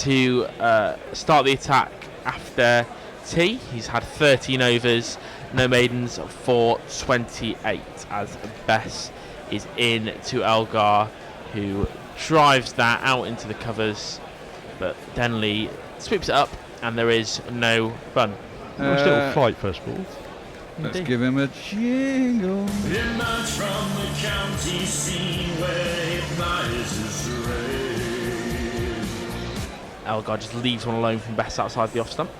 to start the attack after tea. He's had 13 overs, no maidens for 28, as Bess is in to Elgar, who drives that out into the covers, but Denley sweeps it up and there is no run. Nice little flight first ball. Let's give him a jingle. Emerge from the county scene where it rises rain. Elgar just leaves one alone from Bess outside the off stump.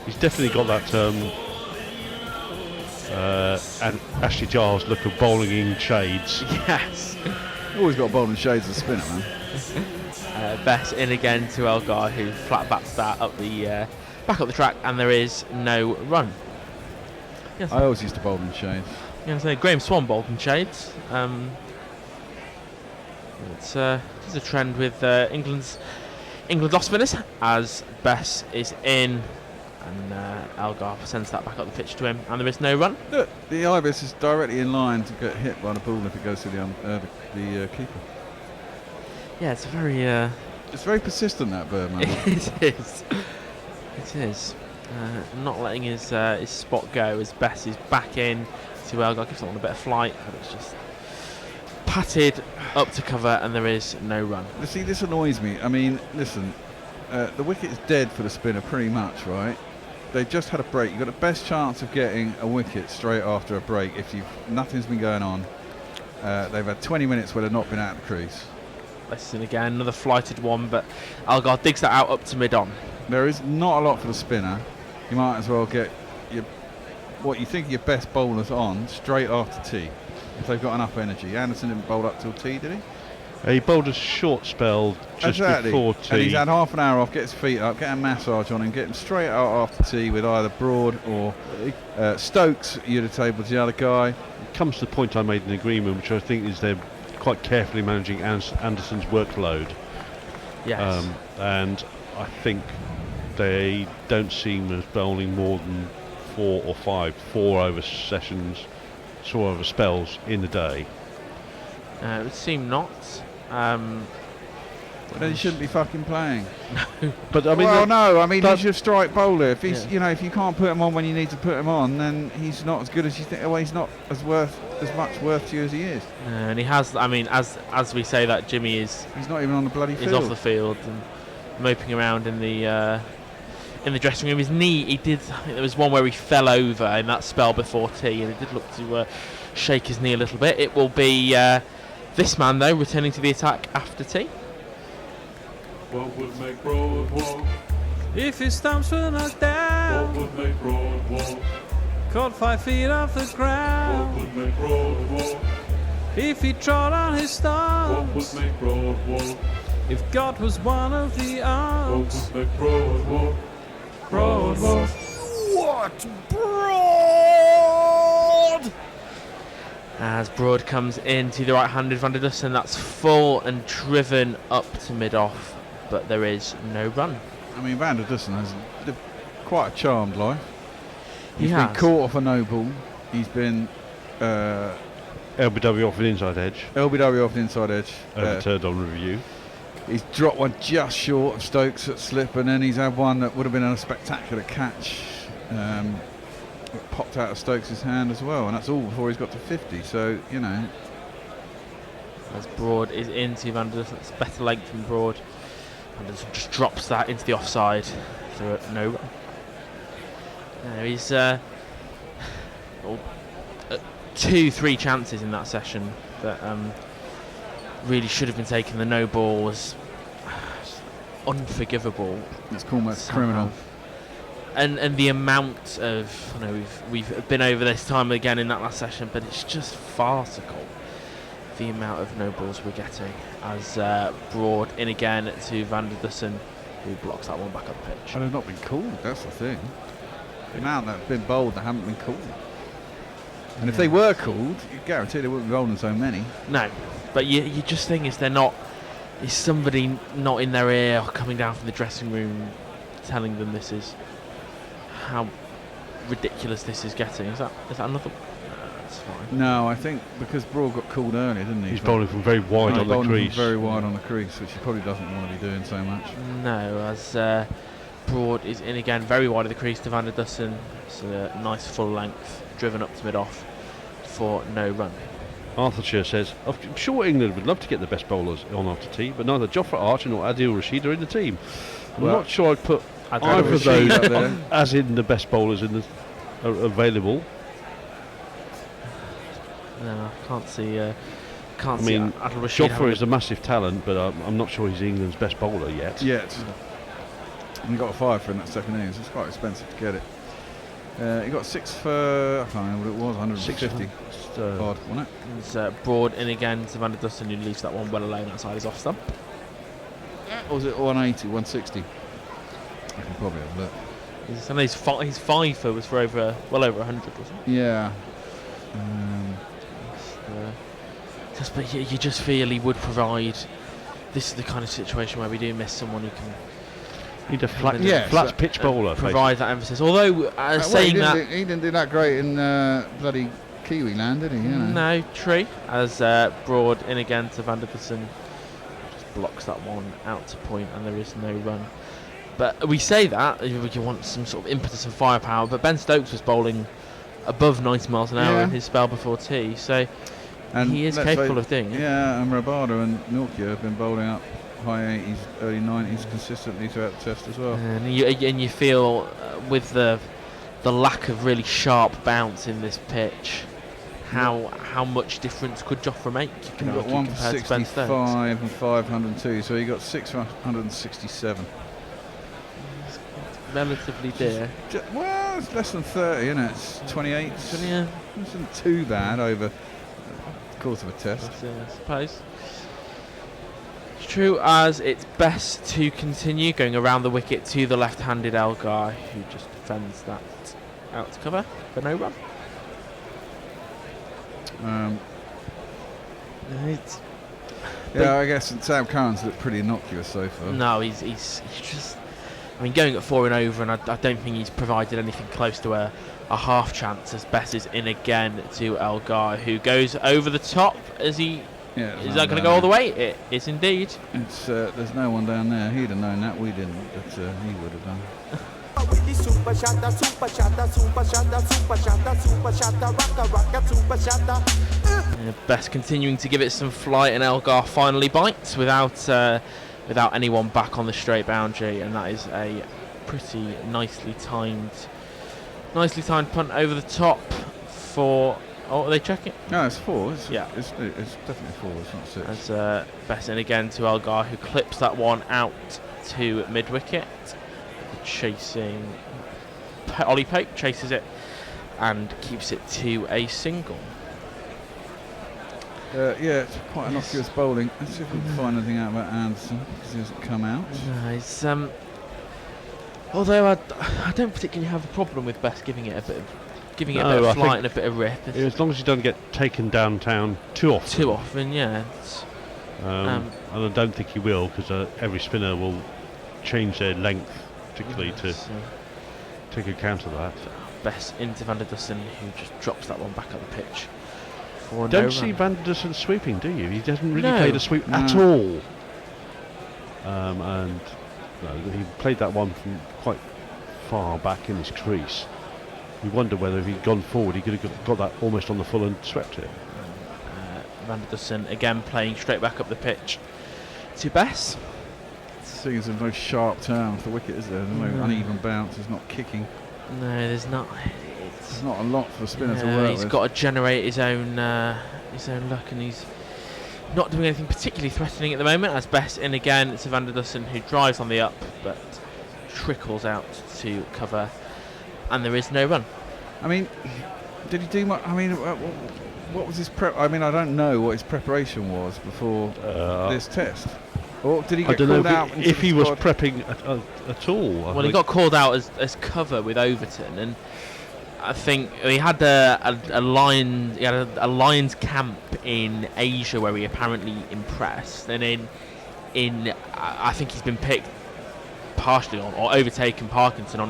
He's definitely got that and Ashley Giles look of bowling in shades. Yes. Always got bowling shades as a spinner, man. Bess in again to Elgar, who flat bats that up the back up the track, and there is no run. Yes. I always used to bowl in shades. Yeah, so Graham Swan bowled in shades. It's a trend with England off spinners, as Bess is in, and Elgar sends that back up the pitch to him, and there is no run. Look, the Ibis is directly in line to get hit by the ball if it goes to the keeper. Yeah, it's a very. It's very persistent, that bird, man. It is. It is. Not letting his spot go as Bess is back in to Elgar. Gives someone a bit of flight, but it's just patted up to cover, and there is no run. You see, this annoys me. I mean, listen, the wicket's dead for the spinner pretty much, right? They've just had a break. You've got the best chance of getting a wicket straight after a break if nothing's been going on. They've had 20 minutes where they've not been out of the crease. Listen again, another flighted one, but Elgar digs that out up to mid-on. There is not a lot for the spinner. You might as well get what you think your best bowlers on straight after tea, if they've got enough energy. Anderson didn't bowl up till tea, did he? He bowled a short spell just before tea. And he's had half an hour off, get his feet up, get a massage on him, get him straight out after tea with either Broad or Stokes. You'd have tabled the other guy. It comes to the point I made in the agreement, which I think is they're quite carefully managing Anderson's workload. Yes. And I think they don't seem as bowling more than 4 or 5 4-over sessions, 4-over spells in the day. It would seem not. Then he shouldn't be fucking playing. But I mean, he's your strike bowler. If he's, if you can't put him on when you need to put him on, then he's not as good as you think. Well, he's not as much worth to you as he is. And he has. I mean, as we say that, Jimmy is. He's not even on the bloody field. He's off the field and moping around in the dressing room. His knee. I think there was one where he fell over in that spell before tea, and it did look to shake his knee a little bit. It will be this man though returning to the attack after tea. What would make Broad walk? If his stumps were knocked down, What would make Broad walk? caught 5 feet off the What ground, would make Broad walk? if he trod on his What would stumps, make Broad walk? if God was one of the What arms, would make Broad walk? Broad walk. What Broad? As Broad comes into the right-handed Van der Dussen, that's full and driven up to mid-off, but there is no run. I mean, Van der Dussen has lived quite a charmed life. He He's has. been caught off a no ball. He's been LBW off an inside edge, LBW off the inside edge. overturned on review. He's dropped one just short of Stokes at slip, and then he's had one that would have been a spectacular catch. It popped out of Stokes' hand as well, and that's all before he's got to 50. So, As Broad is into Van der Dussen, it's better length than Broad. Van der Dussen just drops that into the offside through no run. He's 2-3 chances in that session that really should have been taken. The no ball was unforgivable. it's almost criminal. And the amount of, we've been over this time again in that last session, but it's just farcical, the amount of no balls we're getting, as Broad in again to Van der Dussen, who blocks that one back up the pitch. And they've not been called, that's the thing. The amount that have been bowled that haven't been called. And if they were called, you guarantee they wouldn't be bowling so many. No, but you just think is somebody not in their ear or coming down from the dressing room telling them this is how ridiculous this is getting. Is that another? that's fine. No, I think because Broad got called earlier, didn't he? He's bowling from very wide He's on the bowling from crease. very wide on the crease, which he probably doesn't want to be doing so much. No, as Broad is in again, very wide of the crease to Van der Dussen. It's a nice full length, driven up to mid-off for no run. Arthurshire says, I'm sure England would love to get the best bowlers on after tea, but neither Jofra Archer nor Adil Rashid are in the team. I'm Well, not sure I'd put I'd either of Rashid those up there. as in the best bowlers in the available. No, I can't see. Can't I see mean, Adil Rashid. Jofra is a massive talent, but I'm not sure he's England's best bowler yet. Yet. And he got a 5 for in that second innings. It's quite expensive to get it. He got 6 for, I can't remember what it was, 150 odd, wasn't it? It's Broad in again to Van der Dussen, who leaves that one well alone outside his off stump. Or was it 180, 160? I can probably have a look. His 5 for was for well over 100, wasn't it? Yeah. But you just feel he would provide. This is the kind of situation where we do miss someone who can Need a flat, Yeah, flat so- pitch bowler. provide that emphasis. Although Well, saying that, he didn't do that great in bloody Kiwi land, did he? You know? no, true. As Broad in again to Van der Dussen, just blocks that one out to point, and there is no run. But we say that you want some sort of impetus and firepower. But Ben Stokes was bowling above 90 miles an hour Yeah. in his spell before tea, so And he is let's capable say- of doing it. Yeah, and Rabada and Milkia have been bowling up high 80s, early 90s consistently throughout the test as well. And you feel with the lack of really sharp bounce in this pitch, how much difference could Jofra make? You He can got argue, 1 for compared to Ben Stokes. 65 and 502, so he got 6 for 167. Relatively dear. Well, it's less than 30, isn't it? It's 28. Yeah, It isn't too bad over the course of a test. I suppose. It's true as it's best to continue going around the wicket to the left-handed Elgar, who just defends that out to cover for no run. It's, Yeah, I guess Sam Curran's looked pretty innocuous so far. no, he's just. I mean, going at 4 and over, and I don't think he's provided anything close to a half chance. As Bess is in again to Elgar, who goes over the top. Is he? Yeah, Is that going to go all the way? It is indeed. It's there's no one down there. He'd have known that. We didn't, but he would have done. With the super shatter, super shatter, super shatter, super shatter, super shatter, rocker, super shatter. Bess continuing to give it some flight, and Elgar finally bites without anyone back on the straight boundary, and that is a pretty nicely timed punt over the top for. Oh, are they checking? No, it's 4. It's definitely 4. It's not 6. As Bess in again to Elgar, who clips that one out to mid wicket. Chasing Ollie Pope chases it and keeps it to a single. Yeah, it's quite innocuous bowling. Let's see if we can find anything out about Anderson, because he hasn't come out. No, it's, although I don't particularly have a problem with Bess giving it a bit No, I of flight think and a bit of rip. It's As long as you don't get taken downtown too often. too often, yeah. And I don't think he will, because every spinner will change their length, particularly to take account of that. Bess into Van der Dussen, who just drops that one back up the pitch. For Don't no see run. Van der Dussen sweeping, do you? He doesn't really No. play the sweep at No. all. And no, he played that one from quite far back in his crease. You wonder whether if he'd gone forward, he could have got that almost on the full and swept it. Van der Dussen again playing straight back up the pitch to Bess. Seeing as a very sharp turn off the wicket, is there? There's no No. uneven bounce. It's not kicking. No, there's not. There's not a lot for a spinner to Yeah, work he's with. got to generate his own luck, and he's not doing anything particularly threatening at the moment. As Bess in again, it's Van der Dussen who drives on the up, but trickles out to cover, and there is no run. I mean, did he do much? I mean, what was his prep? I mean, I don't know what his preparation was before this test. Or did he I get don't know called out? into if the he was squad? prepping at all. Well, he got called out as cover with Overton, and I think he had a Lions camp in Asia where he apparently impressed, and I think he's been picked partially on or overtaken Parkinson on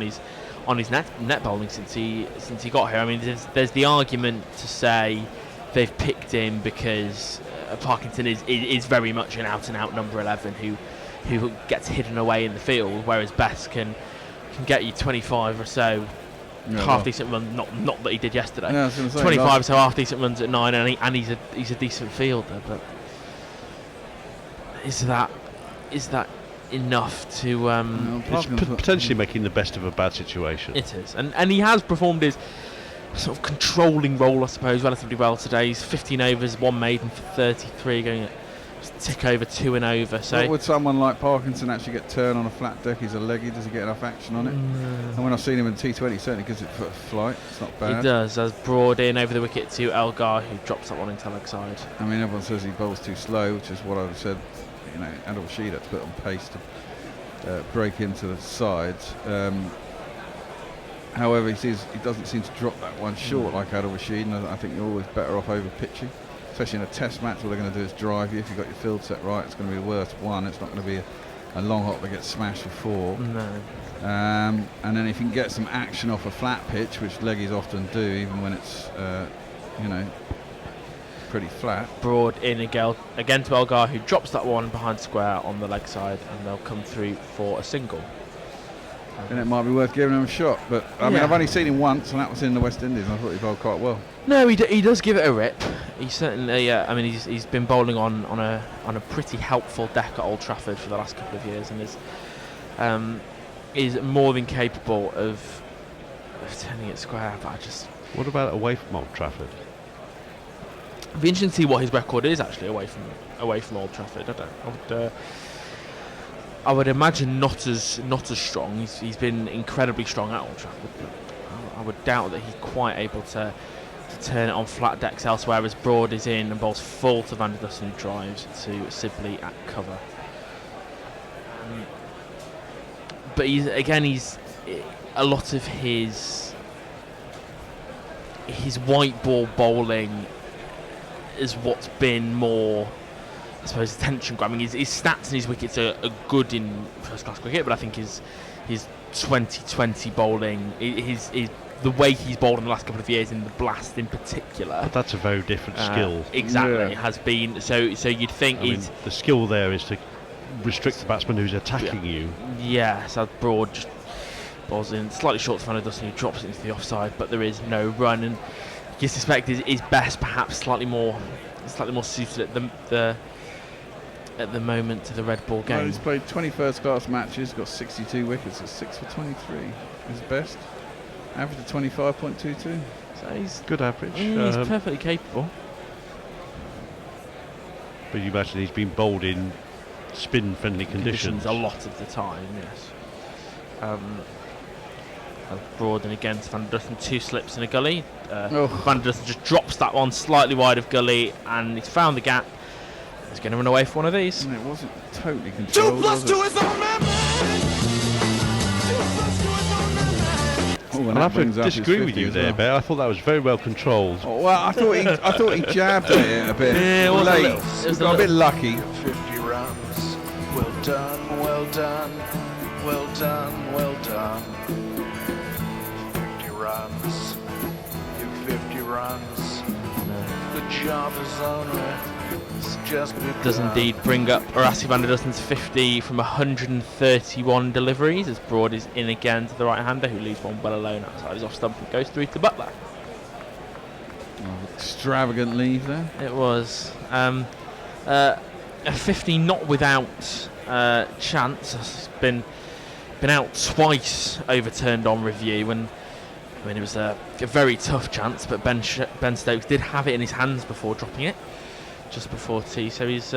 on his net bowling since he got here. I mean, there's the argument to say they've picked him because Parkinson is very much an out and out number 11 who gets hidden away in the field, whereas Best can get you 25 or so half decent run. Not that he did yesterday. Yeah, I was gonna say, 25 or so half decent runs at 9, and he's a decent fielder. But is that enough to? It's potentially making the best of a bad situation. It is, and he has performed his sort of controlling role, I suppose, relatively well today. He's 15 overs, 1 maiden for 33, going at tick over 2 and over. So what would someone like Parkinson actually get turned on a flat deck? He's a leggy. Does he get enough action on it? And when I've seen him in T20, he certainly gives it for flight. It's not bad. He does. As Broad in over the wicket to Elgar, who drops that one into leg side. I mean, everyone says he bowls too slow, which is what I've said. You know, Adil Rashid had to put on pace to break into the sides. However, he doesn't seem to drop that one short like Adil Rashid, and I think you're always better off over pitching, especially in a test match. All they're going to do is drive you. If you've got your field set right, it's going to be the worst one. It's not going to be a long hop that gets smashed for 4. No. And then if you can get some action off a flat pitch, which leggies often do, even when it's pretty flat. Broad in again to Elgar, who drops that one behind square on the leg side, and they'll come through for a single. And it might be worth giving him a shot, but I mean, I've only seen him once, and that was in the West Indies, and I thought he bowled quite well. No, he does give it a rip. He certainly, I mean, he's been bowling on a pretty helpful deck at Old Trafford for the last couple of years, and is more than capable of turning it square. But What about away from Old Trafford? it'd be interesting to see what his record is actually away from Old Trafford. I would imagine not as strong. He's been incredibly strong at Old Trafford, but I would doubt that he's quite able to turn it on flat decks elsewhere, as Broad is in and bowls full to Van der Dussen, who drives to Sibley at cover. But he's a lot of his white ball bowling is what's been more, I suppose, attention grabbing. His stats and his wickets are good in first class cricket, but I think his 2020 bowling, the way he's bowled in the last couple of years in the blast in particular. But that's a very different skill. Exactly, it has been. So you'd think the skill there is to restrict the batsman who's attacking you. Yeah, so Broad just bowls in slightly short to Van der Dussen, who drops it into the offside, but there is no run, and you suspect is best perhaps slightly more suited at the moment to the red ball game. Well, he's played 20 first-class matches, got 62 wickets, so 6 for 23. His best. Average of 25.22. So he's good average. He's perfectly capable. But you imagine he's been bowled in spin-friendly conditions a lot of the time, yes. Broad and again to Van der Dussen, 2 slips in a gully. Van der Dussen just drops that one slightly wide of gully, and he's found the gap. He's going to run away for one of these. And it wasn't totally controlled. 2 plus 2 is all I'll have to disagree with you there, Bear. I thought that was very well controlled. Oh, well, I thought he jabbed at it a bit late. It got a bit lucky. 50 runs. Well done, well done, well done, well done. 50 runs. 50 runs. The job is over. It's just begun. Does indeed bring up Horacio Van der Dussen's 50 from 131 deliveries, as Broad is in again to the right-hander, who leaves one well alone outside his off stump and goes through to Butler. Extravagant leave there. It was a 50 not without chance. It's been out twice, overturned on review, and I mean it was a very tough chance, but Ben Stokes did have it in his hands before dropping it just before tea, so he's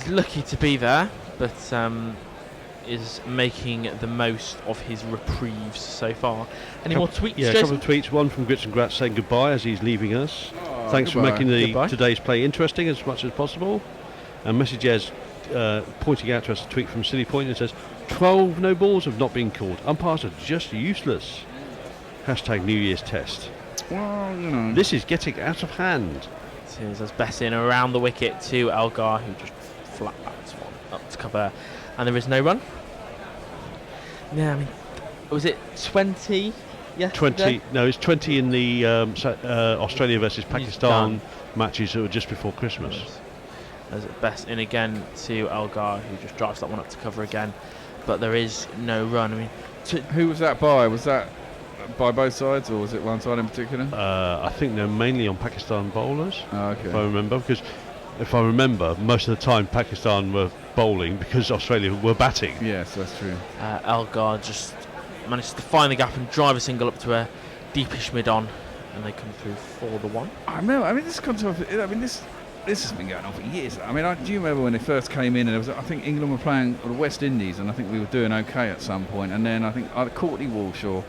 lucky to be there, but is making the most of his reprieves so far. Any more tweets? Yeah, a couple of tweets. One from Grits and Grats saying goodbye as he's leaving us. Thanks goodbye. for making today's play interesting as much as possible. And Messages pointing out to us a tweet from Silly Point that says 12 no balls have not been called. Umpires are just useless. Hashtag New Year's test. Well, you know. This is getting out of hand. As Bessin around the wicket to Elgar, who just flat bats one up to cover, and there is no run. Yeah, I mean, Was it 20? Yesterday? 20. No, it's 20 in the Australia versus Pakistan matches that were just before Christmas. As best in again to Elgar, who just drives that one up to cover again, but there is no run. I mean, Who was that by? Was that by both sides, or was it one side in particular? I think they're mainly on Pakistan bowlers, Oh, okay. if I remember. Because if I remember, most of the time Pakistan were bowling because Australia were batting. Yes, that's true. Elgar just manages to find the gap and drive a single up to a deepish mid-on, and they come through for the one. I remember. I mean, this comes off. I mean, this has been going on for years. I mean, do you remember when they first came in? And I think England were playing the West Indies, and I think we were doing okay at some point. And then I think either Courtney Walsh or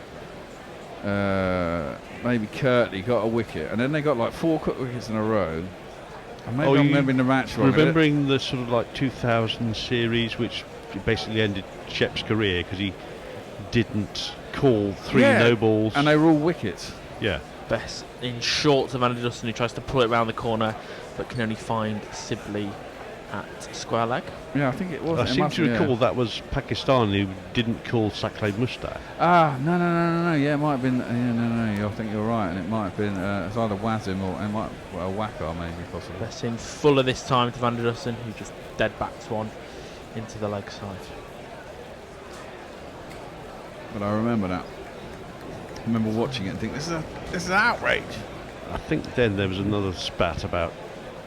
maybe Kirtley got a wicket, and then they got like 4 quick wickets in a row. And maybe I'm remembering the match wrong. Remembering the sort of like 2000 series, which basically ended Shep's career because he didn't call 3 no balls. And they were all wickets. Yeah. Best in short to Van der Dussen, who tries to pull it round the corner, but can only find Sibley at square leg. Yeah, I think it was. I seem to recall that was Pakistan who didn't call Saklay Mustaq. No. Yeah, it might have been. I think you're right, and it might have been. It's either Wazim or it might. Well, Wakar maybe possibly. Best in fuller this time to Van der Dussen, who just dead backs one into the leg side. But I remember that. I remember watching it and think this is outrage. I think then there was another spat about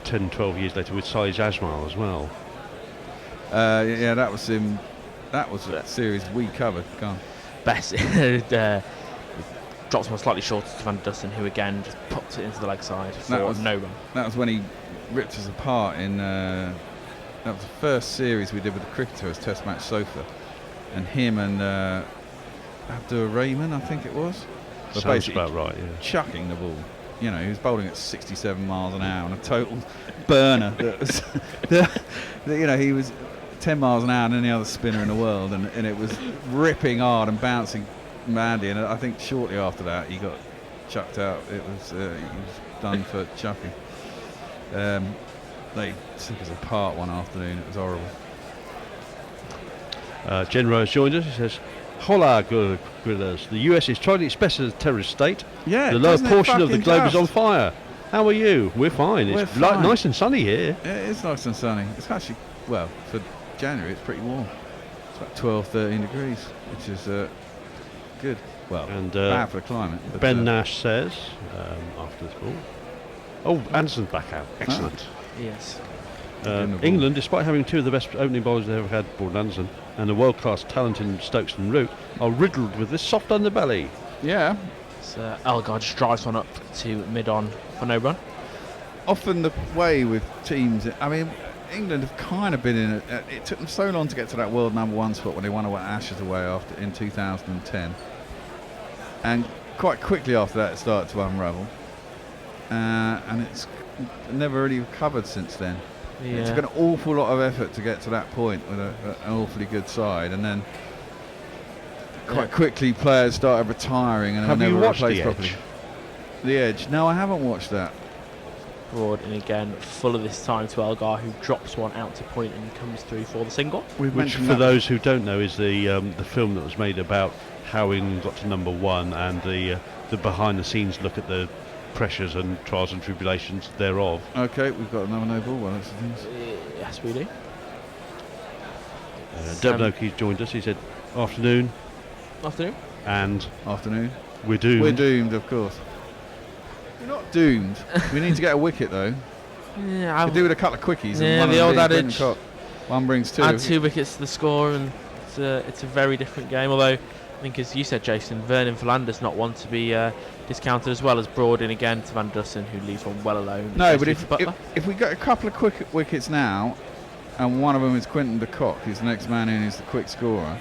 10, 12 years later with Saeed Ajmal as well. Yeah, that was him. That was a series we covered. Go on. Best drops one slightly shorter to Van der Dussen, who again just puts it into the leg side for no run. That was when he ripped us apart in. That was the first series we did with the cricketers, Test Match Sofa, and him and Abdur Rahman, I think it was. But Sounds about right, yeah. Chucking the ball. You know, he was bowling at 67 miles an hour on a total burner. That was, you know, he was 10 miles an hour than any other spinner in the world, and it was ripping hard and bouncing madly. And I think shortly after that, he got chucked out. It was he was done for chucking. They took us apart one afternoon. It was horrible. Jen Rose joined us. He says, "Hola, gorillas. The US is trying its best as a terrorist state. Yeah, the lower doesn't it portion of the fucking globe is just? on fire. How are you? We're fine. We're It's fine. nice and sunny here. Yeah, it is nice and sunny. It's actually, well, for January, it's pretty warm. It's about 12, 13 degrees, which is good. Well, And bad for the climate. But, Ben Nash says, after this ball, oh, Anderson's back out. Excellent. Yes. In the ball. England, despite having 2 of the best opening bowlers they've ever had, Broad Anderson, and a world-class talent in Stokes and Root, are riddled with this soft underbelly. Yeah, So Elgar just drives one up to mid-on for no run. often the way with teams. I mean, England have kind of been in it. It took them so long to get to that world #1 spot when they won Ashes away in 2010, and quite quickly after that it started to unravel, and it's never really recovered since then. Yeah. It took an awful lot of effort to get to that point with an awfully good side, and then quite quickly players started retiring and Have they you never watched replaced The properly. Edge? The Edge? No, I haven't watched that. Broad and again fuller this time to Elgar, who drops one out to point and comes through for the single. We've Which, mentioned for that. those who don't know, is the film that was made about how England got to #1 and the behind-the-scenes look at the pressures and trials and tribulations thereof. Okay, we've got another no ball. Well, that's the things. Yes, we do. Debnoki's joined us. He said, "Afternoon," Afternoon. and Afternoon. we're doomed. We're doomed, of course. We're not doomed. We need to get a wicket though. Yeah, We do with a couple of quickies. Yeah, and one the of old these, Brendan adage. Kock. One brings 2. add 2 wickets to the score, and it's a very different game. Although I think, as you said, Jason, Vernon Philander's not one to be discounted, as well as Broad in again to Van der Dussen, who leaves one well alone. No, Goes but through if to Butler. we get a couple of quick wickets now, and one of them is Quinton de Kock, who's the next man in, who's the quick scorer,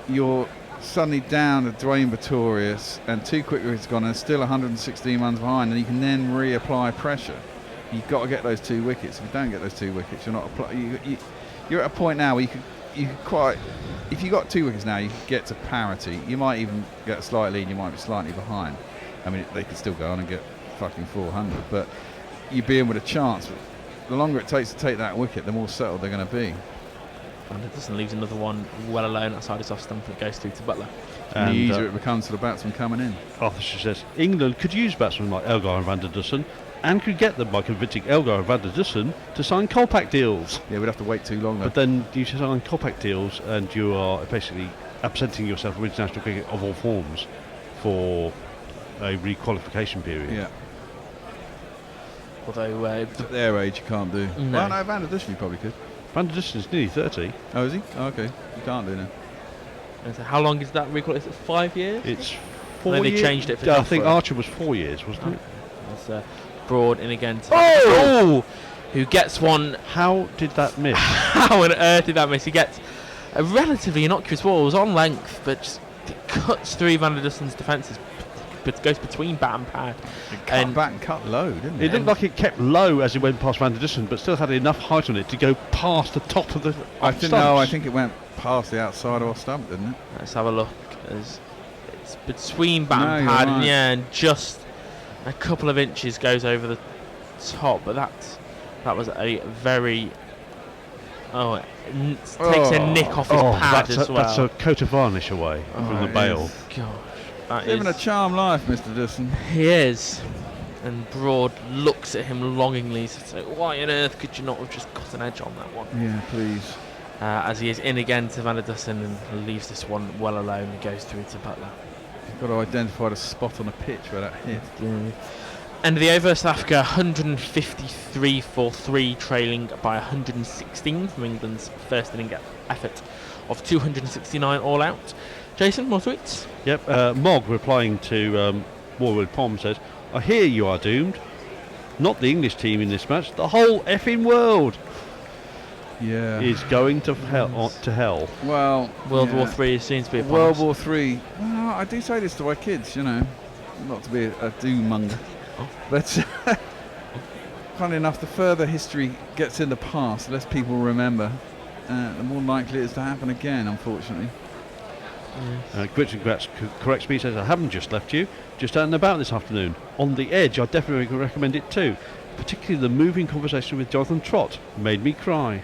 you're suddenly down to Dwayne Pretorius, and 2 quick wickets gone, and still 116 runs behind, and you can then reapply pressure. You've got to get those 2 wickets. If you don't get those 2 wickets, you're not. You're at a point now where you could quite. If you got 2 wickets now, you could get to parity. You might even get a slight lead. You might be slightly behind. I mean, they could still go on and get fucking 400, but you'd be in with a chance. But the longer it takes to take that wicket, the more settled they're going to be. Van der Dussen leaves another one well alone outside his off stump and goes through to Butler. And the easier it becomes for the batsman coming in. Arthur says England could use batsmen like Elgar and Van der Dussen, and could get them by convincing Elgar and Van der Dussen to sign compact deals. Yeah, we'd have to wait too long though. But then you sign compact deals and you are basically absenting yourself from international cricket of all forms for a requalification period. Yeah. Although At their age, you can't do. No. Well, no, Van der Dussen you probably could. Van der Dussen is nearly 30. Oh, is he? Oh, okay. You can't do now. and so how long is that requal? Is it 5 years? It's I 4 know they years. changed it for Yeah, I think Joffrey. Archer was 4 years, wasn't it? That's Broad in again. To Oh! Who gets one? How did that miss? How on earth did that miss? He gets a relatively innocuous ball. It was on length, but just it cuts through Van der Dussen's defences. But goes between bat and pad. It cut back and cut low, didn't It it? looked like it kept low as it went past Van der Dussen, but still had enough height on it to go past the top of the I stumps. think no. I think it went past the outside of our stump, didn't it? Let's have a look. As it's between bat No, and you're pad, and right. yeah, and just a couple of inches goes over the top. But that was a very takes a nick off his pad as well. That's a coat of varnish away from the it bail. is. Gosh, that Living a is. charmed life, Mr. Dussen. He is. And Broad looks at him longingly. So why on earth could you not have just got an edge on that one? Yeah, please. As he is in again to Van der Dussen and leaves this one well alone and goes through to Butler. You've got to identify the spot on the pitch where that hit. End of the over, South Africa 153 for 3, trailing by 116 from England's first inning effort of 269 all out. Jason, more tweets? Yep. Mog replying to Warwood Pom says, "I hear you are doomed. Not the English team in this match. The whole effing world Yeah. is going to hell. To hell." Well, World yeah. War III is soon to be upon World us. War Three. Well, I do say this to my kids, you know, not to be a doom monger, but funny enough, the further history gets in the past, the less people remember, the more likely it is to happen again, unfortunately. Gritchen Gratz corrects me, says, "I haven't just left you, just out and about this afternoon. On the edge, I definitely recommend it too. Particularly the moving conversation with Jonathan Trott made me cry."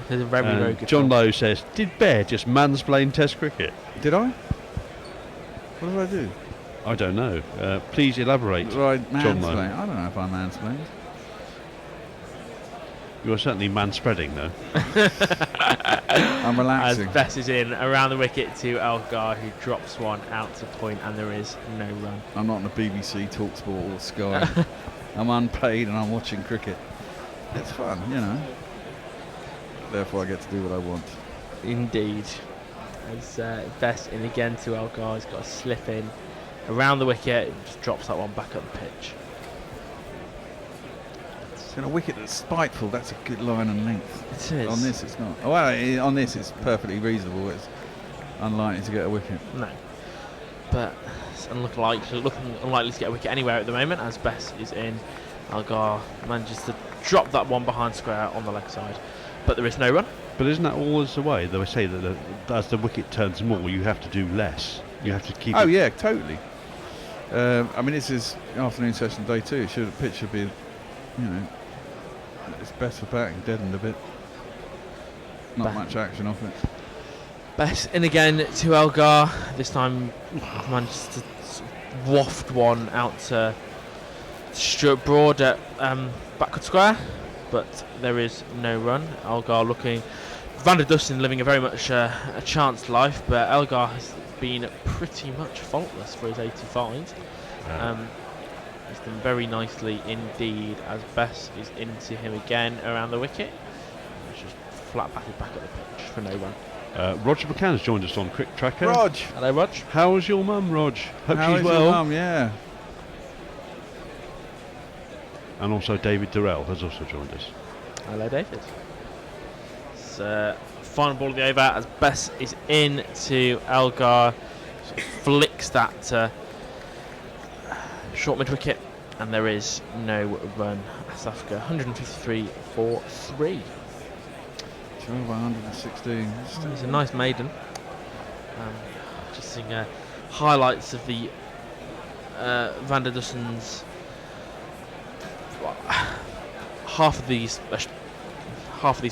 It's a very, very good John film. Lowe says, "Did Bear just mansplain Test cricket?" Did I? What did I do? I don't know. Please elaborate. Did I John Lowe. mansplain? I don't know if I mansplained. You are certainly man-spreading, though. I'm As relaxing. Bess is in around the wicket to Elgar, who drops one out to point, and there is no run. I'm not on the BBC, TalkSport or Sky. I'm unpaid and I'm watching cricket. It's fun, you know. Therefore I get to do what I want. Indeed. As Bess in again to Elgar, he's got a slip in around the wicket, and just drops that one back up the pitch. In a wicket that's spiteful, that's a good line and length. It is. On this it's not. Oh, well, on this it's perfectly reasonable. It's unlikely to get a wicket. No. But it's looking unlikely to get a wicket anywhere at the moment, as Bess is in. Elgar manages to drop that one behind square on the leg side. But there is no run. But isn't that always the way? They say that as the wicket turns more, you have to do less. You have to keep Oh it. yeah, totally. I mean, this is afternoon session day 2. The pitch should be, you know, it's best for batting, deadened a bit. Not much action off it. Bess in again to Elgar. This time manages to waft one out to Stuart Broad at backward square, but there is no run. Elgar looking. Van der Dussen living a very much a chanced life, but Elgar has been pretty much faultless for his 85. He's done very nicely indeed, as Bess is into him again around the wicket. It's just flat batted back at the pitch for no run. Roger McCann has joined us on Cricket Tracker. Rog! Hello, Rog. How's your mum, Rog? Hope How she's is well. your mum? Yeah. And also David Durrell has also joined us. Hello, David. It's final ball of the over as Bess is in to Elgar. Sort of flicks that short mid wicket, and there is no run. South Africa 153 for 3. 12 by 116. It's a nice maiden. Just seeing highlights of the Van der Dussen's. Half of these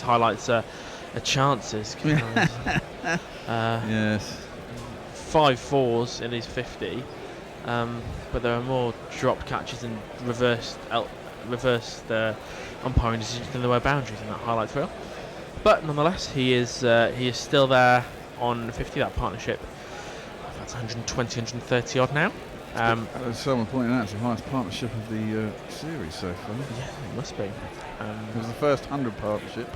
highlights are the chances. Yes. 5 fours in his 50, but there are more dropped catches and reversed umpiring decisions than there were boundaries in that highlight reel. But nonetheless, he is still there on 50. That partnership, that's 120, 130 odd now. As someone pointed out, it's the highest partnership of the series so far. Yeah, it must be. It was the first 100 partnership.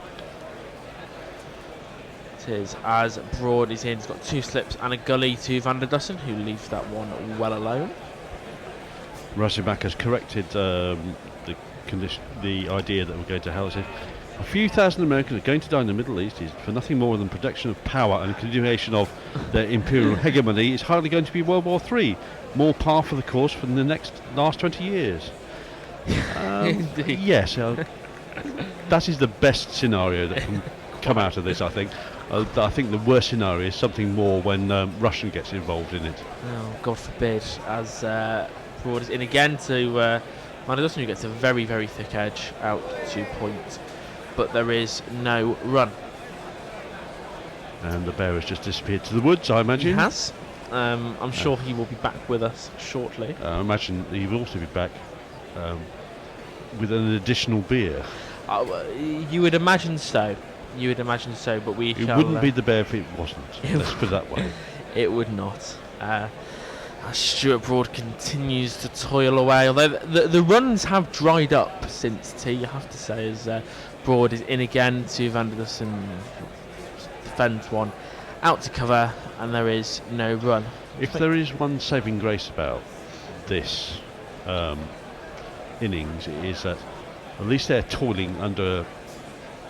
It is, as Broad is in. He's got 2 slips and a gully to Van der Dussen, who leaves that one well alone. Razibak has corrected the idea that we're going to hell. He said, a few thousand Americans are going to die in the Middle East is for nothing more than protection of power and a continuation of their imperial hegemony. It's hardly going to be World War III. More par for the course for the last 20 years. Indeed. Yes, that is the best scenario that can come out of this, I think. I think the worst scenario is something more when Russian gets involved in it. Oh, God forbid, as Broad is in again to Van der Dussen, who gets a very, very thick edge out to point. But there is no run. And the bear has just disappeared to the woods, I imagine. He has. I'm sure he will be back with us shortly. I imagine he will also be back with an additional beer. You would imagine so. But we It shall, wouldn't be the bear if it wasn't. Let's put it that way. It would not. As Stuart Broad continues to toil away, although the runs have dried up since tea, you have to say, as Broad is in again to Van der Dussen, defends one, out to cover, and there is no run. If there is one saving grace about this innings, it is that at least they're toiling under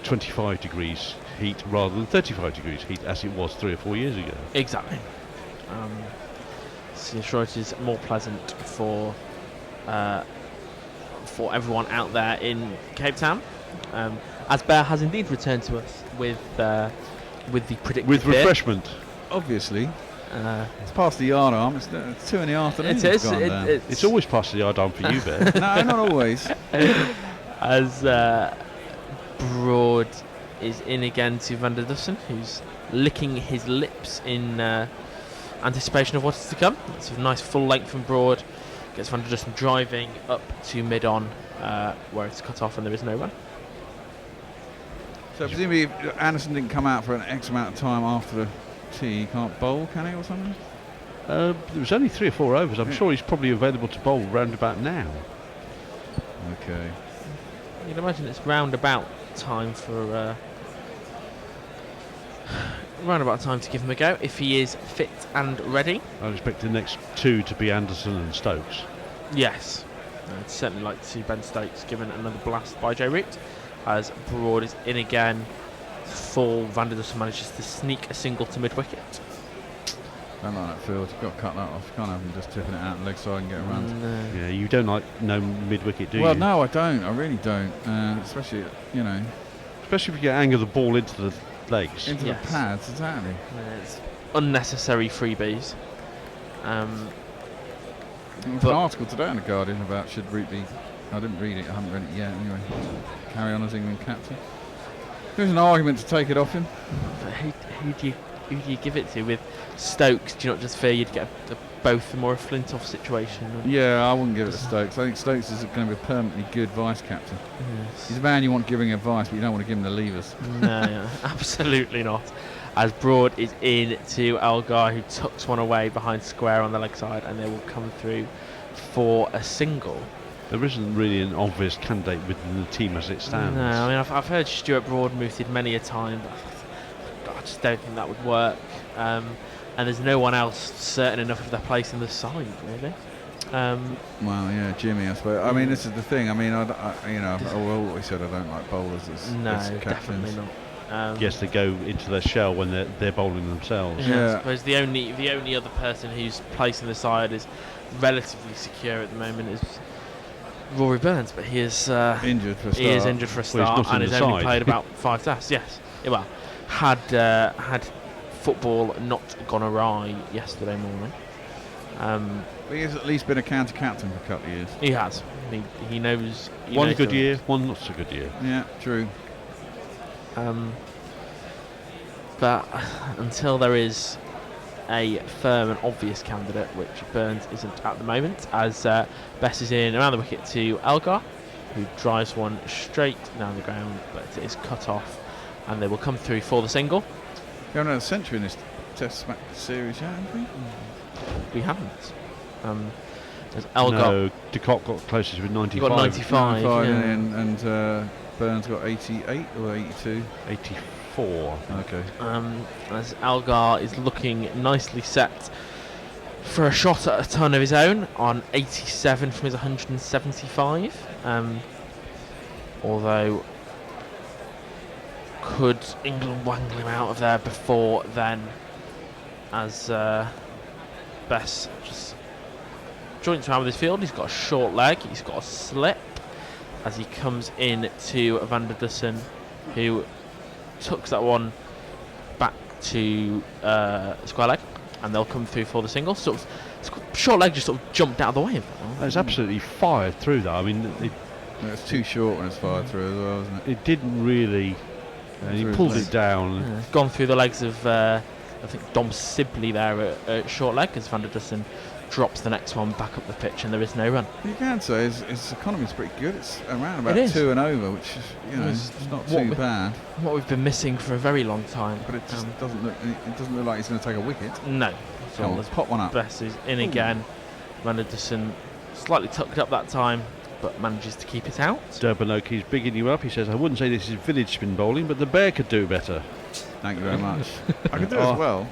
25 degrees heat rather than 35 degrees heat as it was 3 or 4 years ago. Exactly. So I'm sure it is more pleasant for everyone out there in Cape Town. As Bear has indeed returned to us with the predicted With beer. refreshment. Obviously. It's past the yard arm. It's 2 in the afternoon. It is. It's gone down. It's always past the yard arm for you, Bear. No, not always. As Broad is in again to Van der Dussen, who's licking his lips in anticipation of what is to come. It's a nice full length from Broad. Gets Van der Dussen driving up to mid-on, where it's cut off and there is no run. So presumably if Anderson didn't come out for an X amount of time after the tee, he can't bowl, can he, or something? There was only 3 or 4 overs. I'm sure he's probably available to bowl round about now. Okay. You'd imagine it's roundabout time for to give him a go if he is fit and ready. I expect the next 2 to be Anderson and Stokes. Yes, I'd certainly like to see Ben Stokes given another blast by Joe Root, as Broad is in again. Full Van der Dussen manages to sneak a single to mid-wicket. Don't like that field. You've got to cut that off. You can't have him just tipping it out and leg side and get around. No. Yeah, you don't like no mid-wicket, do you? Well, no, I don't. I really don't. Especially, Especially if you get angle the ball into the legs. into Yes. the pads. Exactly. It's unnecessary freebies. There was But- an article today in the Guardian about should Root be. I didn't read it. I haven't read it yet. Anyway, carry on as England captain. There's an argument to take it off him. But who do you give it to? With Stokes, do you not just fear you'd get both a more Flintoff situation? Yeah, I wouldn't give it to Stokes. I think Stokes is going to be a permanently good vice captain. Yes. He's a man you want giving advice, but you don't want to give him the levers. No, absolutely not. As Broad is in to Elgar, who tucks one away behind square on the leg side, and they will come through for a single. There isn't really an obvious candidate within the team as it stands. No, I mean I've heard Stuart Broad mooted many a time, but I just don't think that would work. And there's no one else certain enough of their place in the side, really. Well, yeah, Jimmy, I suppose. I mean, this is the thing. I mean, I've always said I don't like bowlers as No, captains. definitely not. Yes, they go into their shell when they're bowling themselves. Yeah, Yeah. I suppose the only other person whose place in the side is relatively secure at the moment is Rory Burns, but he is Injured for a start. he is injured for a Well, he's start not in and has the only side. played about 5 tests. Yes, well, had football not gone awry yesterday morning. But he's at least been a county captain for a couple of years. He has. He knows. He One knows good the- year, one not so good year. Yeah, true. but until there is a firm and obvious candidate, which Burns isn't at the moment, as Bess is in around the wicket to Elgar, who drives one straight down the ground, but it is cut off, and they will come through for the single. We haven't had a century in this Test series yet, have we? We haven't. There's Elgar. No, de Kock got closest with 95. Got 95, yeah. and Burns got 88 or 82. 84. Okay. As Elgar is looking nicely set for a shot at a ton of his own on 87 from his 175. Although, could England wangle him out of there before then? As Bess just joints around with his field. He's got a short leg, he's got a slip as he comes in to Van der Dussen, who tucks that one back to square leg, and they'll come through for the single. Sort of short leg just sort of jumped out of the way of that one. It's absolutely fired through that. I mean, It's too short when it's fired through as well, isn't it? it didn't really. He Through pulled his it down. Yeah, gone through the legs of I think Dom Sibley there at short leg, as Van der Dussen drops the next one back up the pitch, and there is no run. You can say his economy's pretty good. It's around It about is. 2 and over, which is It's it's not what too we- bad. What we've been missing for a very long time. But it just doesn't look. It doesn't look like he's going to take a wicket. No. Come on, let's pop one up. Bess is in again. Van der Dussen slightly tucked up that time, but manages to keep it out. Durbanoki's bigging you up. He says, I wouldn't say this is village spin bowling, but the bear could do better. Thank you very much. I could do it as well.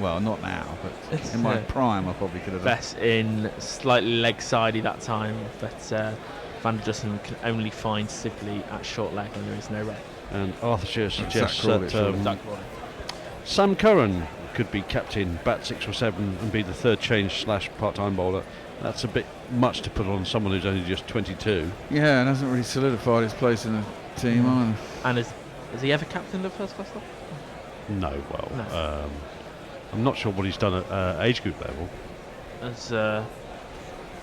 Well, not now, but It's, in my prime, I probably could have done. Bess in slightly leg sidey that time, but Van der Dussen can only find Sibley at short leg, and there is no run. And Arthurshire suggests Crawley, that surely. Zach Crawley. Sam Curran could be captain, bat 6 or 7, and be the third change / part-time bowler. That's a bit much to put on someone who's only just 22. Yeah, and hasn't really solidified his place in the team either. And has he ever captained the first class? No, well, No. I'm not sure what he's done at age group level. As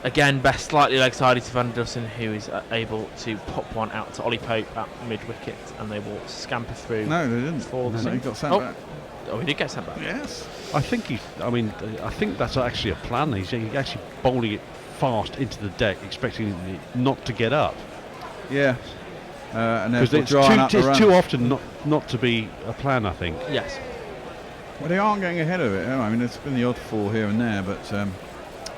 again, Best slightly leg sided to Van der Dussen, who is able to pop one out to Ollie Pope at mid wicket, and they will scamper through. No, they didn't. For the No, he single. got sent back. Oh, he did get sent back. Yes. I think I think that's actually a plan. He's actually bowling it fast into the deck, expecting it not to get up. Yeah. And Because they're drawing up the it's runs. too often not to be a plan, I think. Yes. Well, they aren't getting ahead of it. I mean, there's been the odd fall here and there, but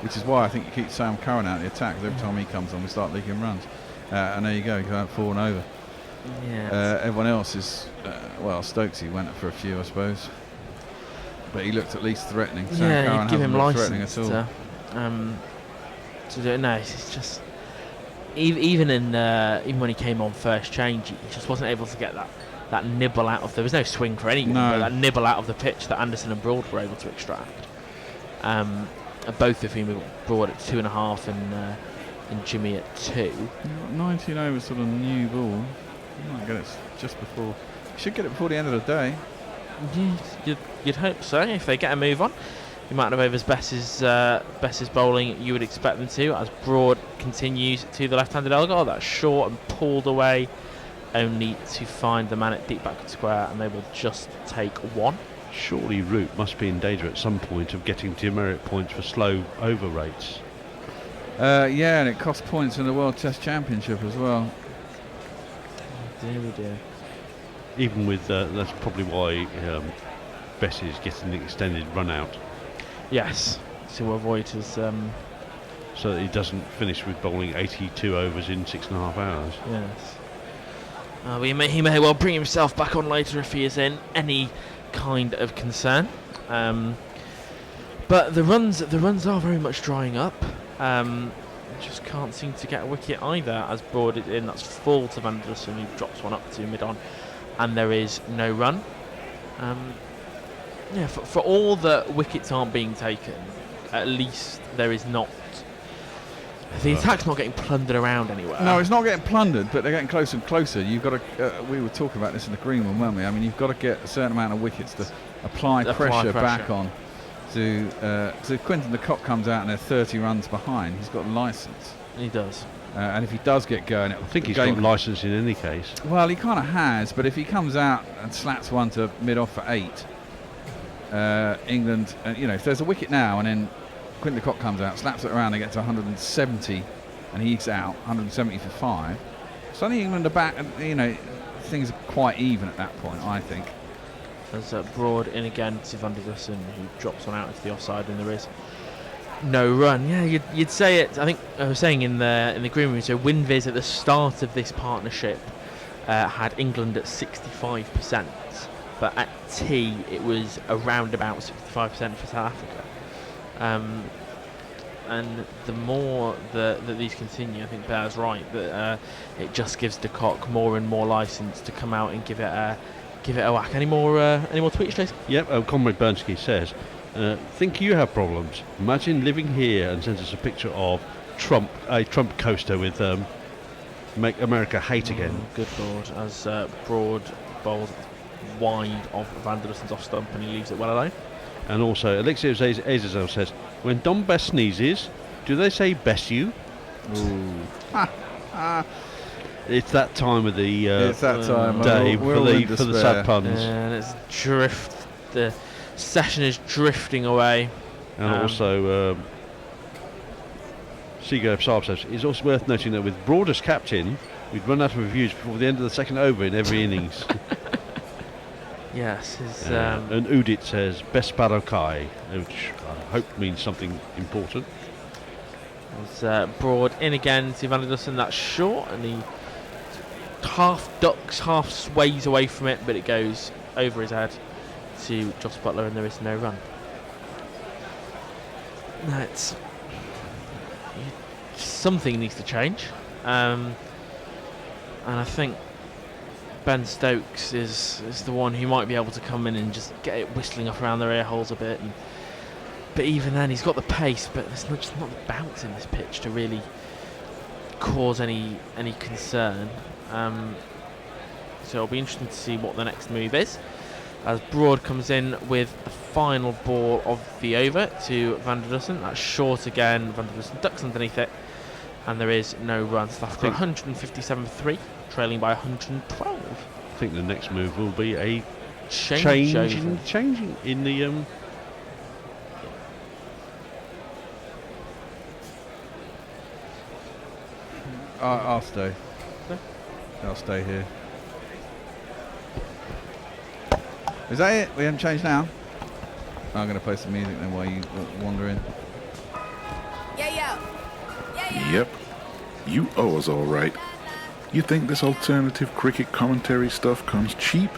which is why I think you keep Sam Curran out of the attack. 'Cause every time he comes on, we start leaking runs. And there you go, go out 4 and over. Yeah. Everyone else is, Stokes, he went for a few, I suppose. But he looked at least threatening. Sam Yeah, Curran you give him hasn't looked threatening license at all. to do it. No, it's just even when he came on first change, he just wasn't able to get that nibble out of. There was no swing for anyone, No. but that nibble out of the pitch that Anderson and Broad were able to extract. Both of whom were Broad at 2.5 and Jimmy at 2. You've got 19 overs sort of new ball. You might get it just before. You should get it before the end of the day. You'd hope so. If they get a move on, the amount of overs Bess's bowling, you would expect them to. As Broad continues to the left-handed Elgar, that's short and pulled away, only to find the man at deep backward square, and they will just take 1. Surely Root must be in danger at some point of getting demerit points for slow over rates. Yeah, and it costs points in the World Test Championship as well. Dear. Even with that's probably why Bess is getting the extended run out, Yes, to avoid his. so that he doesn't finish with bowling 82 overs in 6.5 hours. Yes. He may well bring himself back on later if he is in any kind of concern. But the runs are very much drying up. Just can't seem to get a wicket either. As Broad is in, that's full to Van der Dussen, who drops one up to mid on, and there is no run. For all that wickets aren't being taken, at least there is not. The attack's not getting plundered around anywhere. No, it's not getting plundered, but they're getting closer and closer. You've got to. We were talking about this in the green one, weren't we? I mean, you've got to get a certain amount of wickets to apply pressure back on. So Quinton de Kock comes out and they're 30 runs behind. He's got a licence. He does. And if he does get going, I think he's got licence in any case. Well, he kind of has, but if he comes out and slaps one to mid-off for 8, England, if there's a wicket now and then Quinton de Kock comes out, slaps it around, they get to 170, and he's out, 170 for 5. Suddenly England are back, and things are quite even at that point, I think. There's Broad in again to Van der Dussen, who drops one out into the offside, and there is no run. Yeah, you'd say it. I think I was saying in the green room. So WinViz at the start of this partnership had England at 65%, but at tea it was around about 65% for South Africa. And the more that these continue, I think Bear's right that it just gives de Kock more and more license to come out and give it a whack. Any more tweets, Jason? Yep. Comrade Bernsky says, think you have problems. Imagine living here, and sends us a picture of a Trump coaster with "Make America Hate Again." Good Lord, as Broad bowls wide of Van der Dussen's off stump, and he leaves it well alone. And also, Alexei Azazel says, when Dom Bess sneezes, do they say "Bess you"? Ooh. It's that time of the day for the sad puns. And it's the session is drifting away. And also, Seago Saab says, it's also worth noting that with Broad as captain, we'd run out of reviews before the end of the second over in every innings. Yes. And Udit says, Best Barokai, which I hope means something important. There's Broad in again to Van der Dussen. That's short, and he half ducks, half sways away from it, but it goes over his head to Jos Buttler, and there is no run. That's something needs to change, and I think Ben Stokes is the one who might be able to come in and just get it whistling up around their ear holes a bit. But even then, he's got the pace, but there's just not the bounce in this pitch to really cause any concern. So it'll be interesting to see what the next move is, as Broad comes in with the final ball of the over to Van der Dussen. That's short again. Van der Dussen ducks underneath it, and there is no run. South Africa 157 for 3, trailing by 112. I think the next move will be a change in the I'll stay. I'll stay here. Is that it? We haven't changed now? I'm going to play some music then while you wander in. Yep. You owe us all right. You think this alternative cricket commentary stuff comes cheap?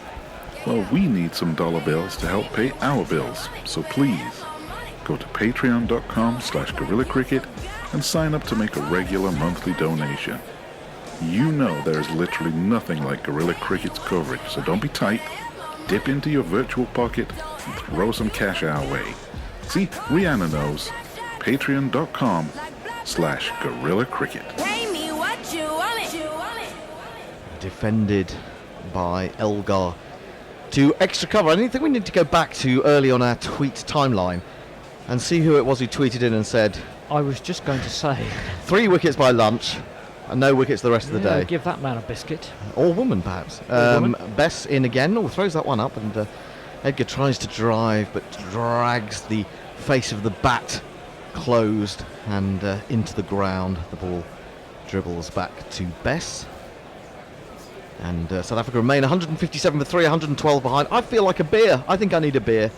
Well, we need some dollar bills to help pay our bills. So please, go to patreon.com/GorillaCricket and sign up to make a regular monthly donation. You know there's literally nothing like Gorilla Cricket's coverage, so don't be tight. Dip into your virtual pocket and throw some cash our way. See, Rihanna knows. Patreon.com/GorillaCricket. Pay me what you want it. Defended by Elgar to extra cover. I think we need to go back to early on our tweet timeline and see who it was who tweeted in and said, I was just going to say 3 wickets by lunch and no wickets the rest of the day. Give that man a biscuit. Or woman, perhaps. Bess in again. Oh, throws that one up, and Edgar tries to drive but drags the face of the bat closed and into the ground. The ball dribbles back to Bess. And South Africa remain 157 for 3, 112 behind. I feel like a beer. I think I need a beer.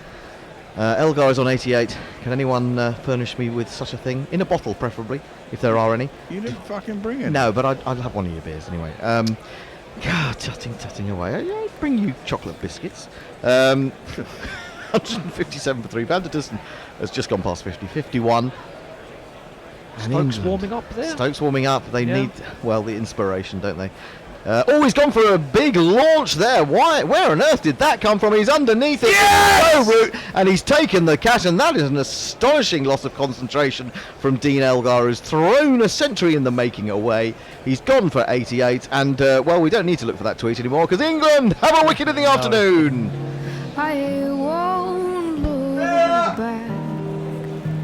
Elgar is on 88. Can anyone furnish me with such a thing? In a bottle, preferably, if there are any. You didn't fucking bring it. No, but I'll have one of your beers anyway. Tutting away. I bring you chocolate biscuits. 157 for 3. Van der Dussen has just gone past 50. 51. Stokes warming up there. Stokes warming up. They need, well, the inspiration, don't they? He's gone for a big launch there. Why? Where on earth did that come from? He's underneath it. Yes! No route, and he's taken the catch, and that is an astonishing loss of concentration from Dean Elgar, who's thrown a century in the making away. He's gone for 88, and, well, we don't need to look for that tweet anymore, because England have a wicket in the afternoon. I won't look back.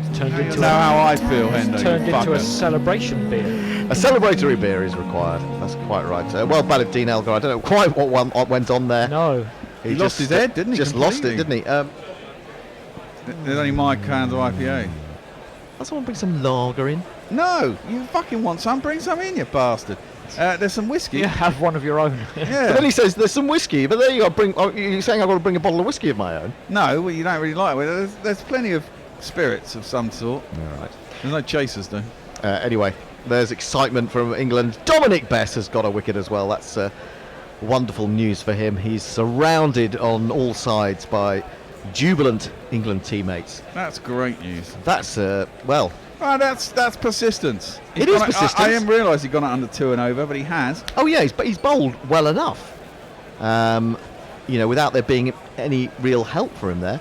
It's turned into how I feel, Hendo. Turned into a celebration beer. A celebratory beer is required. That's quite right. Well batted, Dean Elgar. I don't know quite what went on there. No. He lost his head, didn't he? Just lost it, completely? didn't he? There's only my cans of IPA. Does someone bring some lager in? No, you fucking want some? Bring some in, you bastard. There's some whiskey. You have one of your own. Yeah. But then he says there's some whiskey, but then you got to bring. Oh, you're saying I've got to bring a bottle of whiskey of my own? No, well, you don't really like it. There's plenty of spirits of some sort. All right. There's no chasers, though. Anyway, there's excitement from England. Dominic Bess has got a wicket as well. That's wonderful news for him. He's surrounded on all sides by jubilant England teammates. That's great news. That's well. Oh, that's persistence. It is persistence. I didn't realise he'd gone under 2 and over, but he has. Oh yeah, he's bowled well enough. Without there being any real help for him there.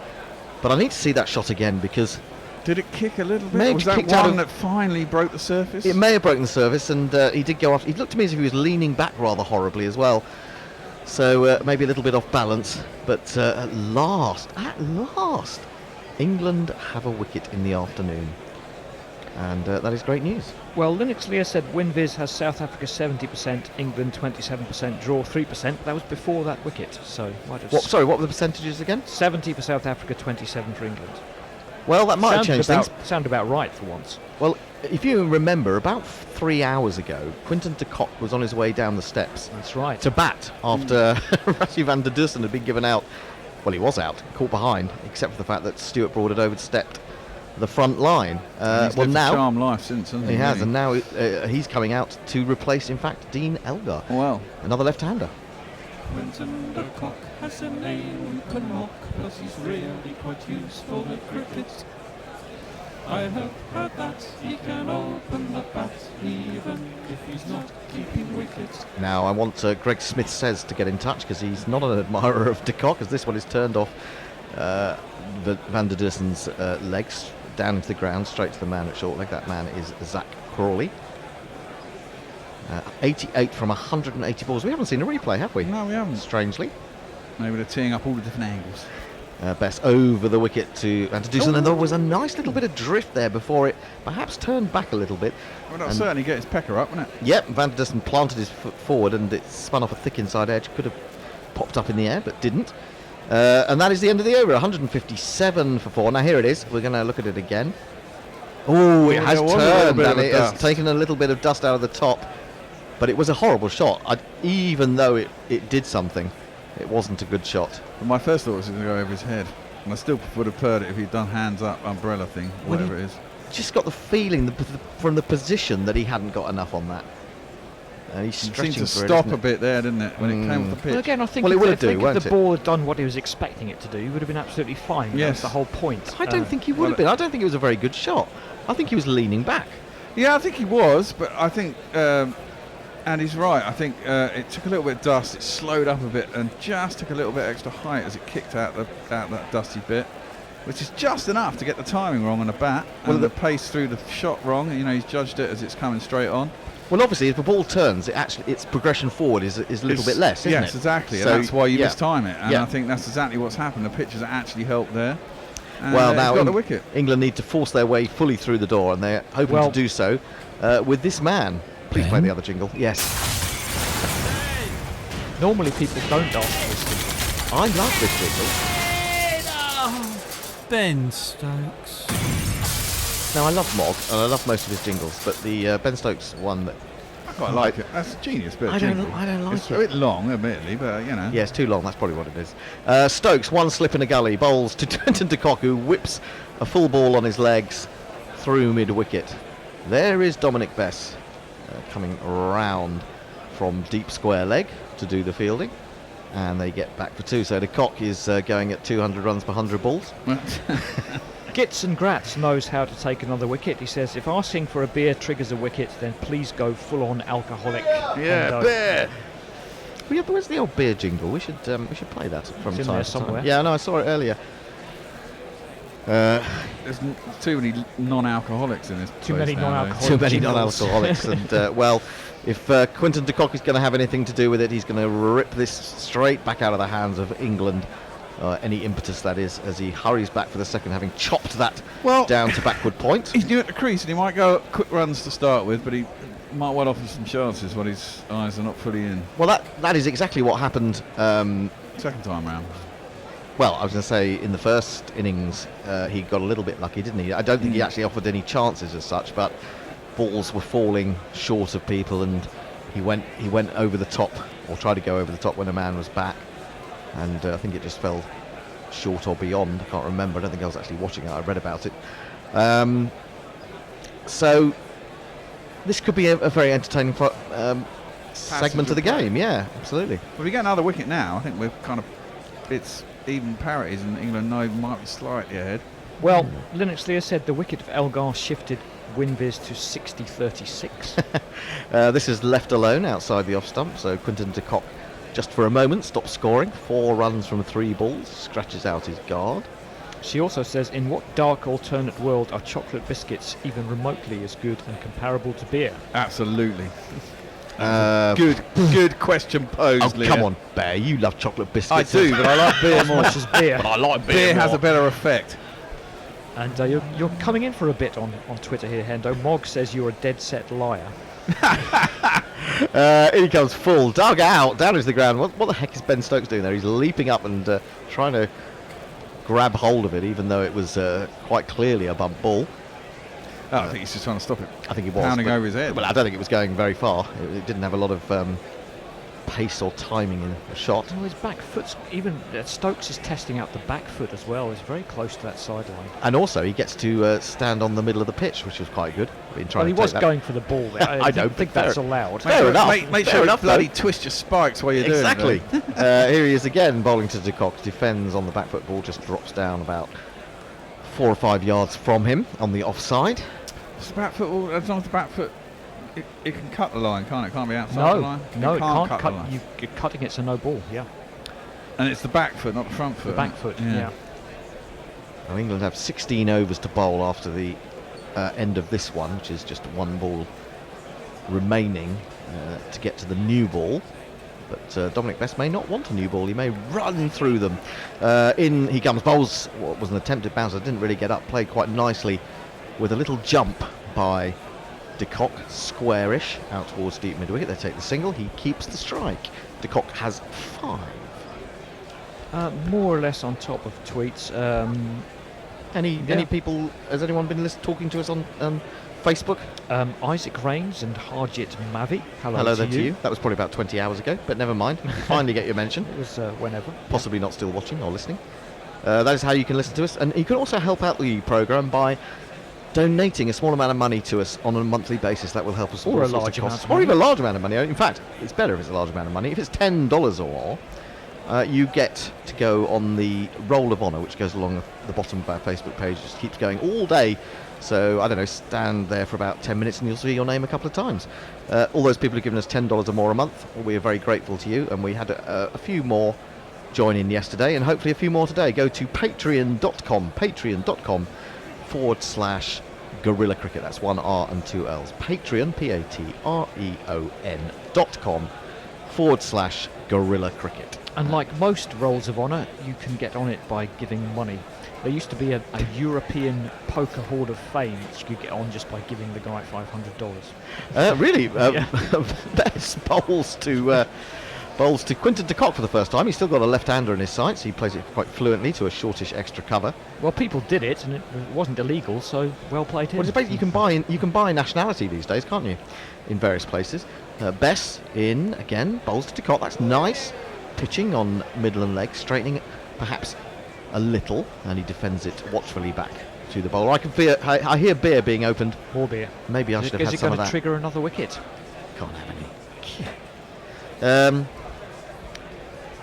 But I need to see that shot again because. Did it kick a little bit? May have Was that kicked out one that finally broke the surface? It may have broken the surface, and he did go off. He looked to me as if he was leaning back rather horribly as well. So maybe a little bit off balance. But at last, England have a wicket in the afternoon. And that is great news. Well, Linux Lear said WinViz has South Africa 70%, England 27%, draw 3%. That was before that wicket, so might have. What were the percentages again? 70 for South Africa, 27 for England. Well, that might have changed things. Sound about right for once. Well, if you remember, about 3 hours ago, Quinton de Kock was on his way down the steps. That's right. To bat after Van der Dussen had been given out. Well, he was out, caught behind, except for the fact that Stuart Broad had overstepped the front line. He's lived a charmed life since, hasn't he? He has, and now he's coming out to replace, in fact, Dean Elgar. Well, another left-hander. Quinton de Kock has a name you can mock, but he's really quite useful at cricket. I have heard that he can open the bat, even if he's not keeping wickets. Now I want Greg Smith says to get in touch because he's not an admirer of de Kock, as this one is turned off Van der Dussen's legs down into the ground, straight to the man at short leg. That man is Zach Crawley. 88 from 180 balls. We haven't seen a replay, have we? No, we haven't. Strangely. Maybe they're teeing up all the different angles. Bess over the wicket to Van der Dussen, and there was a nice little bit of drift there before it perhaps turned back a little bit. Well, that'll certainly get his pecker up, wouldn't it? Yep, Van der Dussen planted his foot forward and it spun off a thick inside edge. Could have popped up in the air, but didn't. And that is the end of the over. 157 for 4. Now here it is. We're going to look at it again. Oh, it has turned and it has taken a little bit of dust out of the top. But it was a horrible shot. Even though it did something, it wasn't a good shot. Well, my first thought was it was going to go over his head. And I still would have heard it if he'd done hands up, umbrella thing, whatever it is. Just got the feeling from the position that he hadn't got enough on that. And he's stretching seemed to for stop it, a bit there, didn't it, when it came off the pitch? Well, again, I think it would have if the ball had done what he was expecting it to do, he would have been absolutely fine. Yes. That's the whole point. I don't think he would have been. I don't think it was a very good shot. I think he was leaning back. Yeah, I think he was, but I think Andy's right. I think it took a little bit of dust, it slowed up a bit and just took a little bit extra height as it kicked out that dusty bit, which is just enough to get the timing wrong on the bat and the pace through the shot wrong. You know, he's judged it as it's coming straight on. Well, obviously, if the ball turns, its progression forward is a little bit less, isn't it? Yes, exactly. So, and that's why you mistime it. And yeah. I think that's exactly what's happened. The pitch has actually helped there. And well, now got the wicket. England need to force their way fully through the door, and they're hoping to do so with this man. Please play the other jingle. Yes. Normally people don't ask this jingle. I love this jingle. Ben Stokes. Now, I love Mog, and I love most of his jingles, but the Ben Stokes one that... I quite like it. That's a genius bit of I don't jingle. like it's it. a bit long, admittedly, but, you know. Yeah, it's too long. That's probably what it is. Stokes, one slip in a gully, bowls to Quinton de Kock, who whips a full ball on his legs through mid-wicket. There is Dominic Bess coming round from deep square leg to do the fielding. And they get back for 2. So de Kock is going at 200 runs per 100 balls. Gits and Gratz knows how to take another wicket. He says, if asking for a beer triggers a wicket, then please go full-on alcoholic. Yeah, beer! Well, yeah, but where's the old beer jingle? We should play that from It's in time there to somewhere. time. Yeah, no, I saw it earlier. There's too many non-alcoholics in this Too place many nowadays. non-alcoholics. Too many jingles. non-alcoholics. And, well, if Quinton de Kock is going to have anything to do with it, he's going to rip this straight back out of the hands of England. Any impetus, that is, as he hurries back for the second, having chopped that down to backward point. He's new at the crease, and he might go quick runs to start with, but might well offer some chances when his eyes are not fully in. Well, that is exactly what happened. Second time round. Well, I was going to say in the first innings he got a little bit lucky, didn't he? I don't think he actually offered any chances as such, but balls were falling short of people, and he went over the top, or tried to go over the top when a man was back, and I think it just fell short or beyond. I can't remember. I don't think I was actually watching it. I read about it. So this could be a very entertaining segment of the game. Yeah, absolutely. Well, if we get another wicket now, I think we're kind of, it's even parities, and England might be slightly ahead. Well, Linux Lear said the wicket of Elgar shifted Winviz to 60-36. This is left alone outside the off stump, so Quinton de Kock just for a moment stops scoring. 4 runs from 3 balls, scratches out his guard. She also says, in what dark alternate world are chocolate biscuits even remotely as good and comparable to beer? Absolutely. Good question posed, Oh, Leah. come on, Bear, you love chocolate biscuits. I do, but I like beer As more. much as beer. But I like Beer more. has a better effect. And you're coming in for a bit on Twitter here, Hendo. Mog says you're a dead set liar. In he comes full, dug out, down into the ground. What the heck is Ben Stokes doing there? He's leaping up and trying to grab hold of it, even though it was quite clearly a bump ball. Oh, I think he's just trying to stop it. I think he was pounding but- over his head. Well, I don't think it was going very far. It didn't have a lot of pace or timing in the shot. Oh, his back foot's even. Stokes is testing out the back foot as well. He's very close to that sideline. And also, he gets to stand on the middle of the pitch, which was quite good. Well, he was going for the ball there. I don't think fair- that's allowed. Fair enough. Make Fair sure enough, you bloody though. twist your spikes while you're Exactly. doing it. Here he is again, bowling to de Kock. Defends on the back foot. Ball just drops down about 4 or 5 yards from him on the offside. It's the back foot. Well, as long as the back foot, it can cut the line, can't it? Can't be outside No, the line. no, it can't cut. cut. The line. You're cutting it's a no ball. Yeah, And it's the back foot, not the front foot. the back foot. Yeah. Now England have 16 overs to bowl after the end of this one, which is just 1 ball remaining to get to the new ball. But Dominic Best may not want a new ball. He may run through them. In he comes. Bowls what was an attempted bouncer. Didn't really get up. Played quite nicely with a little jump by de Kock, squarish out towards deep mid wicket. They take the single. He keeps the strike. De Kock has 5. More or less on top of tweets. Any people? Has anyone been talking to us on Facebook? Isaac Rains and Harjit Mavi. Hello there to you. That was probably about 20 hours ago, but never mind. Finally get your mention. It was whenever. Possibly not still watching or listening. That is how you can listen to us. And you can also help out the programme by donating a small amount of money to us on a monthly basis. That will help us with Or all a sorts large of costs. amount of Or money. even a large amount of money. In fact, it's better if it's a large amount of money. If it's $10 or more, you get to go on the Roll of Honour, which goes along the bottom of our Facebook page. Just keeps going all day. So, I don't know, stand there for about 10 minutes and you'll see your name a couple of times. All those people who've given us $10 or more a month, we are very grateful to you. And we had a few more join in yesterday, and hopefully a few more today. Go to patreon.com /Gorilla Cricket. That's 1 R and 2 L's. Patreon, patreon.com /Gorilla Cricket. And like most rolls of honour, you can get on it by giving money. There used to be a European Poker Hall of Fame which you could get on just by giving the guy $500. Really? Yeah. Best bowls to Quinton de Kock for the first time. He's still got a left-hander in his sights. He plays it quite fluently to a shortish extra cover. Well, people did it, and it wasn't illegal, so well played him. Well, it's basically you can buy nationality these days, can't you? In various places. Bess in again, bowls to de Kock. That's nice. Pitching on middle and leg, straightening it perhaps a little, and he defends it watchfully back to the bowler. I hear beer being opened. More beer. Maybe I should have had some of that. Is it going to trigger another wicket? Can't have any.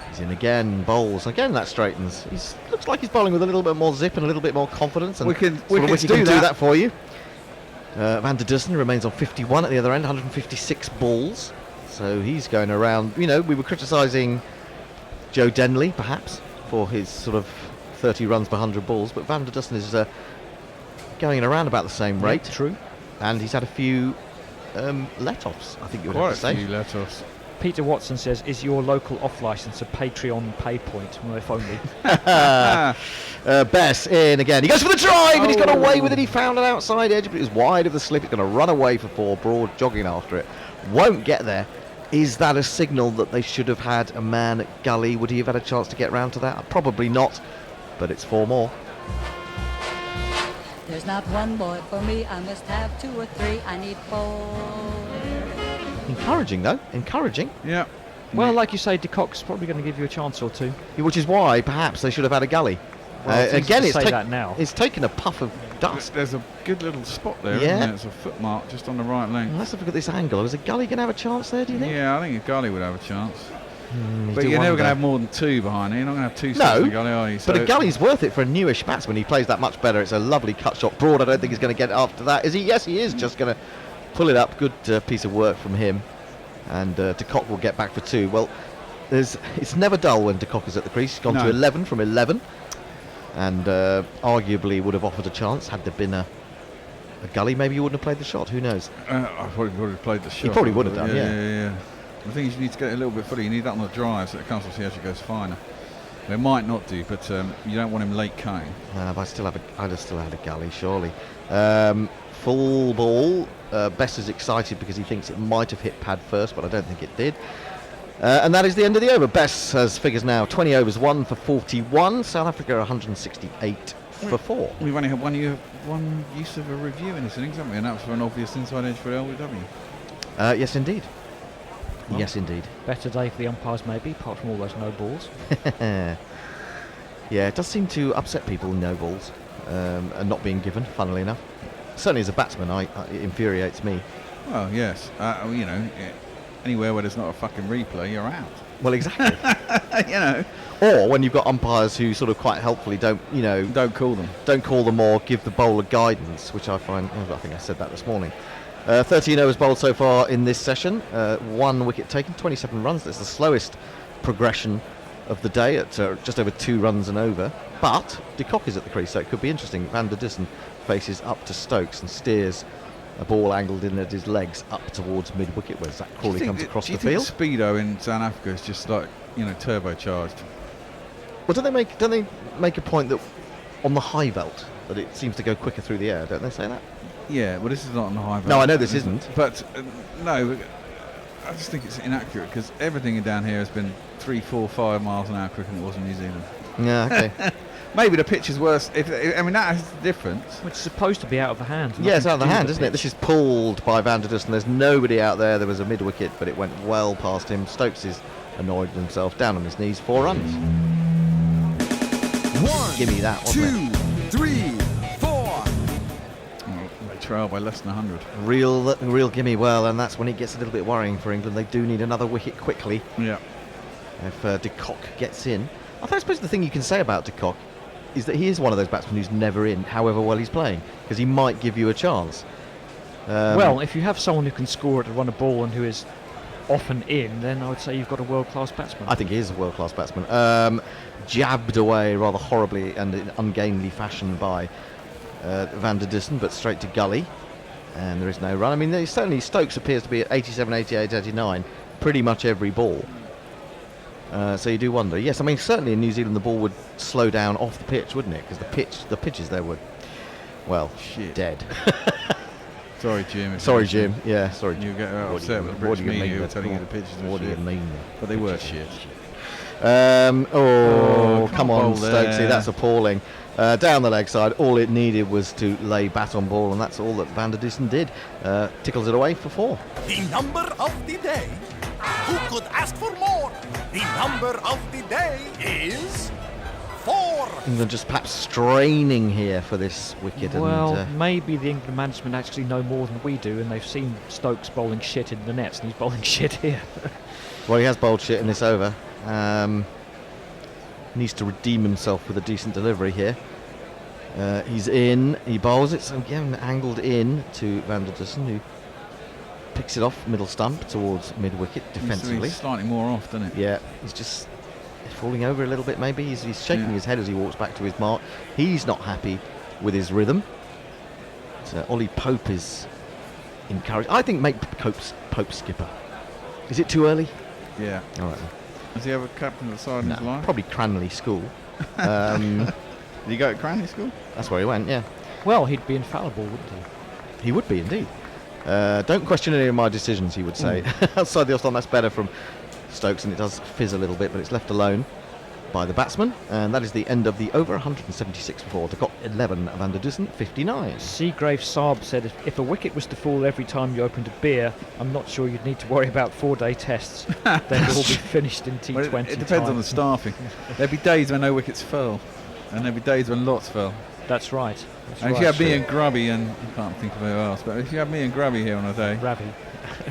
He's in again, bowls again. That straightens. Looks like he's bowling with a little bit more zip and a little bit more confidence. And Wickets do that for you. Van der Dussen remains on 51 at the other end, 156 balls. So he's going around. You know, we were criticising Joe Denley perhaps for his sort of 30 runs per 100 balls, but Van der Dussen is going in around about the same rate. True. And he's had a few let-offs, I think you would Quite have to say. a few let-offs. Peter Watson says, is your local off licence a Patreon pay point? Well, if only. Bess in again. He goes for the drive and he's got away with it. He found an outside edge, but it was wide of the slip. He's going to run away for 4. Broad jogging after it. Won't get there. Is that a signal that they should have had a man at gully? Would he have had a chance to get round to that? Probably not, but it's 4 more. There's not one boy for me, I must have 2 or 3, I need 4. Encouraging though, encouraging. Yeah. Well, like you say, De Kock's probably going to give you a chance or 2. Which is why perhaps they should have had a gully. Well, Again, it's taken a puff of dust. There's a good little spot there, Yeah. isn't there? It's a footmark just on the right length. Let's have a look at this angle. Is a gully going to have a chance there, do you think? Yeah, I think a gully would have a chance. But do you're never wonder. going to have more than 2 behind you. You're not going to have 2 sets in a gully, are you? But a gully's worth it for a newish batsman. He plays that much better. It's a lovely cut shot. Broad, I don't think he's going to get it after that. Is he? Yes, he is. Just going to pull it up. Good piece of work from him. And De Kock will get back for 2. Well, it's never dull when De Kock is at the crease. He's gone to 11 from 11. And arguably would have offered a chance had there been a gully. Maybe he wouldn't have played the shot. Who knows? I probably would have played the shot. He probably would have done, yeah. The thing is, you need to get it a little bit further. You need that on the drive so it comes off the edge and goes finer. They might not do, but you don't want him late cutting. I'd have still had a gully, surely. Full ball. Best is excited because he thinks it might have hit pad first, but I don't think it did. And that is the end of the over. Best has figures now 20 overs, 1 for 41. South Africa 168 for 4. We've only had one use of a review in this innings, haven't we? And that was for an obvious inside edge for LBW. Yes, indeed. Well, yes, indeed. Better day for the umpires, maybe, apart from all those no balls. Yeah, it does seem to upset people, no balls, and not being given, funnily enough. Certainly as a batsman, it infuriates me. Well, yes. Anywhere where there's not a fucking replay, you're out. Well, exactly. Or when you've got umpires who sort of quite helpfully don't call them or give the bowler guidance, which I find. I think I said that this morning. 13 overs bowled so far in this session. 1 wicket taken, 27 runs. That's the slowest progression of the day at just over 2 runs an over. But De Kock is at the crease, so it could be interesting. Van der Dussen faces up to Stokes and steers a ball angled in at his legs up towards mid-wicket where Zach Crawley comes across the field. Do you think Speedo in South Africa is just like, turbocharged? Well, don't they make a point that on the high veld that it seems to go quicker through the air? Don't they say that? Yeah, well, this is not on the high veld. No, I know this isn't. But no, I just think it's inaccurate because everything down here has been 3, 4, 5 miles an hour quicker than it was in New Zealand. Yeah, okay. Maybe the pitch is worse. That is the difference. Which is supposed to be out of the hand. Yeah, it's out of the hand, isn't it? This is pulled by Van der Dussen. There's nobody out there. There was a mid-wicket, but it went well past him. Stokes is annoyed himself, down on his knees, 4 runs. 1, Give me that, wasn't 2, 3, 4. They trail by less than 100. Real gimme. Well, and that's when it gets a little bit worrying for England. They do need another wicket quickly. Yeah. If De Kock gets in. I suppose the thing you can say about De Kock is that he is one of those batsmen who's never in, however well he's playing, because he might give you a chance. Well, if you have someone who can score to run a ball and who is often in, then I would say you've got a world-class batsman. I think he is a world-class batsman. Jabbed away rather horribly and in ungainly fashion by Van der Dussen, but straight to gully, and there is no run. I mean, certainly Stokes appears to be at 87, 88, 89 pretty much every ball. So you do wonder. Yes, I mean, certainly in New Zealand the ball would slow down off the pitch, wouldn't it? Because the pitches there were, well, dead. Sorry, Jim. Sorry, Jim. Yeah, sorry. You get upset with the British media who were telling you the pitches were What do you mean? But they were shit. Come on, bowl Stokesy, there. that's appalling. Down the leg side, all it needed was to lay bat on ball, and that's all that Van der Dussen did. Tickles it away for 4. The number of the day. Who could ask for more? The number of the day is 4. England just perhaps straining here for this wicket. Well, and, maybe the England management actually know more than we do, and they've seen Stokes bowling shit in the nets, and he's bowling shit here. well, he has bowled shit in this over. Needs to redeem himself with a decent delivery here. He's in, he bowls it, so again angled in to Van der Dussen, who picks it off middle stump towards mid-wicket defensively. He's slightly more off, doesn't it? Yeah, he's just falling over a little bit maybe. He's shaking his head as he walks back to his mark. He's not happy with his rhythm. So Ollie Pope is encouraged. I think make Pope skipper. Is it too early? Yeah. All right. Has he ever captained the side in his life? Probably Cranley School. Yeah, Did he go to Cranley School? That's where he went, yeah. Well, he'd be infallible, wouldn't he? He would be, indeed. Don't question any of my decisions, he would say. Outside the off-stump, that's better from Stokes, and it does fizz a little bit, but it's left alone by the batsman, and that is the end of the over 176 for De Kock 11, Van der Dussen 59. Seagrave Saab said if a wicket was to fall every time you opened a beer, I'm not sure you'd need to worry about 4-day tests. They'd all be finished in T20 Well, it depends on the staffing. There'd be days when no wickets fell, and there'd be days when lots fell. That's right. And if you have me and Grubby, and I can't think of who else, but if you have me and Grubby here on a day,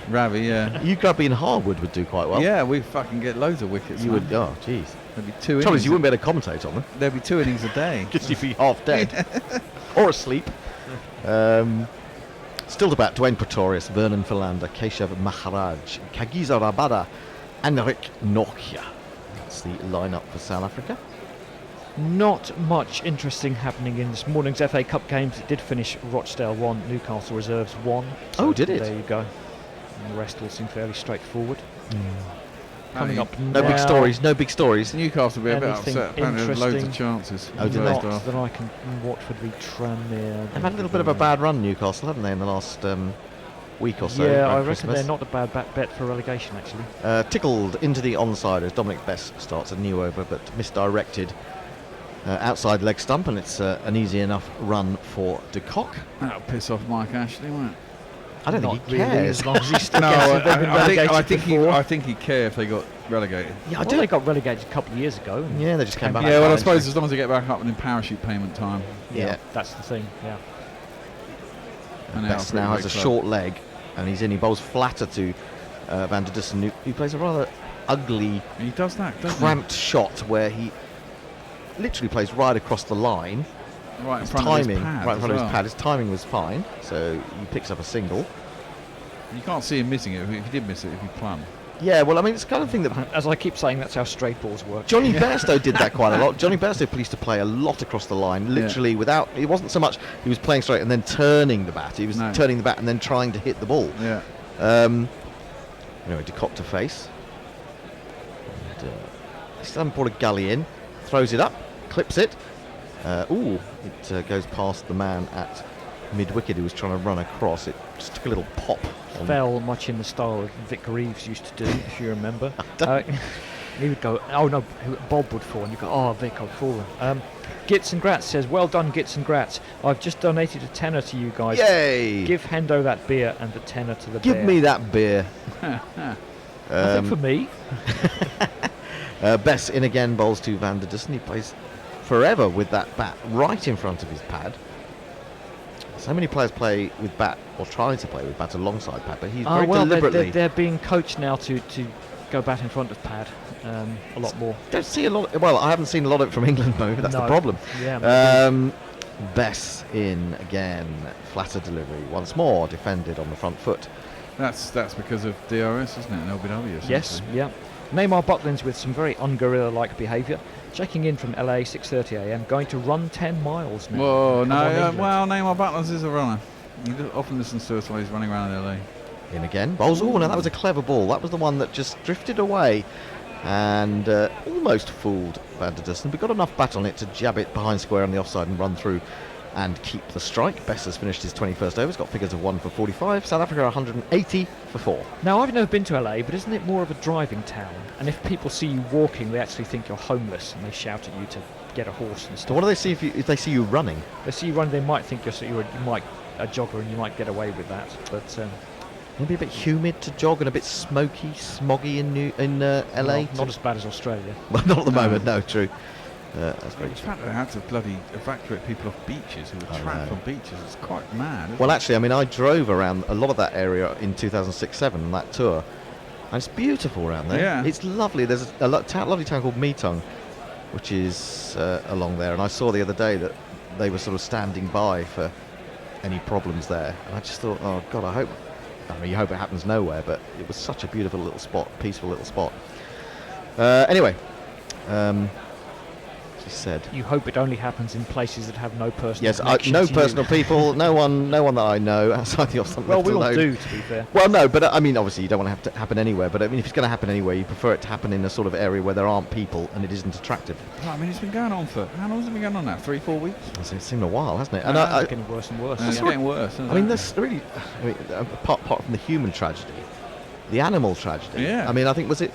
Ravi, yeah. You Grubby and Harwood would do quite well. Yeah, we fucking get loads of wickets. You man. would, oh, jeez. There'd be 2 innings. Trouble is, you wouldn't be able to commentate on them. There'd be 2 innings a day. Because you'd be half dead. Or asleep. Still to bat, Dwayne Pretorius, Vernon Philander, Keshav Maharaj, Kagiza Rabada, and Rick Norkia. That's the lineup for South Africa. Not much interesting happening in this morning's FA Cup games. It did finish Rochdale 1, Newcastle Reserves 1. Oh, did it? There you go. And the rest all seem fairly straightwood. Coming up No now, big stories, no big stories. Newcastle will be a bit Anything upset. Apparently there's loads of interesting? chances. Oh, did Not they? that I can. Watford v Tranmere. They've had a little bit of a bad run, Newcastle, haven't they, in the last week or so? Yeah, around I reckon Christmas. they're not a bad bet for relegation, actually. Tickled into the onside as Dominic Best starts a new over, but misdirected outside leg stump, and it's an easy enough run for De Kock. That'll piss off Mike Ashley, won't it? I don't Not think he really, cares. as long as he's still No, guessing they've been relegated I think he'd care if they got relegated. Yeah, Well, they got relegated a couple of years ago. and Yeah, they just came back. Yeah, well, I Eventually. suppose as long as they get back up within parachute payment time. Yeah. That's the thing. Yeah. And Best now has a short leg, and he's in. He bowls flatter to Van der Dussen, who plays a rather ugly, He does that, doesn't cramped shot where he literally plays right across the line. he? Right in His front timing, of his pad. right in front as of his well. pad. His timing was fine, so he picks up a single. You can't see him missing it. If he did miss it, it'd be plumb. Yeah, well, I mean, it's the kind of thing that As I keep saying, that's how straight balls work. Johnny Bairstow did that quite a lot. Johnny Bairstow used to play a lot across the line, literally without. It wasn't so much he was playing straight and then turning the bat. He was turning the bat and then trying to hit the ball. Yeah. Anyway, De Kock to face. And, he still hasn't brought a gully in. Throws it up, clips it. It goes past the man at mid-wicket who was trying to run across. It just took a little pop. Fell much in the style of Vic Reeves used to do, if you remember. He would go, oh no, Bob would fall, and you go, oh Vic, I've fallen. Gits and Gratz says, well done Gits and Gratz. I've just donated a tenner to you guys. Yay! Give Hendo that beer and the tenner to the Give bear. me that beer. Nothing for me. Bess in again, bowls to Van der Dussen. He plays forever with that bat right in front of his pad. So many players play with bat, or try to play with bat alongside pad, but he's very deliberately. They're being coached now to go bat in front of pad a lot more. Don't see a lot. Well, I haven't seen a lot of it from England, though. That's the No. problem. Yeah. Bess in again, flatter delivery once more, defended on the front foot. That's because of DRS, isn't it? And LBW. Yes, essentially. yeah. Neymar Butlins with some very un-gorilla-like behaviour. Checking in from LA, 6:30 a.m. Going to run 10 miles now. Whoa, Come on, England. well, Neymar Butlins is a runner. He often listens to us while he's running around LA. In again, bowls. Oh, no, that was a clever ball. That was the one that just drifted away and almost fooled Van der Dussen. But got enough bat on it to jab it behind square on the offside and run through and keep the strike. Bess has finished his 21st over. He's got figures of 1 for 45. South Africa 180 for 4. Now, I've never been to LA, but isn't it more of a driving town? And if people see you walking, they actually think you're homeless and they shout at you to get a horse and So stuff. what do they see if they see you running? They see you running, they might think you're a jogger and you might get away with that. But Maybe a bit humid to jog and a bit smoky, smoggy in LA. well, not as bad as Australia. Well, not at the moment. No, true. That's very The true. fact that they had to bloody evacuate people off beaches who were trapped on beaches is quite mad. Isn't Well, it? actually, I mean, I drove around a lot of that area in 2006-7 on that tour, and it's beautiful around there. Yeah. It's lovely. There's a lovely town called Meetung, which is along there, and I saw the other day that they were sort of standing by for any problems there, and I just thought, oh God, you hope it happens nowhere, but it was such a beautiful little spot, peaceful little spot. Anyway, she said. You hope it only happens in places that have no personal Yes, connection no to personal you. people, no one that I know outside the off-stump. Well, we all do, to be fair. Well, no, but I mean, obviously, you don't want to happen anywhere. But I mean, if it's going to happen anywhere, you prefer it to happen in a sort of area where there aren't people and it isn't attractive. I mean, it's been going on for how long has it been going on now? 3-4 weeks. It's seemed a while, hasn't it? And it's getting worse and worse. It's getting worse. Isn't I mean, it? there's really, apart from the human tragedy, the animal tragedy. Yeah. I mean, I think was it?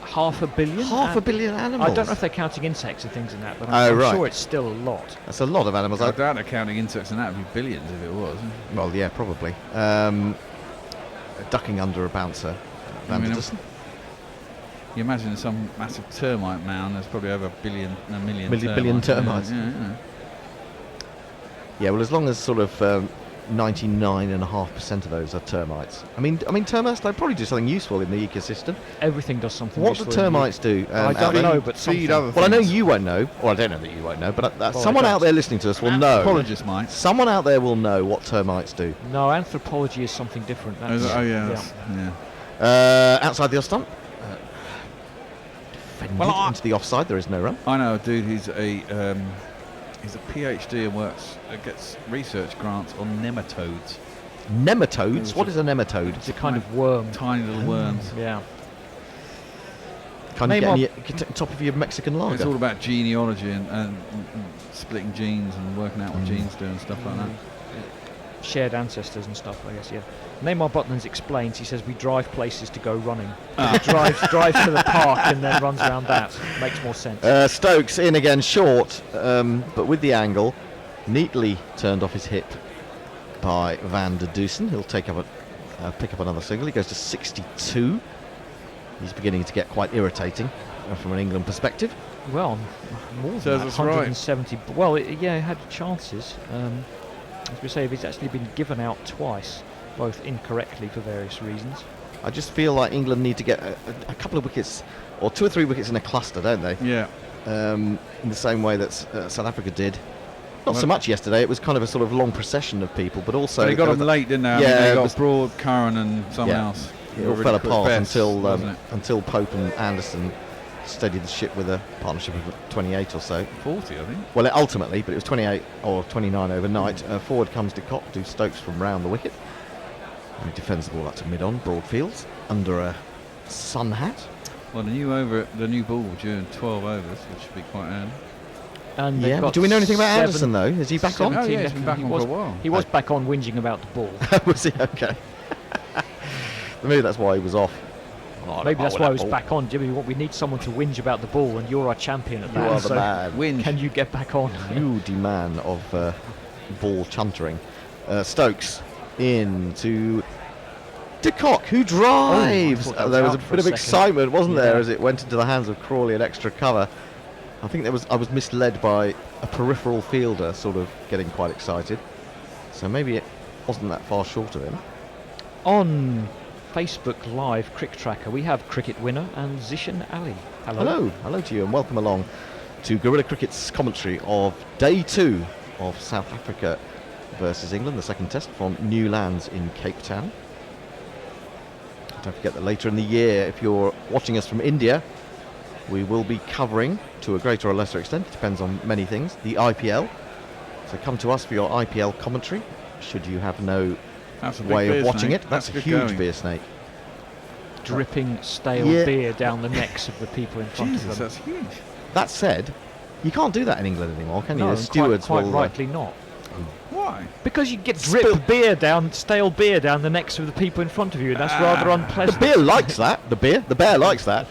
500 million? Half a billion animals. I don't know if they're counting insects and things in that, but Oh, I'm right. sure it's still a lot. That's a lot of animals. I doubt they're counting insects, and that would be billions if it was. Well, yeah, probably. Ducking under a bouncer. I mean, Dussen. you imagine some massive termite mound. There's probably over a million Billion termites. Yeah. Yeah, well, as long as sort of 99.5% of those are termites. I mean, termites, they probably do something useful in the ecosystem. Everything does something What do useful. termites do? I out don't there? know, but something. Well, I know you won't know, or I don't know that you won't know, but Well, someone I out don't. there listening to us will know. Apologies, Mike. Someone out there will know what termites do. No, anthropology is something different. That's, Outside the off-stump. Defended into the offside, there is no run. I know a dude who's a PhD and gets research grants on nematodes. Nematodes? What is a nematode? It's a kind of worm. Tiny little worms. Yeah. Kind of getting on top of your Mexican lager. It's all about genealogy and splitting genes and working out what genes do and stuff like that. Shared ancestors and stuff, I guess, yeah. Neymar Butland explains, he says, we drive places to go running. He drives to the park and then runs around that. Makes more sense. Stokes in again, short, but with the angle. Neatly turned off his hip by Van der Dussen. He'll pick up another single. He goes to 62. He's beginning to get quite irritating from an England perspective. Well, more than Says that, it's right. 170. Well, yeah, had chances. As we say, he's actually been given out twice, both incorrectly for various reasons. I just feel like England need to get a couple of wickets, or 2 or 3 wickets in a cluster, don't they? Yeah. In the same way that South Africa did. Not so much yesterday. It was kind of a sort of long procession of people, but also They got them late, didn't they? I mean, they got Broad, Curran, and someone else. It all fell apart until Pope and Anderson steadied the ship with a partnership of 28 or so. 40, I think. Well, ultimately, but it was 28 or 29 overnight. Forward comes to Kock, do Stokes from round the wicket. And he defends the ball up to mid-on, Broadfields, under a sun hat. Well, the new ball during 12 overs, which should be quite handy. And yeah, but do we know anything about Anderson though? Is he back on? Oh yeah, he's been back on for a while. He was back on whinging about the ball. Was he? Okay. Maybe that's why he was off. Maybe that's why he was back on, Jimmy. We need someone to whinge about the ball, and you're our champion at that. You are the man. Whinge. Can you get back on? You demand of ball chuntering. Stokes in to Kock, who drives. There was a bit of excitement, wasn't there, as it went into the hands of Crawley at extra cover. I think I was misled by a peripheral fielder sort of getting quite excited. So maybe it wasn't that far short of him. On Facebook Live Cricket Tracker, we have cricket winner and Zishan Ali. Hello. Hello to you, and welcome along to Guerrilla Cricket's commentary of Day 2 of South Africa versus England, the second test from New Lands in Cape Town. Don't forget that later in the year, if you're watching us from India, we will be covering, to a greater or lesser extent, it depends on many things, the IPL. So come to us for your IPL commentary, should you have no way of watching it. That's a huge beer snake. Dripping stale beer down the necks of the people in front of them. That's huge. That said, you can't do that in England anymore, can you? No, The stewards quite will rightly not. Why? Because you get stale beer down the necks of the people in front of you, and that's rather unpleasant. The beer likes that. The bear likes that.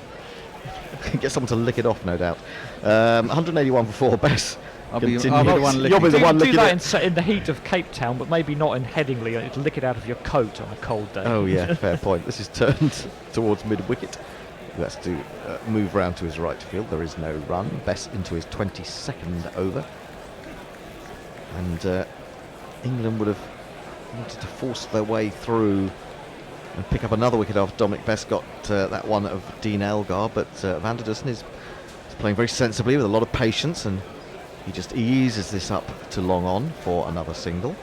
Get someone to lick it off, no doubt. 181 for 4, Bess. I'll be the one licking. You'll be the one licking do it. that in the heat of Cape Town, but maybe not in Headingley. It'll lick it out of your coat on a cold day. Oh yeah, fair point. This is turned towards mid-wicket. That's to move round to his right field. There is no run. Bess into his 22nd over. And England would have wanted to force their way through and pick up another wicket after Dominic Bess got that one of Dean Elgar, but Van der Dussen is playing very sensibly with a lot of patience, and he just eases this up to long on for another single.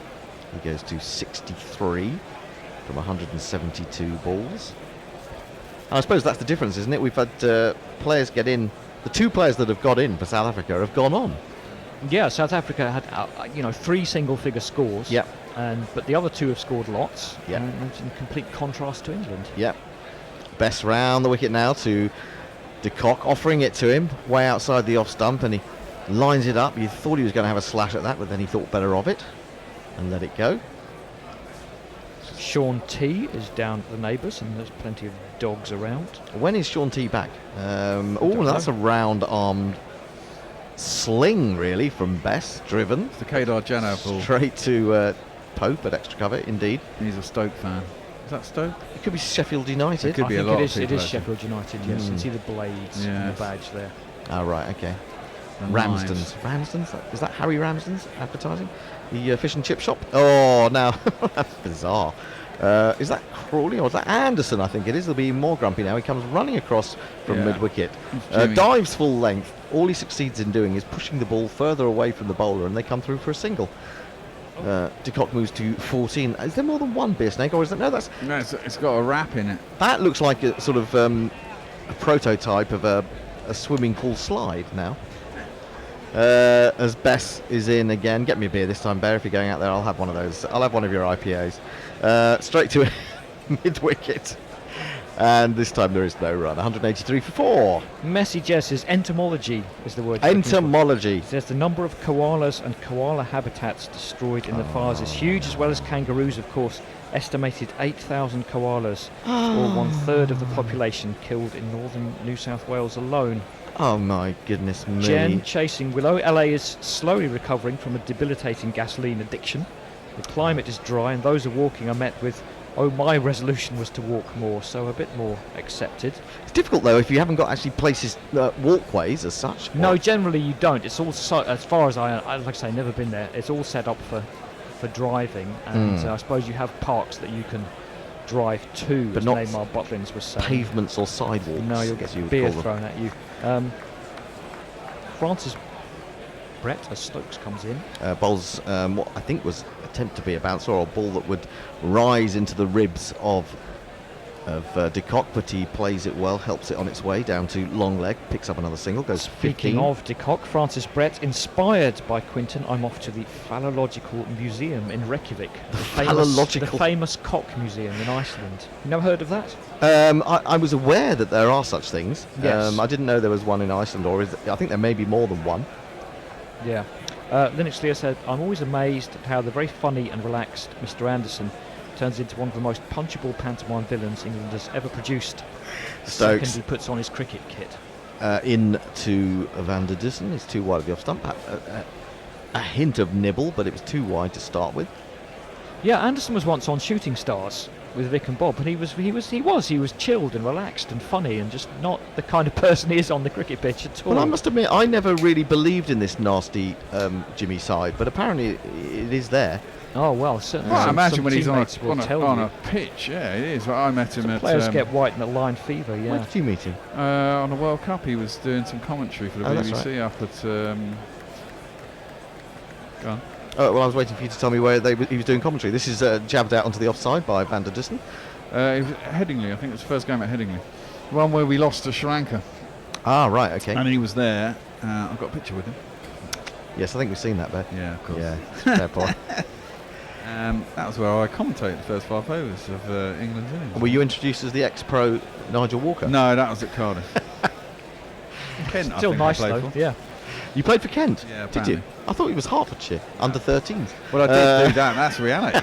He goes to 63 from 172 balls. And I suppose that's the difference, isn't it? We've had players get in the two players that have got in for South Africa have gone on. Yeah, South Africa had 3 single-figure scores. Yep. But the other 2 have scored lots. Yep. And it's in complete contrast to England. Yep. Best round the wicket now to de Kock, offering it to him way outside the off stump, and he lines it up. You thought he was going to have a slash at that, but then he thought better of it and let it go. Sean T is down at the neighbours, and there's plenty of dogs around. When is Sean T back? That's a round-armed sling, really, from Bess, driven. It's the Kedar Jana ball. Straight to Pope at extra cover, indeed. He's a Stoke fan. Is that Stoke? It could be Sheffield United. It could be I a think lot it of is, it people, is actually. Sheffield United, yes. You can see the blades and the badge there. Oh, right, okay. The Ramsden's. Ramsden's? Is that Harry Ramsden's advertising? The fish and chip shop? Oh, now, that's bizarre. Is that Crawley or is that Anderson? I think it is. He'll be more grumpy now. He comes running across from mid-wicket. Dives full length. All he succeeds in doing is pushing the ball further away from the bowler, and they come through for a single. De Kock moves to 14. Is there more than one beer snake, or is it? No, that's. No, it's got a wrap in it. That looks like a sort of a prototype of a swimming pool slide now. As Bess is in again. Get me a beer this time, Bear. If you're going out there, I'll have one of those. I'll have one of your IPAs. Straight to mid-wicket. And this time there is no run. 183 for 4. Messi Jess says entomology is the word. Entomology. It says the number of koalas and koala habitats destroyed in the fires is huge, as well as kangaroos, of course. Estimated 8,000 koalas, or 1/3 of the population, killed in northern New South Wales alone. Oh my goodness me. Jen chasing Willow. LA is slowly recovering from a debilitating gasoline addiction. The climate is dry, and those who are walking are met with, "Oh, my resolution was to walk more," so a bit more accepted. It's difficult though if you haven't got actually places, walkways as such. No, generally you don't. It's all as far as I like I say, never been there. It's all set up for driving, and I suppose you have parks that you can drive to, but as not Neymar Butlins was saying. Pavements or sidewalks. No, you'll get beer thrown at you. Francis Brett as Stokes comes in. Bowls what I think was attempt to be a bouncer or a ball that would rise into the ribs of de Kock, but he plays it well, helps it on its way down to long leg, picks up another single, goes 15. Speaking of de Kock, Francis Brett, inspired by Quinton, I'm off to the Phallological Museum in Reykjavik. The famous Kock Museum in Iceland. You never heard of that? I was aware that there are such things. Yes. I didn't know there was one in Iceland, I think there may be more than one. Yeah. Linux Leo said, I'm always amazed at how the very funny and relaxed Mr. Anderson turns into one of the most punchable pantomime villains England has ever produced. Stokes. Second, he puts on his cricket kit. Into Van der Dussen. It's too wide of the off stump. A hint of nibble, but it was too wide to start with. Yeah, Anderson was once on Shooting Stars with Vic and Bob, and he was chilled and relaxed and funny, and just not the kind of person he is on the cricket pitch at all. Well, I must admit, I never really believed in this nasty Jimmy side, but apparently it is there. Oh well, certainly. Well, I imagine when he's on a pitch, yeah, it is. Well, I met him at. Players get white and at line fever, yeah. Where did you meet him? On the World Cup, he was doing some commentary for the BBC up at. Go on. Oh, well, I was waiting for you to tell me where he was doing commentary. This is jabbed out onto the offside by Van der Dussen. It was at Headingley, I think it was the first game at Headingley. One where we lost to Sri Lanka. Ah, right, okay. And he was there. I've got a picture with him. Yes, I think we've seen that, Ben. Yeah, of course. Yeah, fair point. That was where I commentated the first 5 overs of England's innings. Were you introduced as the ex-pro Nigel Walker? No, that was at Cardiff. Kent, still nice though. Yeah. You played for Kent? Yeah, did you? I thought he was Hertfordshire, under 13s. Well, I did do that. That's reality.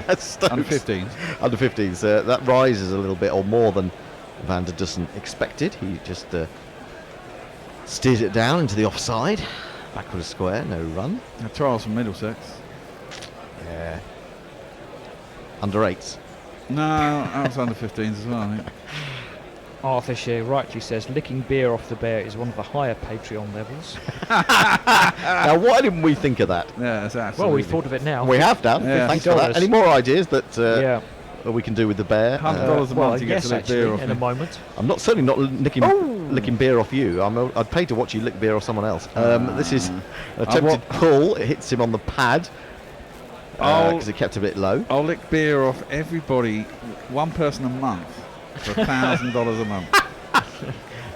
Under 15s. Under 15s. That rises a little bit, or more than Van der Dussen expected. He just steered it down into the offside. Backward square, no run. Trials from Middlesex. Yeah. Under 8s. No, that was under 15s as well, I think. Arthur Shear rightly says licking beer off the bear is one of the higher Patreon levels. Now, why didn't we think of that? Yeah, that's absolutely. Well, we've thought of it now. We have done. Yeah. Thanks for that. Any more ideas that we can do with the bear? $100 a month to get to lick beer off in a moment. I'm certainly not licking beer off you. I'd pay to watch you lick beer off someone else. This is an attempted pull. It hits him on the pad because it kept a bit low. I'll lick beer off everybody, one person a month, for $1,000 a month.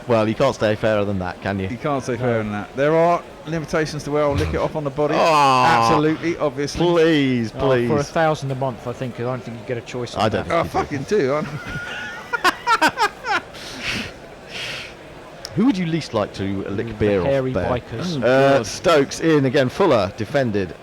Well, you can't stay fairer than that, can you? You can't say fairer than that. There are limitations to where I'll lick it off on the body. Ah, Absolutely, obviously. Please, please. For $1,000 a month, I don't think you get a choice. I don't I think you fucking do. Who would you least like to lick beer off? Hairy Bear? bikers. Stokes in again. Fuller defended.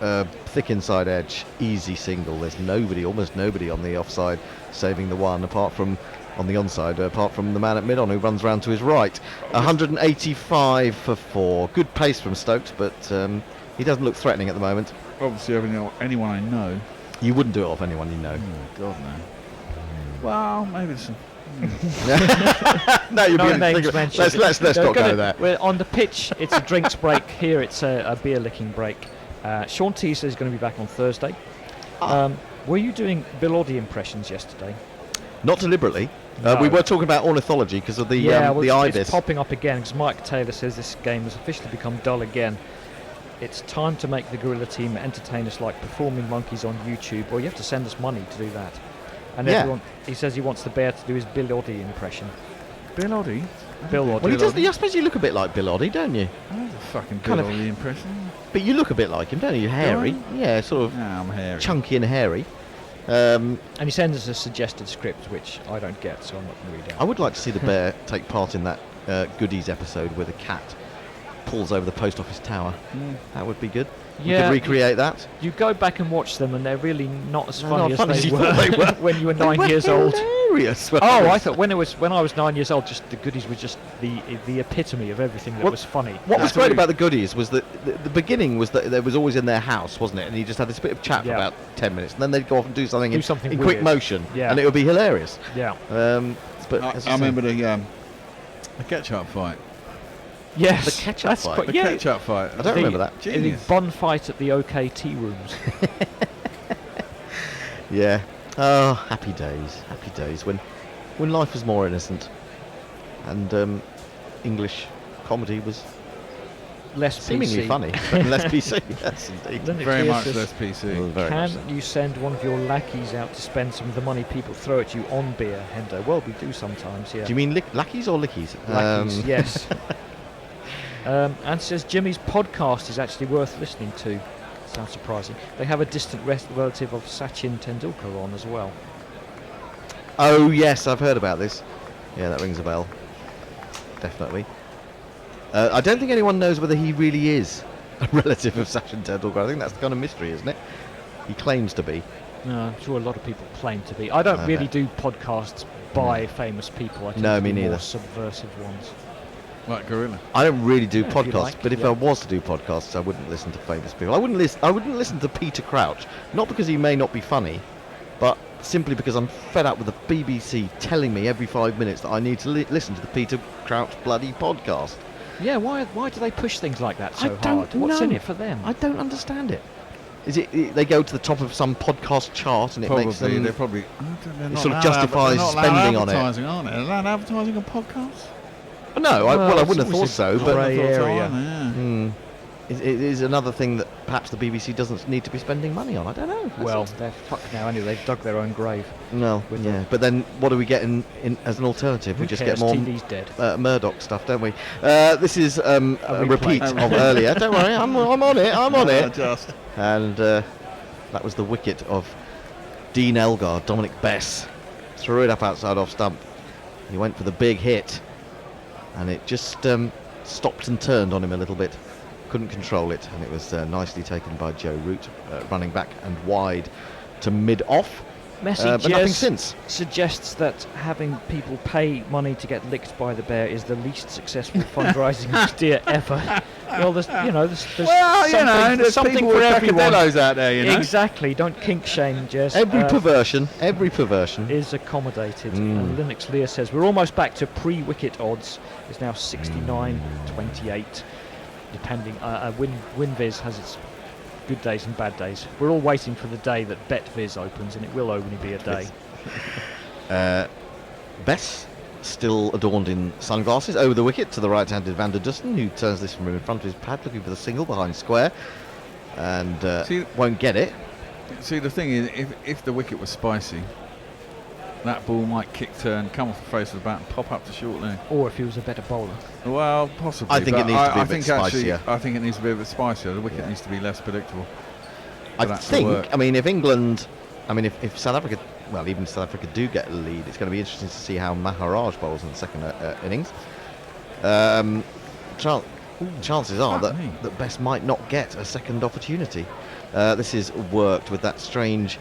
Thick inside edge. Easy single. There's nobody, almost nobody on the offside saving the one, apart from on the onside, apart from the man at mid-on who runs round to his right. 185 for 4. Good pace from Stokes, but he doesn't look threatening at the moment. Obviously, anyone I know. You wouldn't do it off anyone you know. God, no. Well, maybe some. No, you're No being names mentioned. Let's not go there. We're on the pitch. It's a drinks break. Here it's a beer licking break. Sean T says he's going to be back on Thursday. Were you doing Bill Oddie impressions yesterday? Not deliberately. No. We were talking about ornithology because of the the ibis. It's popping up again because Mike Taylor says this game has officially become dull again. It's time to make the Gorilla team entertain us like performing monkeys on YouTube, or you have to send us money to do that. And everyone, he says he wants the bear to do his Bill Oddie impression. Bill Oddie? Bill Oddie. Well, he does. I suppose you look a bit like Bill Oddie, don't you? That's a fucking Bill Kind of Oddie impression. But you look a bit like him, don't you? Hairy. Yeah, sort of Yeah, I'm hairy. chunky and hairy. And he sends us a suggested script, which I don't get, so I'm not going to read out. I would like to see the bear take part in that Goodies episode where the cat pulls over the post office tower. That would be good. Yeah, we could recreate that. You go back and watch them, and they're really not as They're funny, not funny as as they you thought they were. when you were 9 They were years old. Hilarious. Oh, I thought when I was 9 years old, just the Goodies were just the epitome of everything that was funny. What was great about the Goodies was that the beginning was that there was always in their house, wasn't it? And you just had this bit of chat for about 10 minutes, and then they'd go off and do something in quick weird. motion, Yeah. and it would be hilarious. Yeah. But I remember the ketchup fight. Yes, the ketchup fight. The ketchup fight. I don't remember that. The Genius. bun fight at the OKT rooms. Yeah. Oh, happy days when life was more innocent, and English comedy was less seemingly PC. funny, but less PC. Yes, indeed. Very much less PC. Very much so. Can you send one of your lackeys out to spend some of the money people throw at you on beer, Hendo? Well, we do sometimes, yeah. Do you mean lackeys or lickies? Lackeys, yes. And says Jimmy's podcast is actually worth listening to. Sounds surprising. They have a distant relative of Sachin Tendulkar on as well. Oh yes, I've heard about this. Yeah, that rings a bell. Definitely. I don't think anyone knows whether he really is a relative of Sachin Tendulkar. I think that's the kind of mystery, isn't it? He claims to be. No, I'm sure a lot of people claim to be. I don't really do podcasts by famous people. I tend No, to me do neither. more subversive ones. Like Gorilla. I don't really do Yeah, if you podcasts, like, but if yeah. I was to do podcasts, I wouldn't listen to famous people. I wouldn't listen to Peter Crouch, not because he may not be funny, but simply because I'm fed up with the BBC telling me every 5 minutes that I need to listen to the Peter Crouch bloody podcast. Yeah, why do they push things like that so I don't hard? What's in know. it for them? I don't understand it. Is it they go to the top of some podcast chart and it makes them They're probably. it sort of justifies spending on it? Advertising, aren't they? They're allowed advertising on podcasts? No, I wouldn't have thought it's so, always a but grey area. it is another thing that perhaps the BBC doesn't need to be spending money on. I don't know. That's Well, it. they're fucked now anyway. They've dug their own grave. No, with yeah, the- but then what do we get in as an alternative? Who We just cares? get more TV's dead. Murdoch stuff, don't we? This is a repeat replay. of earlier. Don't worry, I'm on it. I'm on it. Just. And that was the wicket of Dean Elgar. Dominic Bess threw it up outside off stump. He went for the big hit, and it just stopped and turned on him a little bit. Couldn't control it, and it was nicely taken by Joe Root, running back and wide to mid-off. Messi but nothing just since. suggests that having people pay money to get licked by the bear is the least successful fundraising idea ever. Well, there's there's something people for with everyone. peccadillos out there, you know. Exactly. Don't kink shame, Jess. Every perversion is accommodated. Mm. And Linux Lear says we're almost back to pre-wicket odds. It's now 69-28, depending. WinViz has its good days and bad days. We're all waiting for the day that BetViz opens, and it will only be a day. Bess still adorned in sunglasses over the wicket to the right-handed Van der Dussen, who turns this from in front of his pad, looking for the single behind square, and won't get it. See, the thing is, if the wicket was spicy, that ball might kick turn, come off the face of the bat and pop up to short leg. Or if he was a better bowler. Well, possibly. I think it but needs to be a I bit think spicier. I think it needs to be a bit spicier. The wicket needs to be less predictable. I that to think, work. I mean, if England, I mean, if South Africa, well, even if South Africa do get a lead, it's going to be interesting to see how Maharaj bowls in the second innings. Chances are that Best might not get a second opportunity. This is worked with that strange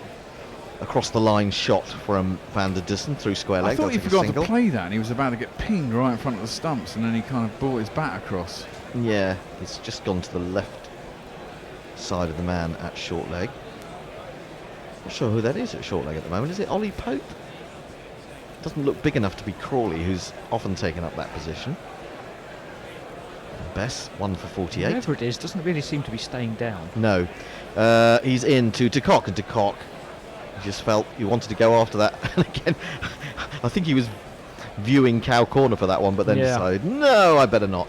across-the-line shot from Van der Dussen through square leg. I thought he That's a forgot single. to play that, and he was about to get pinged right in front of the stumps, and then he kind of brought his bat across. Yeah, it's just gone to the left side of the man at short leg. Not sure who that is at short leg at the moment. Is it Ollie Pope? Doesn't look big enough to be Crawley, who's often taken up that position. Bess, 1 for 48. Whoever it is doesn't really seem to be staying down. No. He's in to Kock, and Kock just felt he wanted to go after that. And again, I think he was viewing cow corner for that one, but then decided, no, I better not,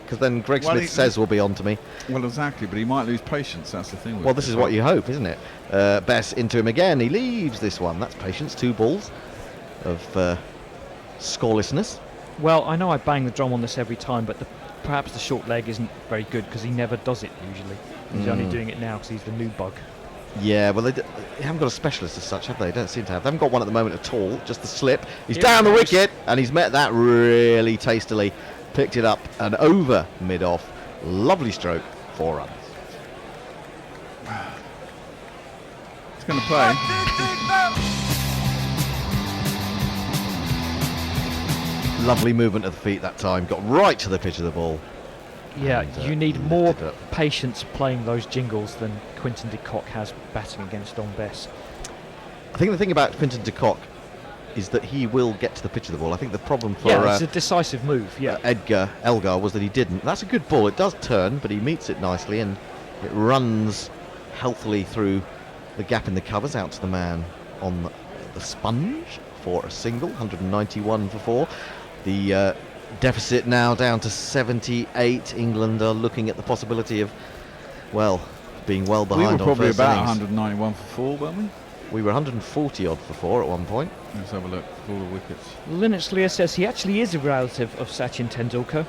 because then Greg Smith says will be on to me. Well, exactly, but he might lose patience, that's the thing. With Well, this is what you hope, isn't it? Bess into him again, he leaves this one. That's patience, 2 balls of scorelessness. Well, I know I bang the drum on this every time, but perhaps the short leg isn't very good because he never does it usually. He's only doing it now because he's the new bug. Yeah, well, they haven't got a specialist as such, have they? Don't seem to have. They haven't got one at the moment at all, just the slip. He's down the wicket, and he's met that really tastily. Picked it up and over mid-off. Lovely stroke, 4 runs. He's going to play. Lovely movement of the feet that time. Got right to the pitch of the ball. Yeah, And, you need more patience playing those jingles than Quinton de Kock has batting against Don Bess. I think the thing about Quinton de Kock is that he will get to the pitch of the ball. I think the problem for it's a decisive move. Yeah, Elgar was that he didn't. That's a good ball. It does turn, but he meets it nicely and it runs healthily through the gap in the covers out to the man on the sponge for a single. 191 for 4. The deficit now down to 78. England are looking at the possibility of, well, being well behind. We were probably on first about innings. 191 for 4, weren't we? We were 140 odd for 4 at one point. Let's have a look for all the wickets. Linux Lear says he actually is a relative of Sachin Tendulkar.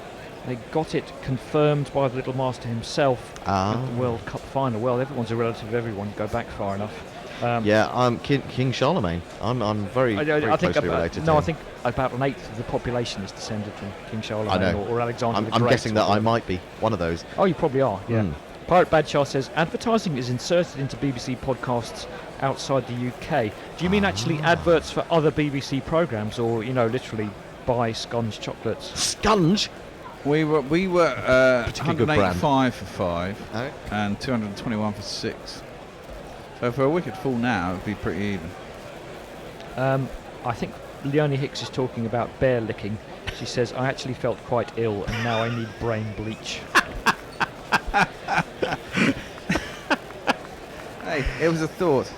They got it confirmed by the little master himself at the World Cup final. Well, everyone's a relative of everyone. You go back far enough. I'm King Charlemagne. I'm very closely related to him. I think about an eighth of the population is descended from King Charlemagne or Alexander the Great. I'm guessing that I might be one of those. Oh, you probably are, yeah. Pirate Badshaw says, advertising is inserted into BBC podcasts outside the UK. Do you mean actually adverts for other BBC programmes or, literally buy Scunge chocolates? Scunge? We were 185 for 5 and 221 for 6. So for a wicket full now, it would be pretty even. I think Leonie Hicks is talking about bear licking. She says, I actually felt quite ill and now I need brain bleach. Hey, it was a thought.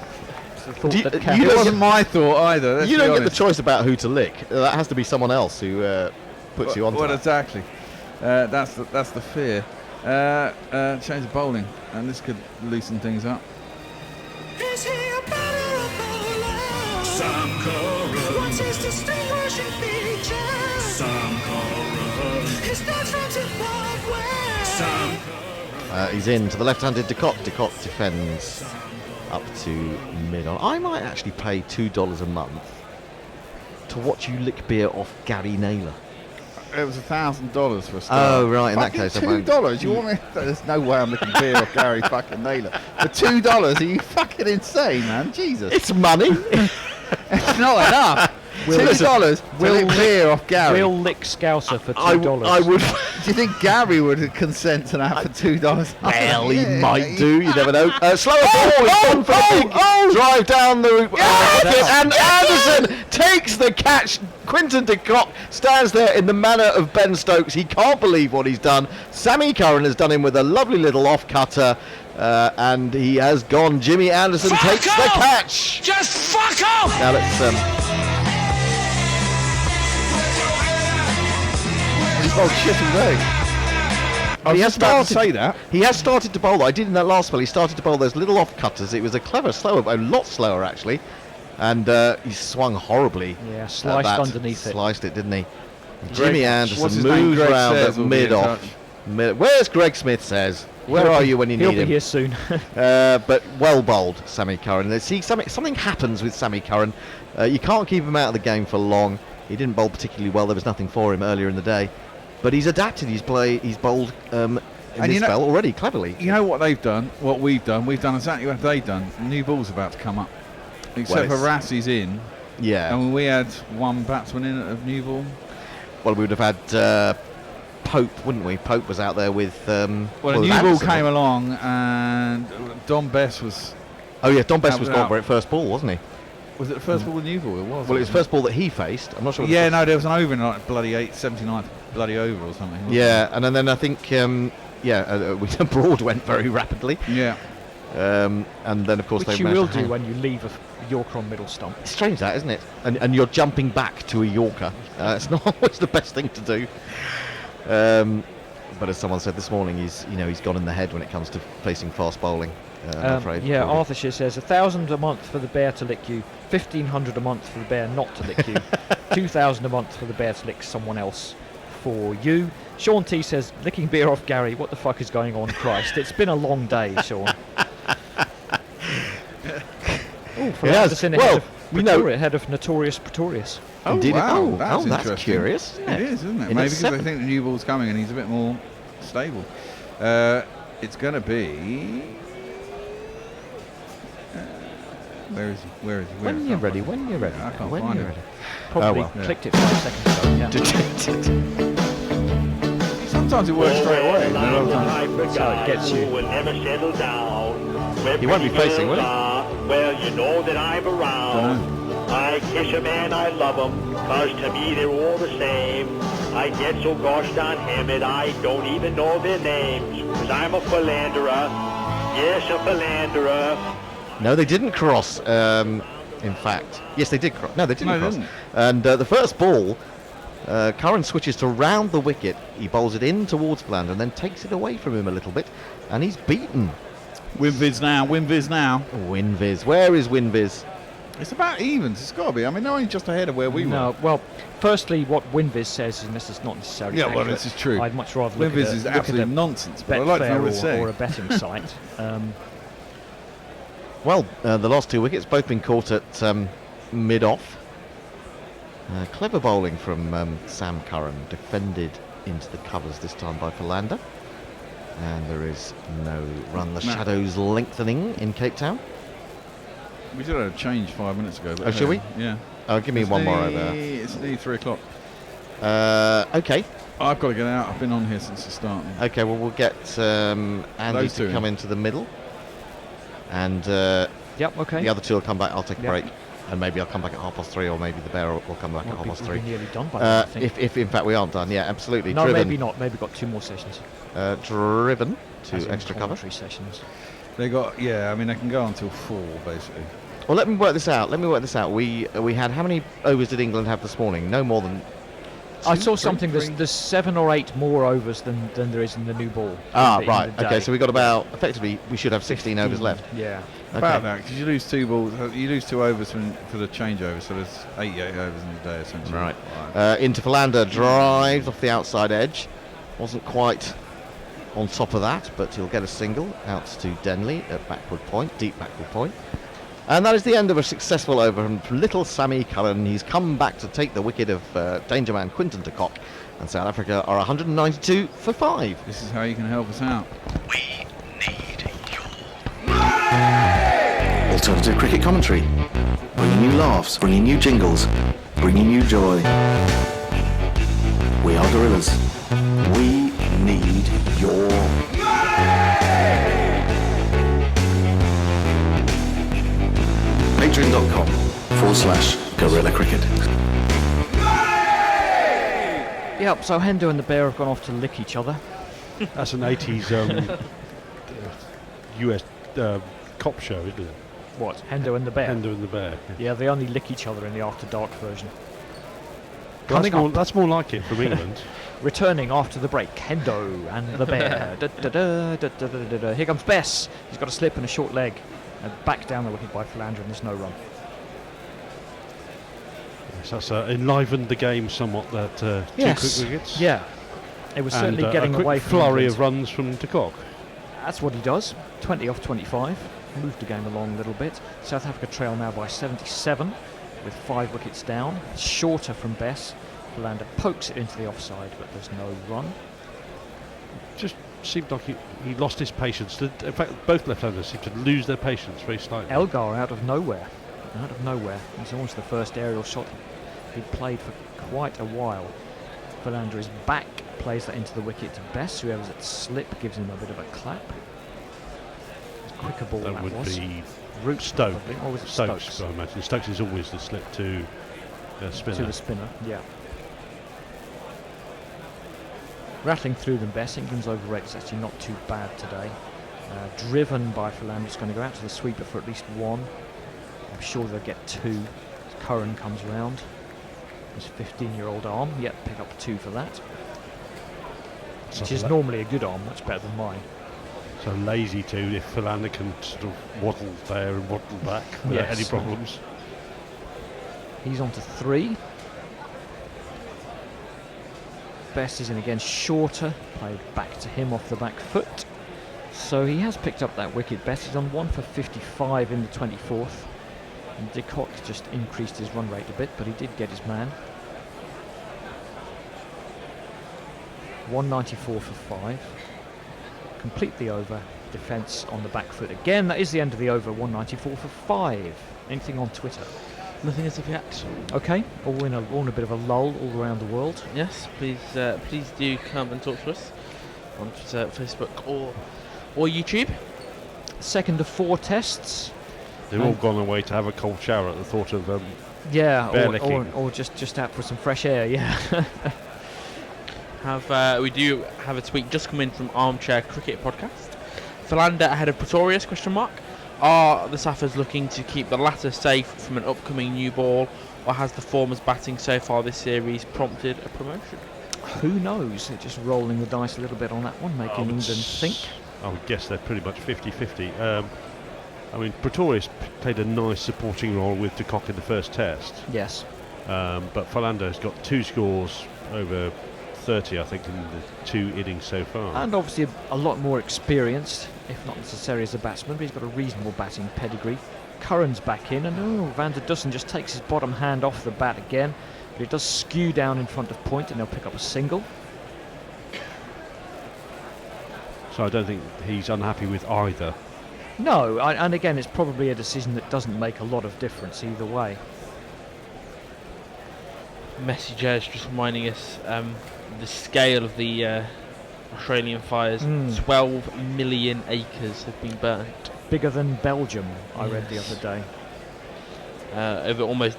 It wasn't my thought either. You don't get the choice about who to lick. That has to be someone else who puts you on. Well, exactly. That's the fear. Change of bowling, and this could loosen things up. Is he a batter or bowler? Sam Curran. What's his distinguishing feature? Sam Curran. His dance from Zimbabwe. Sam Curran. He's in to the left-handed de Kock. De Kock defends up to mid-on. I might actually pay $2 a month to watch you lick beer off Gary Naylor. It was $1,000 for a start. Oh, right, in that case, $2? You want me? There's no way I'm licking beer off Gary fucking Naylor. For $2? Are you fucking insane, man? Jesus. It's money. It's not enough. $2 to lick beer off Gary. We'll lick Scouser for $2. I would. Do you think Gary would consent to that for $2? Well, he might do. You never know. Slower ball. He's gone for the big drive down the wicket, and Anderson takes the catch. Quinton de Kock stands there in the manner of Ben Stokes. He can't believe what he's done. Sammy Curran has done him with a lovely little off cutter, and he has gone. Jimmy Anderson takes the catch. Just fuck off! Now let's. Oh shit, leg. He has started to say that. He has started to bowl. I did in that last spell. He started to bowl those little off cutters. It was a clever, slower, a lot slower actually. And he swung horribly. Yeah, sliced at that. underneath it. Sliced it, didn't he? Greg- Jimmy what's Anderson his name? moves Greg round Sayers at will be in mid-off. touch. Where's Greg Smith says? Where are you when you He'll need be him? here soon. But well bowled, Sammy Curran. See, something happens with Sammy Curran. You can't keep him out of the game for long. He didn't bowl particularly well. There was nothing for him earlier in the day. But he's adapted. He's bowled in this spell already, cleverly. You know what they've done? What we've done? We've done exactly what they've done. New ball's about to come up. Except for Rassie's in. Yeah. And we had one batsman in at new ball. Well, we would have had Pope, wouldn't we? Pope was out there with... the new ball came along and Don Bess was... Oh, yeah, Don Bess was gone for it first ball, wasn't he? Was it the first ball with new ball? It was. Well, it was the first ball that he faced. I'm not sure. Yeah, no, there was an over in like bloody 79th bloody over or something. Yeah, and then I think, Broad went very rapidly. Yeah. And then, of course, Which they you will managed to do when you leave a Yorker on middle stump. It's strange that, isn't it? And you're jumping back to a Yorker. It's not always the best thing to do. But as someone said this morning, he's gone in the head when it comes to facing fast bowling. I'm afraid. Yeah, Arthurshire says 1,000 a month for the bear to lick you, 1,500 a month for the bear not to lick you, 2,000 a month for the bear to lick someone else for you. Sean T says, licking beer off Gary, what the fuck is going on? Christ, it's been a long day, Sean. Head of Notorious Pretorius. Oh, Indeed. wow, that's curious. Yeah. It is, isn't it? In Maybe because they think the new ball's coming and he's a bit more stable. It's going to be... Where is he? When you're ready. I can't find it. Probably clicked it 5 seconds ago. Yeah. Sometimes it works straight away. So it gets you. He won't be facing, will he? Well, you know that I'm around. I kiss a man, I love him, cause to me they're all the same. I get so gosh darn hammered, I don't even know their names. Cause I'm a philanderer, yes, a philanderer. No, they didn't cross. In fact, yes, they did cross. No, they didn't cross. Didn't. And the first ball, Curran switches to round the wicket. He bowls it in towards Philander and then takes it away from him a little bit, and he's beaten. Winviz now. Winviz. Where is Winviz? It's about evens. It's got to be. I mean, they're only just ahead of where we were. No, well, firstly, what Winviz says, and this is not necessarily accurate, this is true. I'd much rather look Winviz at is absolute nonsense, but I Betfair like to know what it's saying. or a betting site. Well, the last two wickets both been caught at mid-off. Clever bowling from Sam Curran, defended into the covers this time by Philander. And there is no run. The shadows lengthening in Cape Town. We did have a change 5 minutes ago. But should we? Yeah. Give me one more over. It's nearly 3 o'clock. Okay. I've got to get out. I've been on here since the start. Okay, well, we'll get Andy to come into the middle. And yep, okay. The other two will come back. I'll take a Yep. break. And maybe I'll come back at 3:30, or maybe the bear will come back at 3:30. We're nearly done by then, I think. If in fact we aren't done, yeah, absolutely. No, Driven. maybe not. Maybe got 2 more sessions. Driven to As in extra cover. commentary sessions. They got, I mean, they can go until 4, basically. Well, let me work this out. We had, how many overs did England have this morning? No more than... I saw something. There's 7 or 8 more overs than there is in the new ball. Right. Okay, so we got about, effectively, we should have 16 overs left. Yeah. About that, because you lose 2 balls, you lose 2 overs for the changeover, so there's 88 overs in the day, essentially. Right. Into Philander, drives off the outside edge. Wasn't quite on top of that, but he'll get a single out to Denley at backward point, deep backward point. And that is the end of a successful over from little Sammy Curran. He's come back to take the wicket of danger man Quinton de Kock, and South Africa are 192 for 5. This is how you can help us out. We need Alternative cricket commentary, bringing you laughs, bringing you jingles, bringing you joy. We are Gorillas. We need your... Patreon.com/Gorilla Cricket. Yep, so Hendo and the bear have gone off to lick each other. That's an 80s US cop show, isn't it? What? Hendo and the bear? Hendo and the bear. Yeah, they only lick each other in the After Dark version. Well, that's more like it from England. Returning after the break, Hendo and the bear. Here comes Bess. He's got a slip and a short leg. Back down the wicket by Philander and there's no run. So that's enlivened the game somewhat. That Yes. 2 quick wickets. Yeah. It was certainly and, getting a quick away from flurry England. of runs from Kock. That's what he does. 20 off 25. Moved the game along a little bit. South Africa trail now by 77 with 5 wickets down. Shorter from Bess. Philander pokes it into the offside, but there's no run. Just seemed like he lost his patience. In fact, both left-handers seem to lose their patience very slightly. Elgar out of nowhere. Out of nowhere. It's almost the first aerial shot he'd played for quite a while. Philander is back, plays that into the wicket to Bess. Whoever's at slip gives him a bit of a clap. Quicker ball that would was. be Root Stokes. probably, or was it Stokes, Stokes? I imagine. Stokes is always the slip to spinner. To the spinner, yeah. Rattling through them best. England's over rate is actually not too bad today. Driven by Philander, it's going to go out to the sweeper for at least 1. I'm sure they'll get 2. Curran comes round. His 15-year-old arm, yep, pick up 2 for that. Which is normally a good arm, much better than mine. So lazy too, if Philander can sort of waddle there and waddle back without any problems. He's on to 3. Best is in again, shorter, played back to him off the back foot. So he has picked up that wicket. Best is on 1 for 55 in the 24th. And de Kock just increased his run rate a bit, but he did get his man. 194 for 5. Complete the over. Defence on the back foot again. That is the end of the over. 194 for 5. Anything on Twitter? Nothing as of yet. Okay, all in a bit of a lull all around the world. Yes, please do come and talk to us on Twitter, Facebook, or YouTube. Second of 4 tests. They've all gone away to have a cold shower at the thought of yeah, licking. or just out for some fresh air. Yeah. We do have a tweet just come in from Armchair Cricket Podcast. Philander ahead of Pretorius? ? Are the Saffers looking to keep the latter safe from an upcoming new ball, or has the former's batting so far this series prompted a promotion? Who knows? They're just rolling the dice a little bit on that one, making England think. I would guess they're pretty much 50-50. I mean, Pretorius played a nice supporting role with de Kock in the first test. Yes. But Philander has got 2 scores over 30, I think, in the 2 innings so far. And obviously a lot more experienced, if not necessarily as a batsman, but he's got a reasonable batting pedigree. Curran's back in, and Van der Dussen just takes his bottom hand off the bat again, but it does skew down in front of point, and they'll pick up a single. So I don't think he's unhappy with either. No, and again, it's probably a decision that doesn't make a lot of difference either way. Messenger is just reminding us the scale of the Australian fires. 12 million acres have been burnt. Bigger than Belgium, I read the other day. Over almost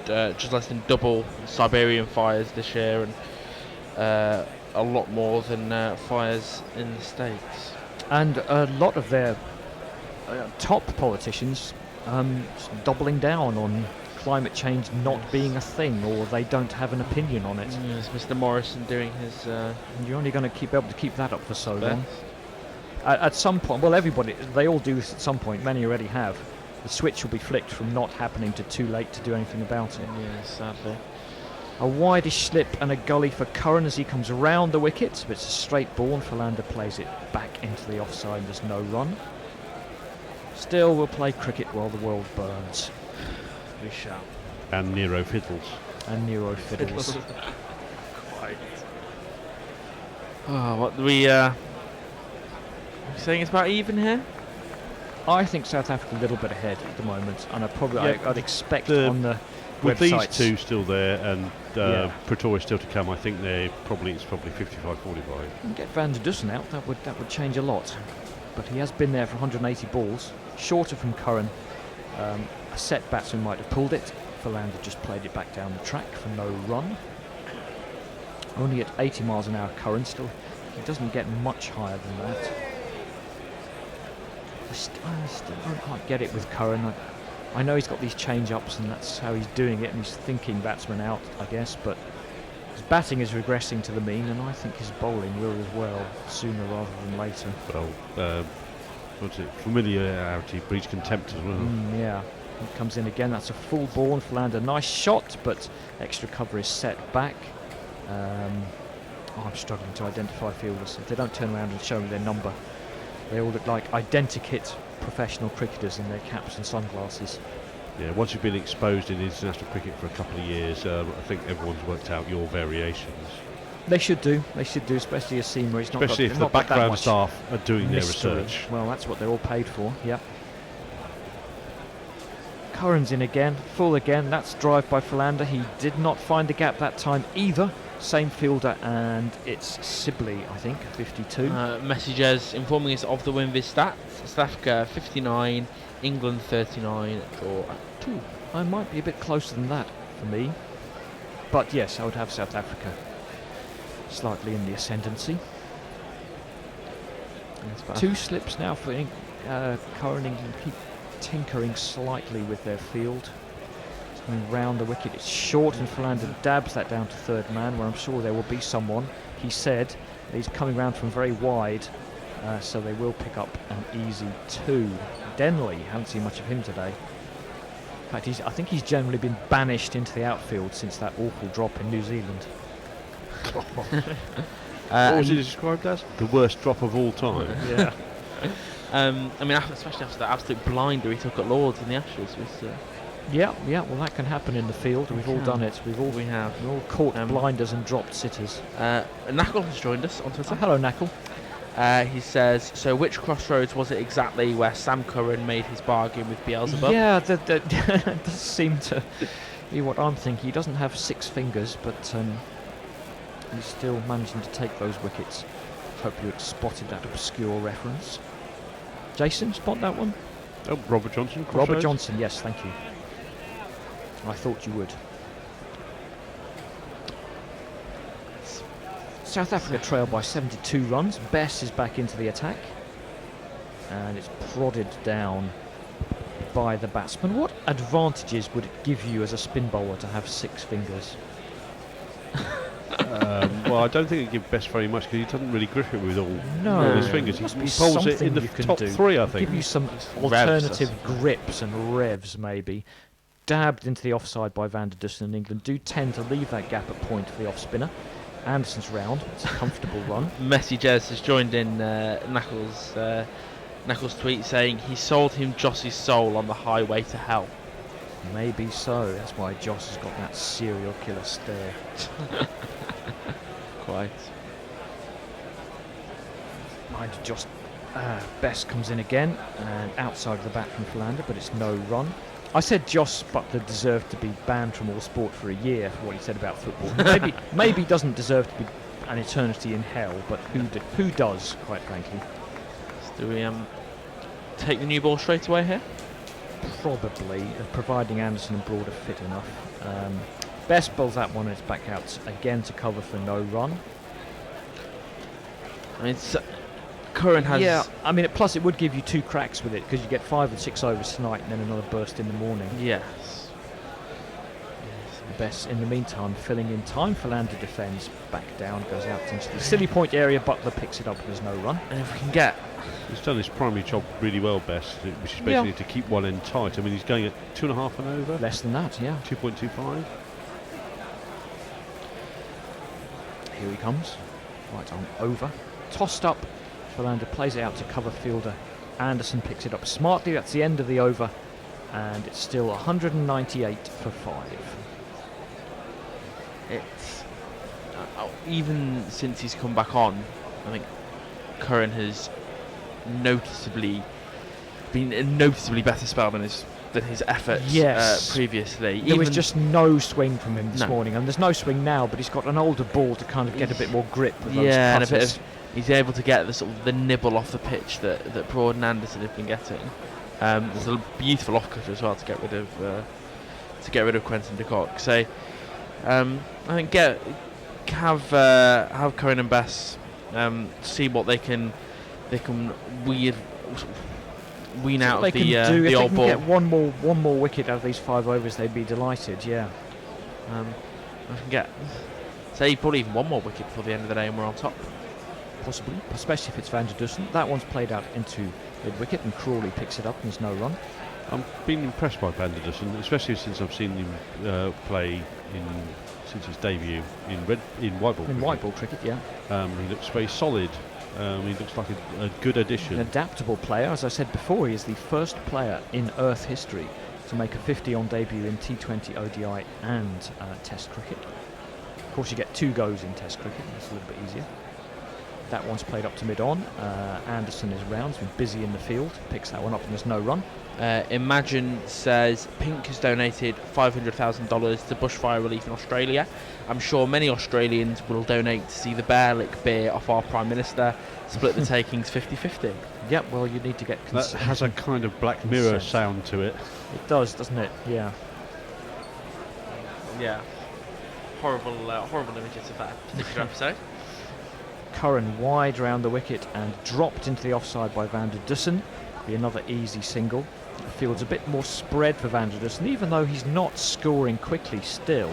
just less than double Siberian fires this year, and a lot more than fires in the States. And a lot of their top politicians doubling down on climate change not being a thing, or they don't have an opinion on it. Yes, Mr. Morrison doing his... You're only going to be able to keep that up for so long. At some point, well, everybody, they all do this at some point, many already have. The switch will be flicked from not happening to too late to do anything about it. Yes, sadly. A wideish slip and a gully for Curran as he comes around the wicket, but it's a straight ball and Philander plays it back into the offside. There's no run. Still, we'll play cricket while the world burns. We shall. And Nero fiddles. And Nero fiddles. Quite. Oh, what do we saying it's about even here? I think South Africa a little bit ahead at the moment, and I'd expect on the with websites. these 2 still there and Pretorius still to come, I think it's probably 55-45. And get Van der Dussen out, that would change a lot. But he has been there for 180 balls, shorter from Curran. A set batsman might have pulled it. Philander just played it back down the track for no run. Only at 80 miles an hour Curran, still he doesn't get much higher than that. I still don't quite get it with Curran. I know he's got these change-ups and that's how he's doing it, and he's thinking batsmen out, I guess, but his batting is regressing to the mean, and I think his bowling will as well, sooner rather than later. Well, what's it? Familiarity breeds contempt as well. Yeah. It comes in again. That's a full ball, and Philander, nice shot, but extra cover is set back. I'm struggling to identify fielders. If they don't turn around and show me their number, they all look like identikit professional cricketers in their caps and sunglasses. Yeah, once you've been exposed in international cricket for a couple of years, I think everyone's worked out your variations. They should do, especially a scene where it's not especially got, if not the got that background much staff are doing mystery. their research. Well, that's what they're all paid for, yep. Curran's in again, full again. That's drive by Philander. He did not find the gap that time either. Same fielder, and it's Sibley, I think, 52. Messages informing us of the WinViz stats. South Africa 59, England 39, or 2. I might be a bit closer than that for me. But yes, I would have South Africa slightly in the ascendancy. 2 slips now for Curran. England keep tinkering slightly with their field. It's coming round the wicket. It's short, and Philander dabs that down to third man, where I'm sure there will be someone. He said that he's coming round from very wide, so they will pick up an easy 2. Denley, haven't seen much of him today. In fact, I think he's generally been banished into the outfield since that awful drop in New Zealand. What was it described as? The worst drop of all time. Yeah. I mean, especially after that absolute blinder he took at Lords in the Ashes. Yeah. Well, that can happen in the field. We've all done it. We've all caught blinders and dropped sitters. Knuckle has joined us on Twitter. Hello, Knuckle. He says, so which crossroads was it exactly where Sam Curran made his bargain with Beelzebub? Yeah, that does seem to be what I'm thinking. He doesn't have 6 fingers, but he's still managing to take those wickets. Hope you had spotted that obscure reference. Jason, spot that one? Oh, Robert Johnson. Robert Johnson, yes, thank you. I thought you would. South Africa trail by 72 runs. Bess is back into the attack. And it's prodded down by the batsman. What advantages would it give you as a spin bowler to have 6 fingers? Well, I don't think it gives Bess very much because he doesn't really grip it with all his fingers. He Must be bowls it in the something you can top do. 3, I think. Give you some alternative grips and revs, maybe. Dabbed into the offside by Van der Dussen, and England do tend to leave that gap at point for the off spinner. Anderson's round. It's a comfortable run. Messi Jez has joined in Knuckles' tweet saying he sold him Joss's soul on the highway to hell. Maybe so. That's why Joss has got that serial killer stare. Quite. Mind you, Joss Bess comes in again and outside of the bat from Philander, but it's no run. I said Joss Butler deserved to be banned from all sport for a year for what he said about football. maybe doesn't deserve to be an eternity in hell, but who does, quite frankly? So do we take the new ball straight away here? Probably, providing Anderson and Broad are fit enough. Best bowls that one, and it's back out again to cover for no run. I mean, Curran has... Yeah, I mean, plus it would give you 2 cracks with it, because you get 5 and 6 overs tonight and then another burst in the morning. Yes. Best, in the meantime, filling in time. Philander defends, back down, goes out into the silly point area. Butler picks it up, and there's no run. And if we can get... He's done his primary job really well, Bess, which is basically to keep one end tight. I mean, he's going at 2.5 and over. Less than that, yeah. 2.25. Here he comes. Right on over. Tossed up. Philander plays it out to cover fielder. Anderson picks it up smartly. That's the end of the over. And it's still 198 for 5. It's... even since he's come back on, I think Curran has been a noticeably better spell than his efforts previously. There was just no swing from him this morning, and there's no swing now, but he's got an older ball to kind of get a bit more grip with those and cutters. a bit of, he's able to get the sort of the nibble off the pitch that Broad and Anderson have been getting. There's a beautiful off cutter as well to get rid of Quentin de Kock. So I think have Curran and Bess see what they can wean out of the old ball. If they can get one more wicket out of these 5 overs, they'd be delighted. Yeah. I can get, say, probably even one more wicket before the end of the day, and we're on top. possibly, especially if it's Van der Dussen. That one's played out into mid-wicket, and Crawley picks it up, and there's no run. I'm being impressed by Van der Dussen, especially since I've seen him play since his debut in white ball. In white ball cricket, yeah. He looks very solid. He looks like a good addition. An adaptable player. As I said before, he is the first player in Earth history to make a 50 on debut in T20, ODI and Test cricket. Of course, you get 2 goes in Test cricket. That's a little bit easier. That one's played up to mid-on. Anderson is round. He's been busy in the field. Picks that one up and there's no run. Imagine says Pink has donated $500,000 to bushfire relief in Australia. I'm sure many Australians will donate to see the bear lick beer off our Prime Minister. Split the takings 50-50. Yep, well, you need to get That has a kind of Black Mirror sound to it. It does, doesn't it? Yeah. Yeah. Horrible images of that particular episode. Curran wide round the wicket and dropped into the offside by Van der Dussen. Be another easy single. The field's a bit more spread for Van der Dussen, even though he's not scoring quickly still.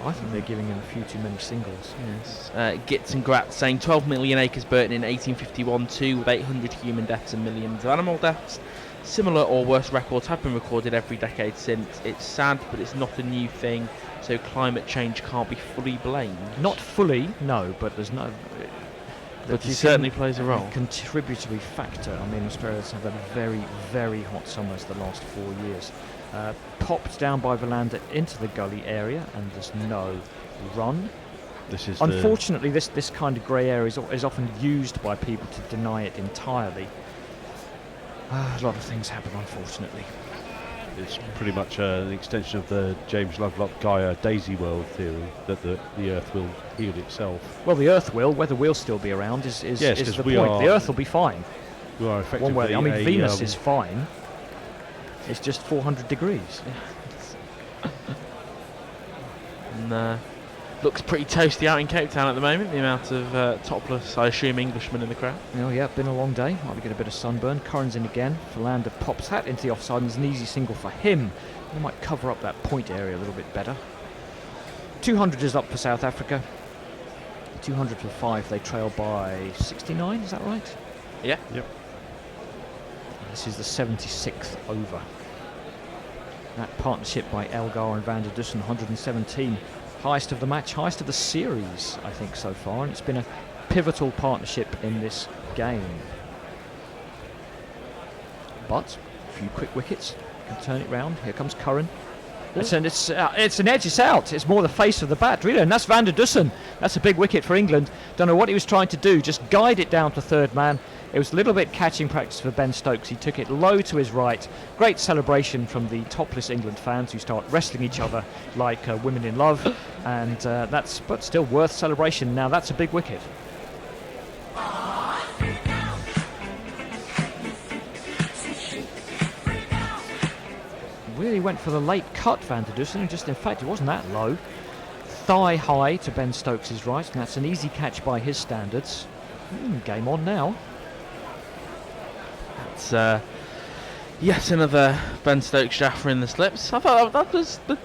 I think they're giving him a few too many singles. Yes. Gitz and Gratz saying 12 million acres burnt in 1851 too, with 800 human deaths and millions of animal deaths. Similar or worse records have been recorded every decade since. It's sad, but it's not a new thing, so climate change can't be fully blamed. Not fully, no, but there's no... But he certainly plays a role. Contributory factor. I mean, Australia's have had very, very hot summers the last 4 years. Popped down by Philander into the gully area, and there's no run. Unfortunately, this kind of grey area is often used by people to deny it entirely. A lot of things happen, unfortunately. It's pretty much an extension of the James Lovelock Gaia Daisy World theory that the Earth will heal itself. Well, the Earth will. Whether we'll still be around is the point. The Earth will be fine. We are effectively one way. I mean, Venus is fine. It's just 400 degrees. And looks pretty toasty out in Cape Town at the moment. The amount of topless, I assume, Englishmen in the crowd. Oh yeah, been a long day. Might be getting a bit of sunburn. Curran's in again. Philander pops that into the offside, and there's an easy single for him. He might cover up that point area a little bit better. 200 is up for South Africa. 200 for 5. They trail by 69. Is that right? Yeah. Yep. This is the 76th over. That partnership by Elgar and Van der Dussen, 117. Highest of the match, highest of the series, I think, so far. And it's been a pivotal partnership in this game. But a few quick wickets. Can turn it round. Here comes Curran. It's an edge, it's out. It's more the face of the bat, really. And that's Van der Dussen. That's a big wicket for England. Don't know what he was trying to do. Just guide it down to third man. It was a little bit catching practice for Ben Stokes. He took it low to his right. Great celebration from the topless England fans who start wrestling each other like women in love. And but still worth celebration. Now that's a big wicket. Really went for the late cut, Van der Dussen. Just in fact, it wasn't that low. Thigh high to Ben Stokes' right, and that's an easy catch by his standards. Game on now. That's yet another Ben Stokes Jaffa in the slips. I thought that was the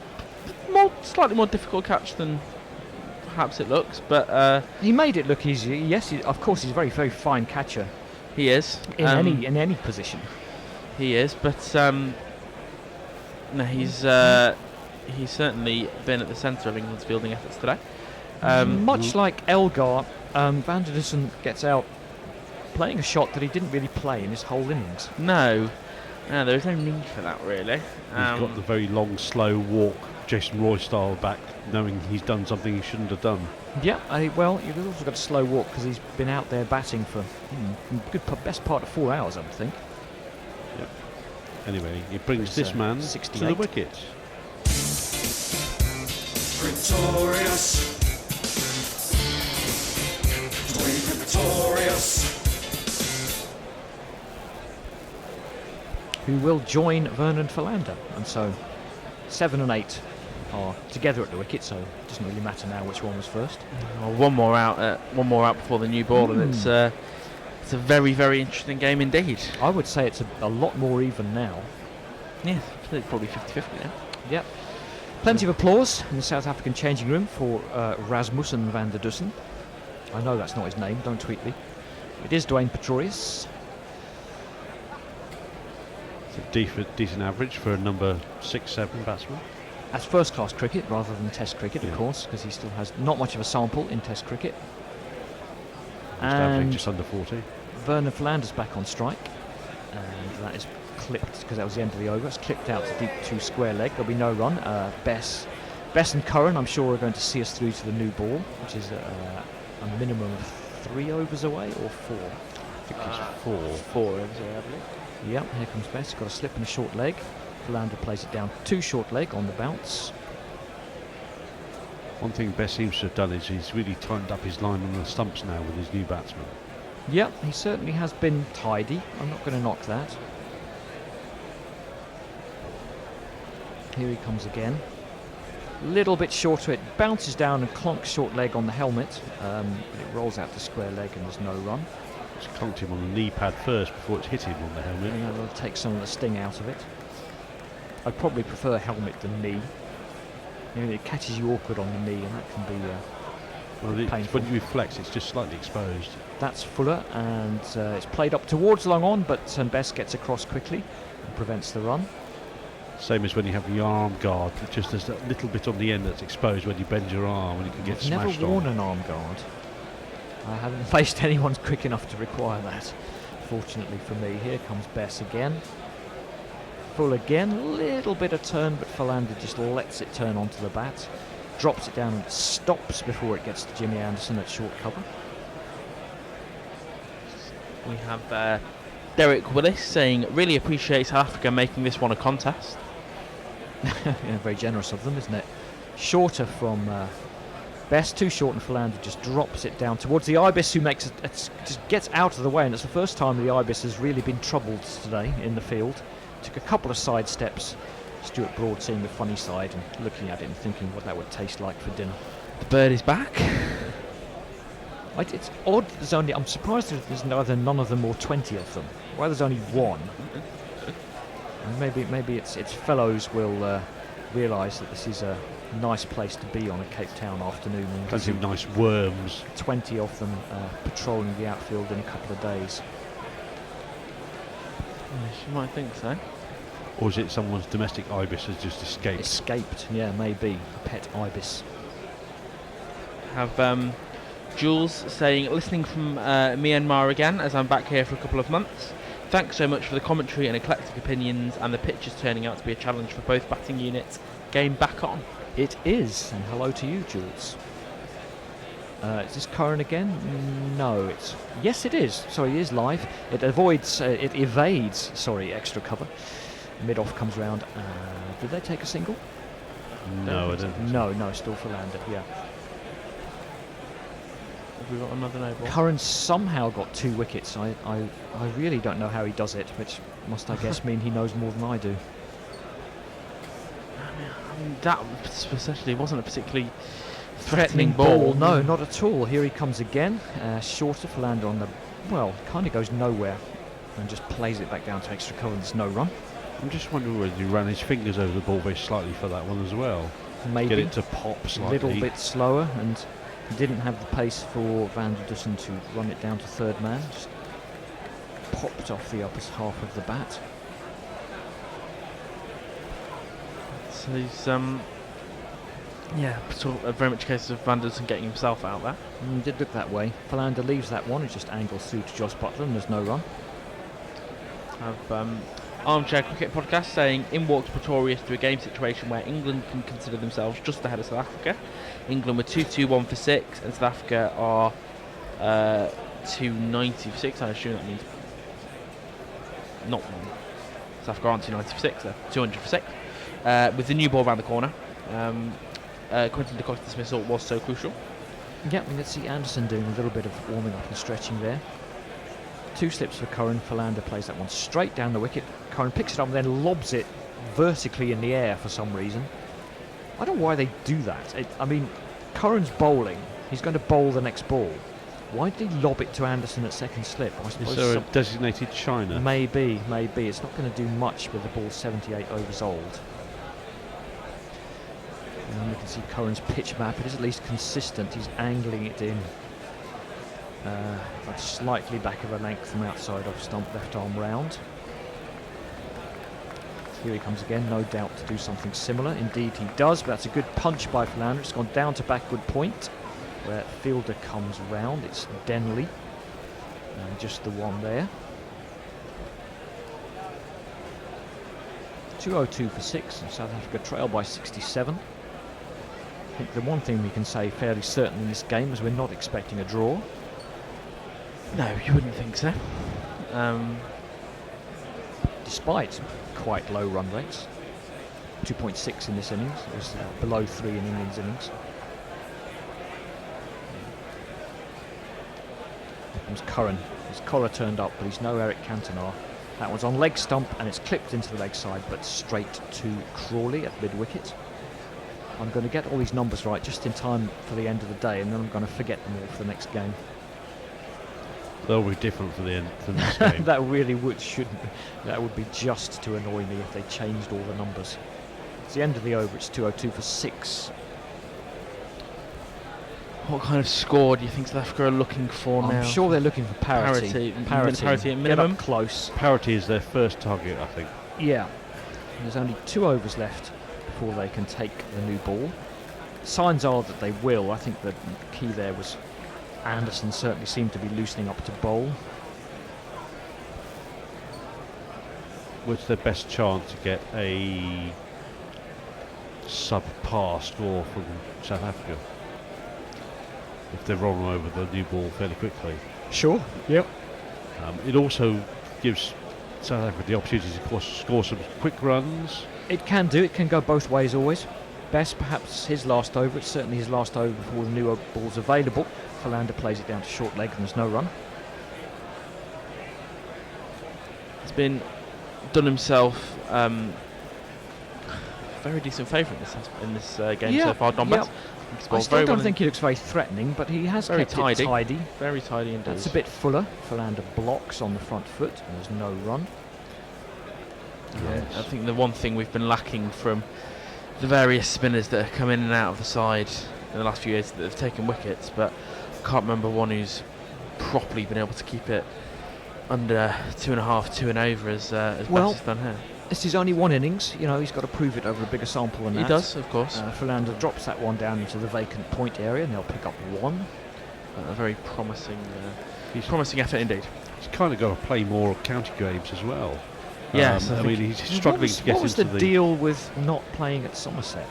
slightly more difficult catch than perhaps it looks, but he made it look easy. Yes, of course, he's a very, very fine catcher. He is in any position. He is, but no, he's certainly been at the centre of England's fielding efforts today. Much like Elgar, Van der Dussen gets out playing a shot that he didn't really play in his whole innings. No, there was no need for that, really. He's got the very long, slow walk, Jason Roy style back, knowing he's done something he shouldn't have done. Yeah, well, you've also got a slow walk because he's been out there batting for best part of 4 hours, I would think. Yep. Anyway, he brings this man 68. to the wicket. Victorious. Victorious. Who will join Vernon Philander, and so 7 and 8 are together at the wicket, so it doesn't really matter now which one was first. Well, one more out before the new ball, and it's a very, very interesting game indeed. I would say it's a lot more even now. Yeah, probably 50-50 now. Yep. Plenty of applause in the South African changing room for Rasmussen Van der Dussen. I know that's not his name, don't tweet me. It is Dwayne Pretorius. It's a decent average for a number 6-7 batsman. That's first-class cricket rather than Test cricket, of course, because he still has not much of a sample in Test cricket. And just under 40. Vernon Philander's back on strike, and that is clipped because that was the end of the over. It's clipped out to deep to square leg. There'll be no run. Bess and Curran, I'm sure, are going to see us through to the new ball, which is a minimum of 3 overs away or 4. I think it's 4. 4 overs away, I believe. Yep, here comes Bess. Got a slip and a short leg. Philander plays it down to short leg on the bounce. One thing Bess seems to have done is he's really tightened up his line on the stumps now with his new batsman. Yep, he certainly has been tidy. I'm not going to knock that. Here he comes again. Little bit shorter. It bounces down and clonks short leg on the helmet. But it rolls out to square leg and there's no run. It's clonked him on the knee pad first before it's hit him on the helmet. And that'll take some of the sting out of it. I'd probably prefer helmet than knee. You know, it catches you awkward on the knee, and that can be painful. When you reflex, it's just slightly exposed. That's Fuller, and it's played up towards long on, but Best gets across quickly and prevents the run. Same as when you have the arm guard, just there's that little bit on the end that's exposed when you bend your arm and you can get smashed on. Never worn an arm guard. I haven't faced anyone quick enough to require that. Fortunately for me, here comes Bess again. Full again, little bit of turn, but Philander just lets it turn onto the bat, drops it down and stops before it gets to Jimmy Anderson at short cover. We have Derek Willis saying, really appreciate South Africa making this one a contest. Yeah, very generous of them, isn't it? Shorter from Bess, too short, and Philander just drops it down towards the Ibis, who makes it just gets out of the way, and it's the first time the Ibis has really been troubled today in the field. Took a couple of side steps. Stuart Broad seeing the funny side and looking at it and thinking what that would taste like for dinner. The bird is back. It's odd. I'm surprised there's either none of them or 20 of them. Why there's only one? And maybe its fellows will realise that this is a nice place to be on a Cape Town afternoon. Plenty of nice worms. 20 of them patrolling the outfield in a couple of days. You might think so. Or is it someone's domestic ibis has just escaped? Escaped, yeah, maybe. A pet ibis. Have Jules saying, listening from Myanmar again as I'm back here for a couple of months. Thanks so much for the commentary and eclectic opinions, and the pitch is turning out to be a challenge for both batting units. Game back on. It is, and hello to you, Jules. Is this Curran again? No, it's... Yes, it is. Sorry, it is live. It evades, extra cover. Mid-off comes round. Did they take a single? No, I don't. No, still Philander, yeah. Have we got another no ball? Curran somehow got 2 wickets. I really don't know how he does it, which must, I guess, mean he knows more than I do. I mean, that especially wasn't a particularly threatening ball. No, not at all. Here he comes again. Shorter Philander on the... Well, kind of goes nowhere and just plays it back down to extra cover and there's no run. I'm just wondering whether he ran his fingers over the ball very slightly for that one as well. Maybe. Get it to pop slightly. A little bit slower, and he didn't have the pace for Van der Dussen to run it down to third man. Just popped off the upper half of the bat. So he's sort of very much a case of Van der Dussen getting himself out there. Did look that way. Philander leaves that one. It just angles through to Josh Butler, and there's no run. Have Armchair Cricket Podcast saying, in walks Pretorius to a game situation where England can consider themselves just ahead of South Africa. England were 2-2-1 for 6, and South Africa are 290 for 6. I assume that means not one. South Africa aren't 290 for 6, they're 200 for 6. With the new ball around the corner. Quentin de Kock's dismissal was so crucial. Yeah, we can see Anderson doing a little bit of warming up and stretching there. 2 slips for Curran. Philander plays that one straight down the wicket. Curran picks it up and then lobs it vertically in the air for some reason. I don't know why they do that. I mean, Curran's bowling. He's going to bowl the next ball. Why did he lob it to Anderson at second slip? I suppose is there a designated shiner? Maybe. It's not going to do much with the ball 78 overs old. And you can see Curran's pitch map. It is at least consistent. He's angling it in. But slightly back of a length from outside off stump, left arm round. Here he comes again, no doubt to do something similar. Indeed he does, but that's a good punch by Philander. It's gone down to backward point, where Fielder comes round. It's Denley, and just the one there. 202 for 6, and South Africa trail by 67. I think the one thing we can say fairly certain in this game is we're not expecting a draw. No, you wouldn't think so. Despite quite low run rates. 2.6 in this innings. It was below 3 in England's innings. Here comes Curran. His collar turned up, but he's no Eric Cantona. That one's on leg stump, and it's clipped into the leg side, but straight to Crawley at mid-wicket. I'm going to get all these numbers right just in time for the end of the day, and then I'm going to forget them all for the next game. They'll be different for the end for the next game. That really shouldn't. That would be just to annoy me if they changed all the numbers. It's the end of the over. It's 202 for 6. What kind of score do you think South Africa are looking for now? I'm sure they're looking for parity. Parity at minimum. Get up close. Parity is their first target, I think. Yeah. There's only 2 overs left before they can take the new ball. Signs are that they will. I think the key there was Anderson certainly seemed to be loosening up to bowl. What's their best chance to get a subpar score from South Africa? If they're rolling over the new ball fairly quickly. Sure, yep. It also gives South Africa the opportunity to score some quick runs. It can do, it can go both ways always. Best perhaps his last over, it's certainly his last over before the new ball's available. Philander plays it down to short leg and there's no run. He's been done himself very decent favourite in this game so far, Don Best. I still don't think he looks very threatening, but he has very kept it tidy. Very tidy indeed. That's a bit fuller. Philander blocks on the front foot and there's no run. Yes. I think the one thing we've been lacking from the various spinners that have come in and out of the side in the last few years that have taken wickets, but I can't remember one who's properly been able to keep it under 2.5, 2 and over as Best has done here. This is only one innings, you know, he's got to prove it over a bigger sample than that. He does, of course. Philander drops that one down into the vacant point area and they'll pick up 1. A very promising promising effort indeed. He's kind of got to play more county games as well. Yes, I mean, he's struggling to get what was into the deal with not playing at Somerset?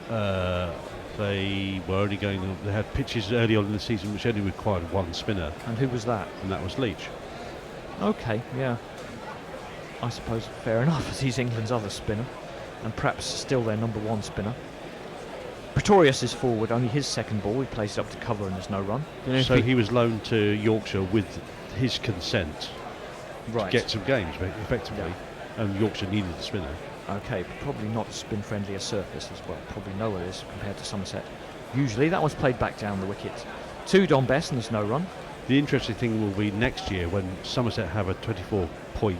They were only going. They had pitches early on in the season which only required 1 spinner. And who was that? And that was Leach. Okay, yeah. I suppose fair enough, as he's England's other spinner, and perhaps still their number 1 spinner. Pretorius is forward, only his second ball. He plays it up to cover and there's no run. So he was loaned to Yorkshire with his consent to get some games, effectively, and Yorkshire needed a spinner. Okay, but probably not spin-friendly a surface as well. Probably nowhere is compared to Somerset. Usually that one's played back down the wicket. 2 Don Best and there's no run. The interesting thing will be next year when Somerset have a 24-point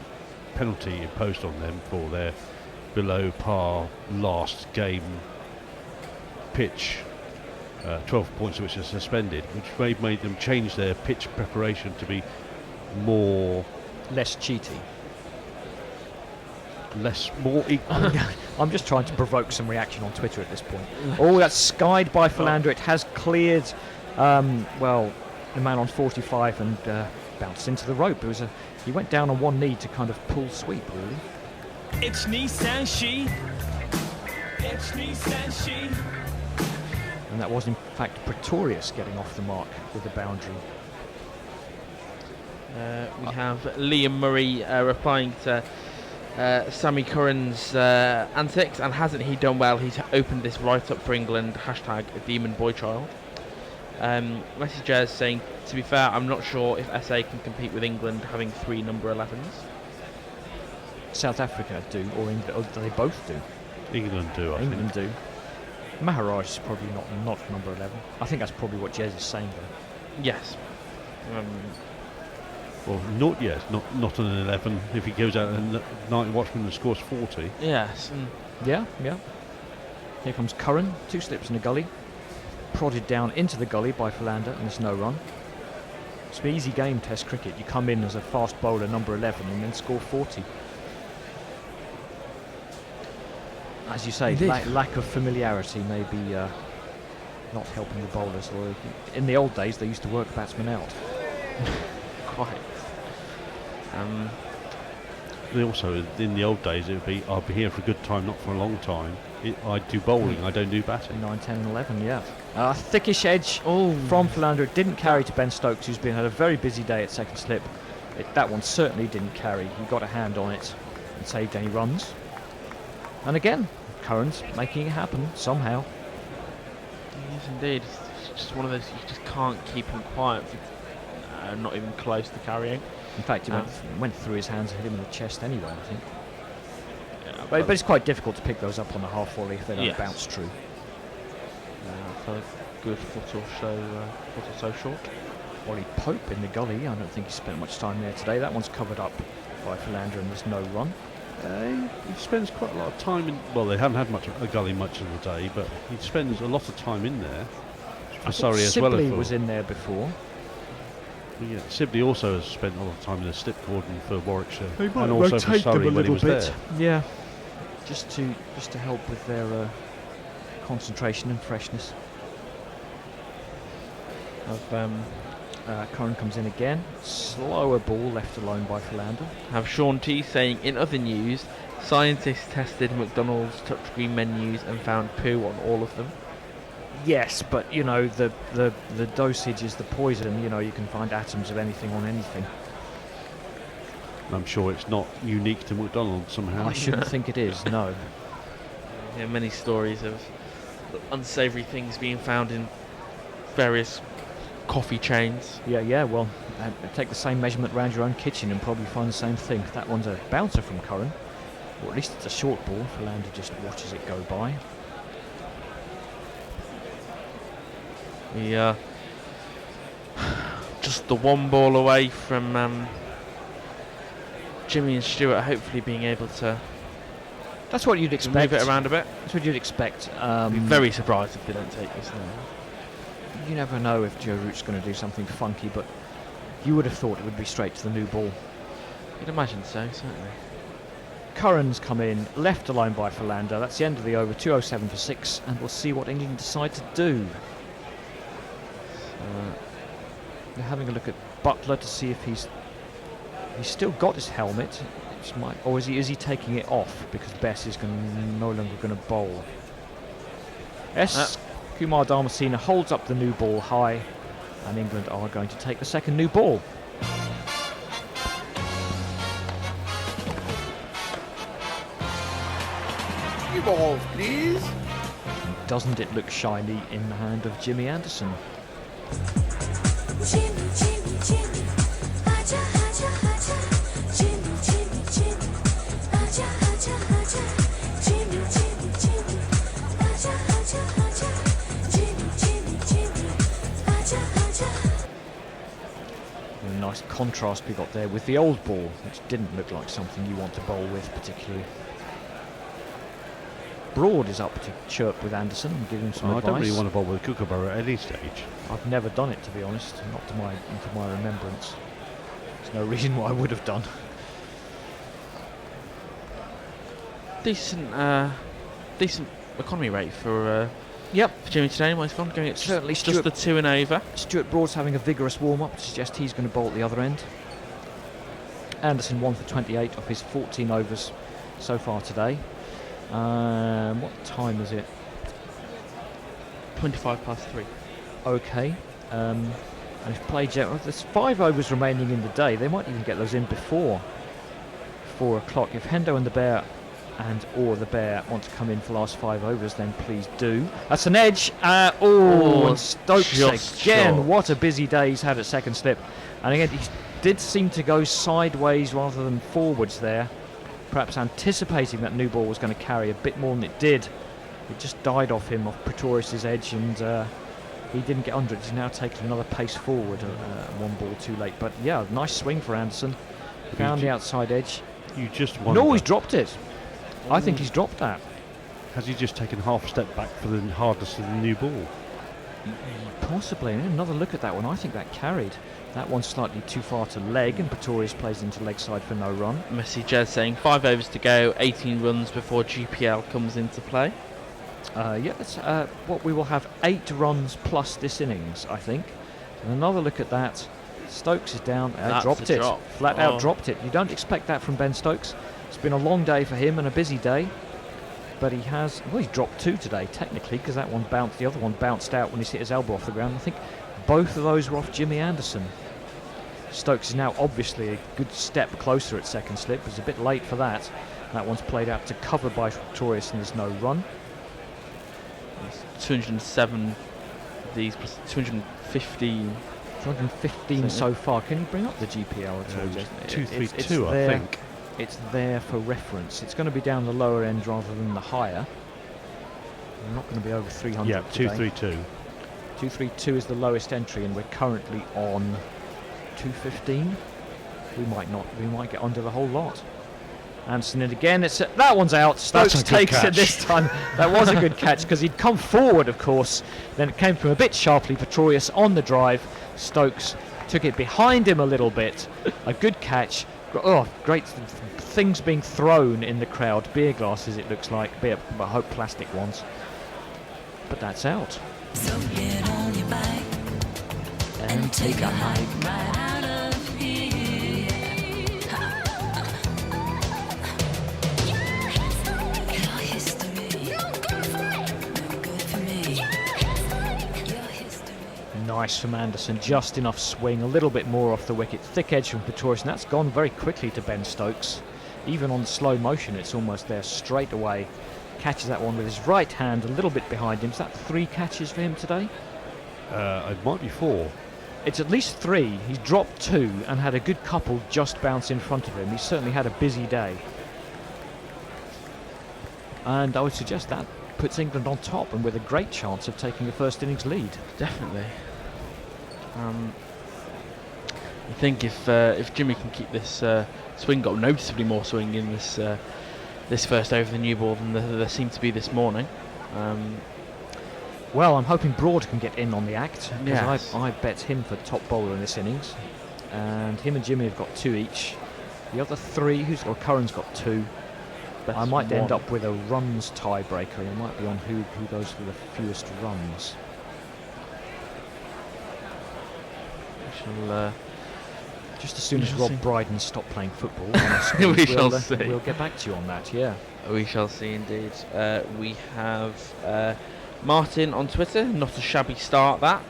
penalty imposed on them for their below par last game pitch, 12 points which are suspended, which may have made them change their pitch preparation to be less cheaty, more equal. I'm just trying to provoke some reaction on Twitter at this point. Oh, that's skied by Philander. It has cleared the man on 45 and bounced into the rope. He went down on one knee to kind of pull sweep, really. It's Nissan She. It's Nissan She. And that was in fact Pretorius getting off the mark with the boundary. We have Liam Murray replying to Sammy Curran's antics, and hasn't he done well? He's opened this right up for England. # Demon Boy Child. Messages saying, to be fair, I'm not sure if SA can compete with England having 3 number 11s. South Africa do, or England, or they both do. England do, I England think. do. Maharaj is probably not number 11. I think that's probably what Jez is saying though. Yes. Well, not yet. Not an 11. If he goes out and night watchman and scores 40. Yes. Yeah. Here comes Curran. 2 slips in a gully. Prodded down into the gully by Philander and there's no run. It's an easy game, Test cricket. You come in as a fast bowler, number 11, and then score 40. As you say, lack of familiarity may be not helping the bowlers. Or in the old days, they used to work batsmen out. Quite. Also, in the old days, it would be, I'll be here for a good time, not for a long time. I do bowling, I don't do batting. 9, 10 and 11, yeah. Thickish edge from Philander. It didn't carry to Ben Stokes, who's had a very busy day at second slip. That one certainly didn't carry. He got a hand on it and saved any runs. And again, Curran's making it happen somehow. Yes, indeed. It's just one of those you just can't keep him quiet for not even close to carrying. In fact, he went through his hands and hit him in the chest anyway, I think. Yeah, but it's quite difficult to pick those up on a half volley if they don't bounce true. For a good foot or so short. Ollie Pope in the gully. I don't think he spent much time there today. That one's covered up by Philander and there's no run. He spends quite a lot of time in. Well, they haven't had a gully much of the day, but he spends a lot of time in there. For Surrey as well. Sibley was in there before. Yeah, Sibley also has spent a lot of time in the slip cordon for Warwickshire, They might and also for rotate Surrey them a when he was little bit. there. Yeah, just to help with their concentration and freshness. Curran comes in again. Slower ball left alone by Philander. Have Sean T saying, in other news, scientists tested McDonald's touchscreen menus and found poo on all of them. Yes, but you know the dosage is the poison. You know you can find atoms of anything on anything. I'm sure it's not unique to McDonald's somehow. I shouldn't think it is. No. Yeah, many stories of unsavoury things being found in various coffee chains. Yeah. Well, take the same measurement around your own kitchen and probably find the same thing. That one's a bouncer from Curran, or at least it's a short ball. Philander just watches it go by. Just the one ball away from Jimmy and Stewart hopefully being able to. That's what you'd expect. Move it around a bit. That's what you'd expect. I'd be very surprised if they don't take this now. You never know if Joe Root's going to do something funky, but you would have thought it would be straight to the new ball. You'd imagine so, certainly. Curran's come in, left alone by Philander. That's the end of the over, 2:07 for 6, and we'll see what England decide to do. They're having a look at Butler to see if he's still got his helmet. Or is he taking it off because Bess is no longer going to bowl? Kumar Dharmasena holds up the new ball high, and England are going to take the second new ball. New ball, please. Doesn't it look shiny in the hand of Jimmy Anderson? Jimmy, Jimmy, Jimmy, aja, aja, aja. Jimmy, Jimmy, Jimmy, aja, aja, aja. Jimmy, Jimmy, Jimmy, aja, aja, aja. Jimmy, Jimmy, Jimmy, aja, aja. A nice contrast we got there with the old ball, which didn't look like something you want to bowl with particularly. Broad is up to chirp with Anderson and give him some advice. I don't really want to bowl with Kookaburra at any stage. I've never done it, to be honest, not to my remembrance. There's no reason why I would have done. Decent economy rate for Jimmy today. Well, he's gone going at certainly just the 2 and over. Stuart Broad's having a vigorous warm-up to suggest he's going to bowl at the other end. Anderson 1 for 28 of his 14 overs so far today. What time is it? 3:25. Okay. And if play there's 5 overs remaining in the day. They might even get those in before 4 o'clock. If Hendo and the Bear or the Bear want to come in for the last 5 overs, then please do. That's an edge. And Stokes again. Short. What a busy day he's had at second slip. And again, he did seem to go sideways rather than forwards there. Perhaps anticipating that new ball was going to carry a bit more than it did. It just died off him, off Pretorius' edge, and he didn't get under it. He's now taken another pace forward, 1 ball too late. But yeah, nice swing for Anderson. Found the outside edge. You just wonder. No, he's dropped it. I think he's dropped that. Has he just taken half a step back for the hardness of the new ball? Possibly. Another look at that one. I think that carried. That one's slightly too far to leg, and Pretorius plays into leg side for no run. Messi Jez saying 5 overs to go, 18 runs before GPL comes into play. Yeah, that's what we will have 8 runs plus this innings, I think. And another look at that. Stokes is down. Dropped it. Drop. Flat out dropped it. You don't expect that from Ben Stokes. It's been a long day for him and a busy day. But he has... Well, he's dropped 2 today, technically, because that one bounced. The other one bounced out when he's hit his elbow off the ground. I think both of those were off Jimmy Anderson. Stokes is now obviously a good step closer at second slip. It's a bit late for that. That one's played out to cover by Pretorius, and there's no run. 207 these plus 215. 215 so far. Can you bring up the GPL at all, Jason? 232, I think. It's there for reference. It's going to be down the lower end rather than the higher. We're not going to be over 300. Yeah, 232. 232 is the lowest entry, and we're currently on 215. We might not. We might get under the whole lot. Anderson in again. That one's out. Stokes takes it this time. That was a good catch because he'd come forward, of course. Then it came from a bit sharply. Pretorius on the drive. Stokes took it behind him a little bit. A good catch. Oh, great things being thrown in the crowd. Beer glasses, it looks like. I hope plastic ones. But that's out. So get on your bike and take a hike right out of here. Your history, no good for me. Your history. Nice from Anderson, just enough swing, a little bit more off the wicket. Thick edge from Pretorius, and that's gone very quickly to Ben Stokes. Even on slow motion, it's almost there straight away. Catches that one with his right hand, a little bit behind him. Is that 3 catches for him today? It might be 4. It's at least 3. He's dropped 2 and had a good couple just bounce in front of him. He's certainly had a busy day. And I would suggest that puts England on top and with a great chance of taking the first innings lead. Definitely. I think if Jimmy can keep this swing, got noticeably more swing in this first over the new ball than there seemed to be this morning. Well, I'm hoping Broad can get in on the act, because yes. I bet him for top bowler in this innings. And him and Jimmy have got 2 each. The other 3, Curran's got 2. I might end up with a runs tiebreaker. It might be on who goes for the fewest runs. Just as soon as Rob Brydon stopped playing football, we'll get back to you on that. Yeah, we shall see indeed. We have Martin on Twitter. Not a shabby start, that.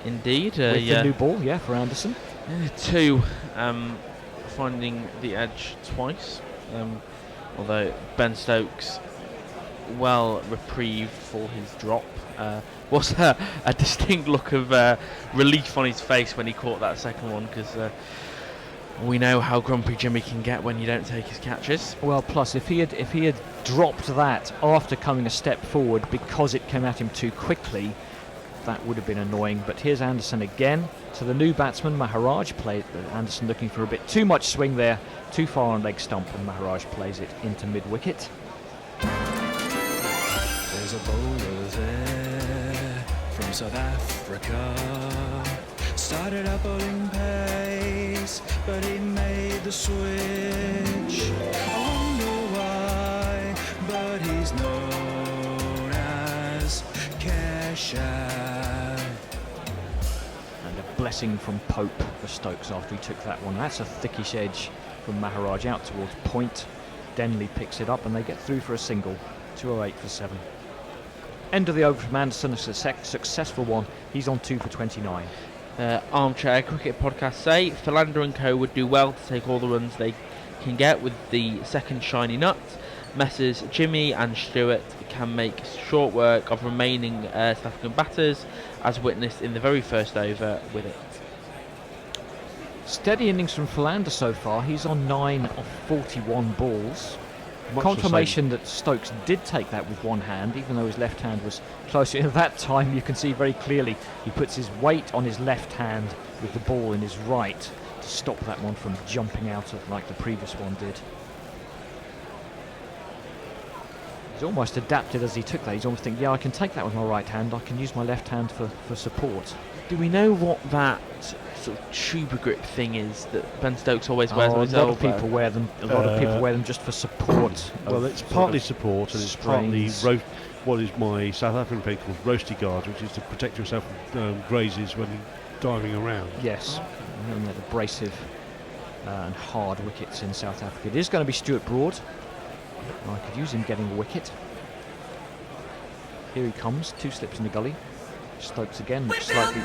Indeed. With the new ball, for Anderson. 2 finding the edge twice. Although Ben Stokes, well reprieved for his drop. Was a distinct look of relief on his face when he caught that second one, because we know how grumpy Jimmy can get when you don't take his catches. Well, plus if he had dropped that after coming a step forward because it came at him too quickly, that would have been annoying. But here's Anderson again to the new batsman Maharaj. Played Anderson looking for a bit too much swing there, too far on leg stump, and Maharaj plays it into mid wicket. There's a bowler there from South Africa. Started out bowling pace, but he made the switch. I wonder why, but he's known as Kesha. And a blessing from Pope for Stokes after he took that one. That's a thickish edge from Maharaj out towards point. Denley picks it up and they get through for a single. 208 for 7. End of the over from Anderson, a successful one. He's on 2 for 29. Armchair Cricket Podcast say Philander and co would do well to take all the runs they can get with the second shiny nut. Messrs Jimmy and Stewart can make short work of remaining South African batters, as witnessed in the very first over with it. Steady innings from Philander so far. He's on 9 of 41 balls. Much Confirmation that Stokes did take that with one hand, even though his left hand was closer. At that time, you can see very clearly he puts his weight on his left hand with the ball in his right to stop that one from jumping out like the previous one did. He's almost adapted as he took that. He's almost thinking, yeah, I can take that with my right hand. I can use my left hand for support. Do we know what that sort of tuber grip thing is that Ben Stokes always wears on his a lot elbow? of people wear them. A lot of people wear them just for support. Well, it's partly support and it's partly what is my South African play called roasty guards, which is to protect yourself from grazes when you're diving around. Yes, and they're abrasive and hard wickets in South Africa. It is going to be Stuart Broad. I could use him getting a wicket. Here he comes, 2 slips in the gully. Stokes again, looks slightly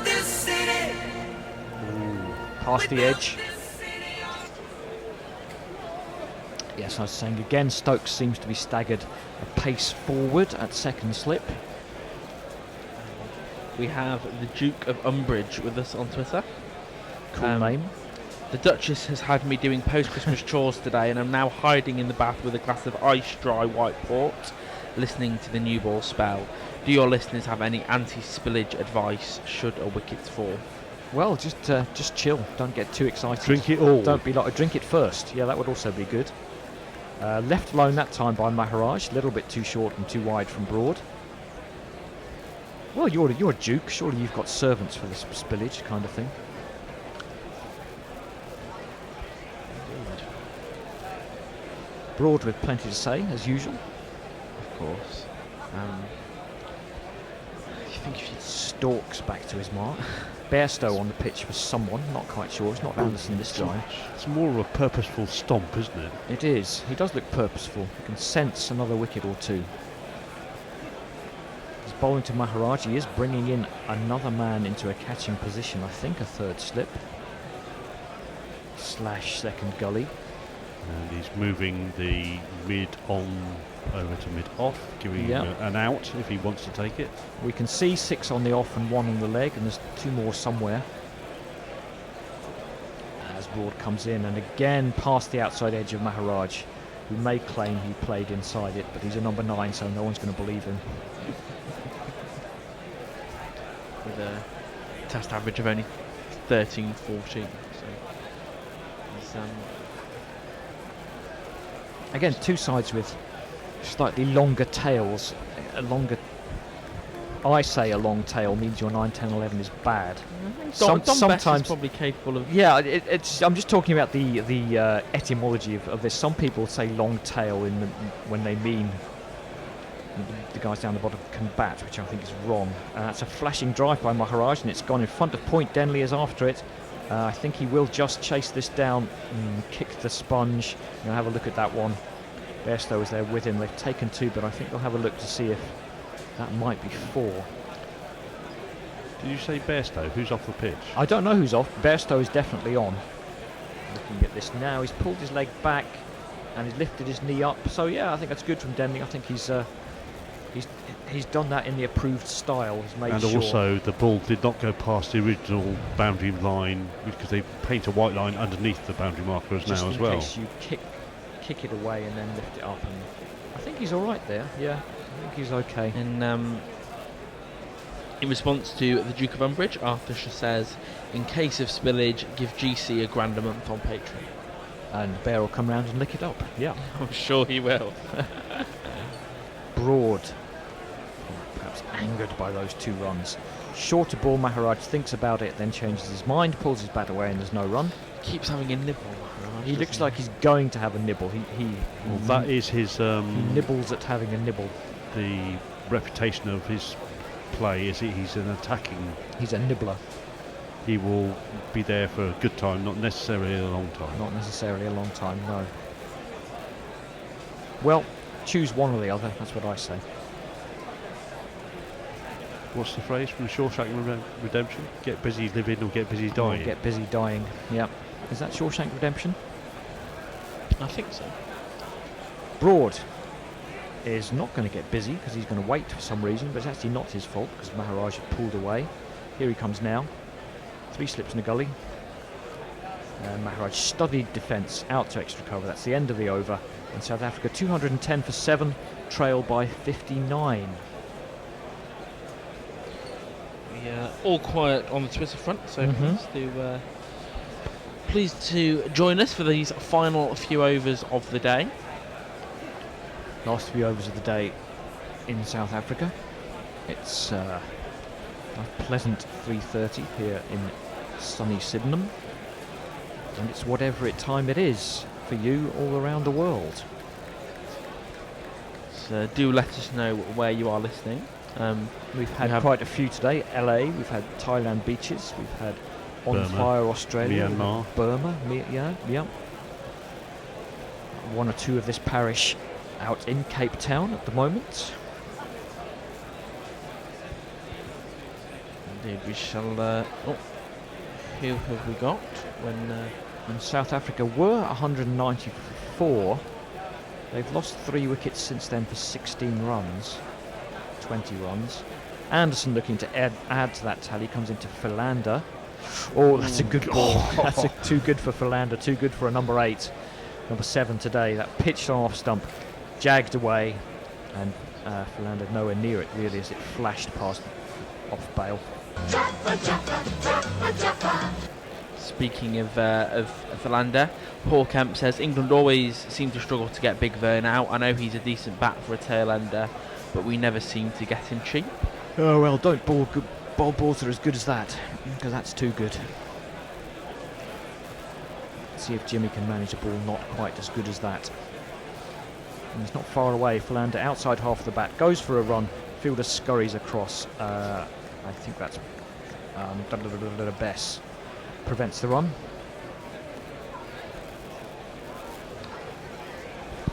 past the edge. Yes, I was saying again, Stokes seems to be staggered a pace forward at second slip. We have the Duke of Umbridge with us on Twitter. Cool name. The Duchess has had me doing post-Christmas chores today, and I'm now hiding in the bath with a glass of ice-dry white port, listening to the new ball spell. Do your listeners have any anti-spillage advice should a wicket fall? Well, just chill. Don't get too excited. Drink it all. Don't be like drink it first. Yeah, that would also be good. Left alone that time by Maharaj. A little bit too short and too wide from Broad. Well, you're a Duke. Surely you've got servants for this spillage kind of thing. Broad with plenty to say, as usual. Of course. I think if Stokes back to his mark. Bairstow on the pitch for someone, not quite sure. It's not Anderson this time. It's more of a purposeful stomp, isn't it? It is. He does look purposeful. You can sense another wicket or two. He's bowling to Maharaj. He is bringing in another man into a catching position. I think a third slip. / second gully. And he's moving the mid-on over to mid-off, giving him an out if he wants to take it. We can see 6 on the off and 1 on the leg, and there's 2 more somewhere. As Broad comes in, and again past the outside edge of Maharaj, who may claim he played inside it, but he's a number 9, so no one's going to believe him. With a test average of only 13-14, so he's again, 2 sides with slightly longer tails. I say a long tail means your 9, 10, 11 is bad. Don sometimes Bess is probably capable of... Yeah, I'm just talking about the etymology of this. Some people say long tail when they mean the guys down the bottom can bat, which I think is wrong. That's a flashing drive by Maharaj, and it's gone in front of point. Denley is after it. I think he will just chase this down and kick the sponge. You'll have a look at that one. Bairstow is there with him. They've taken 2, but I think they'll have a look to see if that might be 4. Did you say Bairstow? Who's off the pitch? I don't know who's off. Bairstow is definitely on. Looking at this now, he's pulled his leg back and he's lifted his knee up. So yeah, I think that's good from Denley. I think he's done that in the approved style. He's made and sure. Also, the ball did not go past the original boundary line because they paint a white line underneath the boundary markers just now as well. In case you kick it away and then lift it up, and I think he's all right there. Yeah, I think he's okay. And in response to the Duke of Umbridge, Arthur says, in case of spillage, give GC a grand a month on Patreon. And Bear will come round and lick it up. Yeah, I'm sure he will. Broad, perhaps angered by those 2 runs. Shorter ball, Maharaj thinks about it, then changes his mind, pulls his bat away, and there's no run. Keeps having a nibble. He looks like he's going to have a nibble. Well, that is his... he nibbles at having a nibble. The reputation of his play is he's an attacking... He's a nibbler. He will be there for a good time, not necessarily a long time. Not necessarily a long time, no. Well, choose one or the other, that's what I say. What's the phrase from Shawshank Redemption? Get busy living or get busy dying? Or get busy dying, yeah. Is that Shawshank Redemption? I think so. Broad is not going to get busy because he's going to wait for some reason, but it's actually not his fault because Maharaj had pulled away. Here he comes now. 3 slips in the gully. Maharaj studied defence out to extra cover. That's the end of the over. And South Africa 210 for 7, trail by 59. All quiet on the Twitter front, so pleased to join us for these final few overs of the day. Last 3 overs of the day in South Africa. It's a pleasant 3:30 here in sunny Sydenham, and it's whatever time it is for you all around the world. So do let us know where you are listening. We've had quite a few today. LA, we've had Thailand beaches, we've had On Burma, Fire Australia, Myanmar. Burma, yeah. 1 or 2 of this parish out in Cape Town at the moment. Indeed, we shall. Who have we got? When South Africa were 194, they've lost 3 wickets since then for 16 runs, 20 runs. Anderson looking to add to that tally, comes into Philander. Oh, that's a good ball. That's too good for Philander, too good for a number 8. Number 7 today, that pitched on off stump, jagged away, and Philander nowhere near it really as it flashed past off bail. Speaking of Philander, Paul Kemp says England always seem to struggle to get Big Vern out. I know he's a decent bat for a tail ender, but we never seem to get him cheap. Oh well, don't bowl balls that are as good as that, because that's too good. See if Jimmy can manage a ball not quite as good as that. And he's not far away. Philander outside half of the bat, goes for a run. Fielder scurries across. I think that's Bess prevents the run.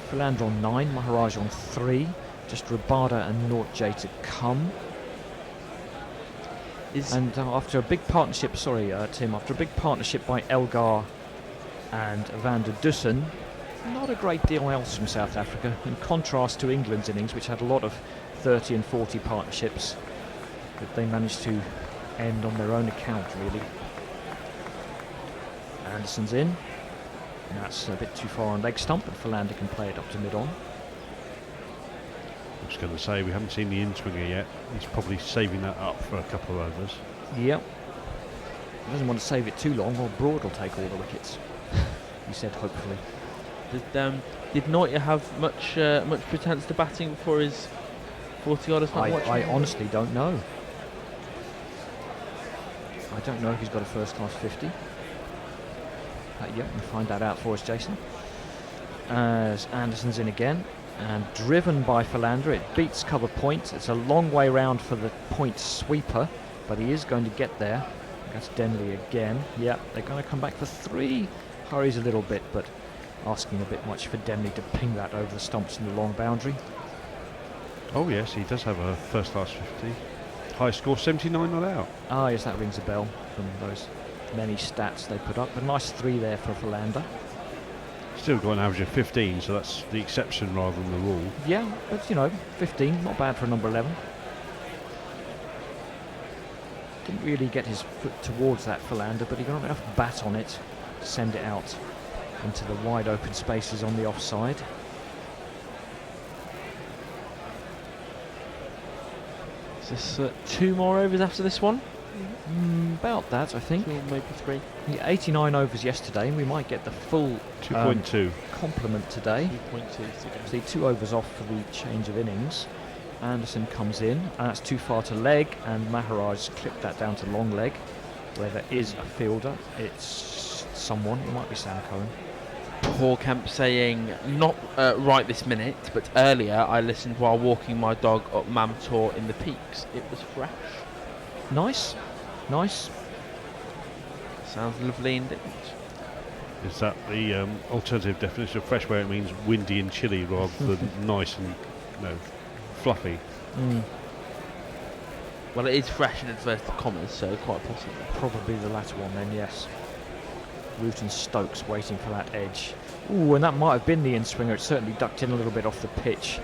Philander on 9, Maharaj on 3. Just Rabada and Nortje to come. And after a big partnership, Tim, after a big partnership by Elgar and Vander Dussen, not a great deal else from South Africa, in contrast to England's innings, which had a lot of 30 and 40 partnerships that they managed to end on their own account, really. Anderson's in, and that's a bit too far on leg stump, but Philander can play it up to mid-on. I was going to say, we haven't seen the in-swinger yet. He's probably saving that up for a couple of overs. Yep. He doesn't want to save it too long, or Broad will take all the wickets. He said, hopefully. Did Nortje have much pretense to batting before his 40-odd? I honestly don't know. I don't know if he's got a first-class 50. Yep, we'll find that out for us, Jason. As Anderson's in again, and driven by Philander, it beats cover point. It's a long way round for the point sweeper, but he is going to get there. That's Denley again. Yep, they're going to come back for 3. Hurries a little bit, but asking a bit much for Denley to ping that over the stumps in the long boundary. Oh yes, he does have a first class 50. High score, 79 not out. Ah yes, that rings a bell from those many stats they put up. A nice 3 there for Philander. Still got an average of 15, so that's the exception rather than the rule. Yeah, but you know, 15, not bad for a number 11. Didn't really get his foot towards that Philander, but he got enough bat on it to send it out into the wide open spaces on the offside. Is this 2 more overs after this one? About that, I think. 2 or maybe 3. Yeah, 89 overs yesterday, and we might get the full 2.2 complement today. 2.2. See, 2 overs off for the change of innings. Anderson comes in, and that's too far to leg, and Maharaj clipped that down to long leg, where there is a fielder. It's someone, it might be Sam Cohen. Paul Kemp saying, not right this minute, but earlier I listened while walking my dog up Mamtor in the Peaks. It was fresh. Nice, nice. Sounds lovely indeed. Is that the alternative definition of fresh, where it means windy and chilly rather than nice and fluffy? Well, it is fresh in inverted commas, so quite possibly. Probably the latter one then, yes. Root and Stokes waiting for that edge. Ooh, and that might have been the in-swinger. It certainly ducked in a little bit off the pitch.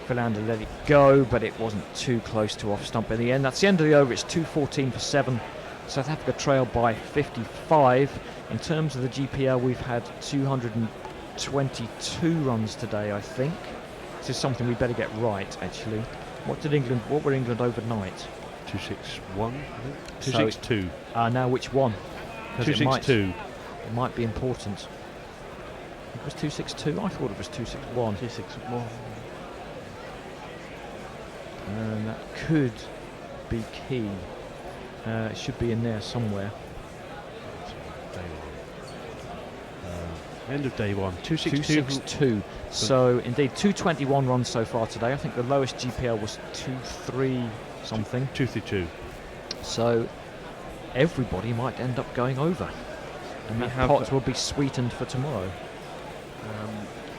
Philander let it go, but it wasn't too close to off stump in the end. That's the end of the over. It's 2:14 for 7. South Africa trail by 55. In terms of the GPL, we've had 222 runs today, I think. This is something we better get right, actually. What were England overnight? 261, I think. 262. Now which one? 262. It might be important. It was 262. I thought it was 261. 261. And that could be key. It should be in there somewhere. End of day one. 262. 262. So indeed, 221 runs so far today. I think the lowest GPL was 23 something. 232. So everybody might end up going over, and that pot will be sweetened for tomorrow.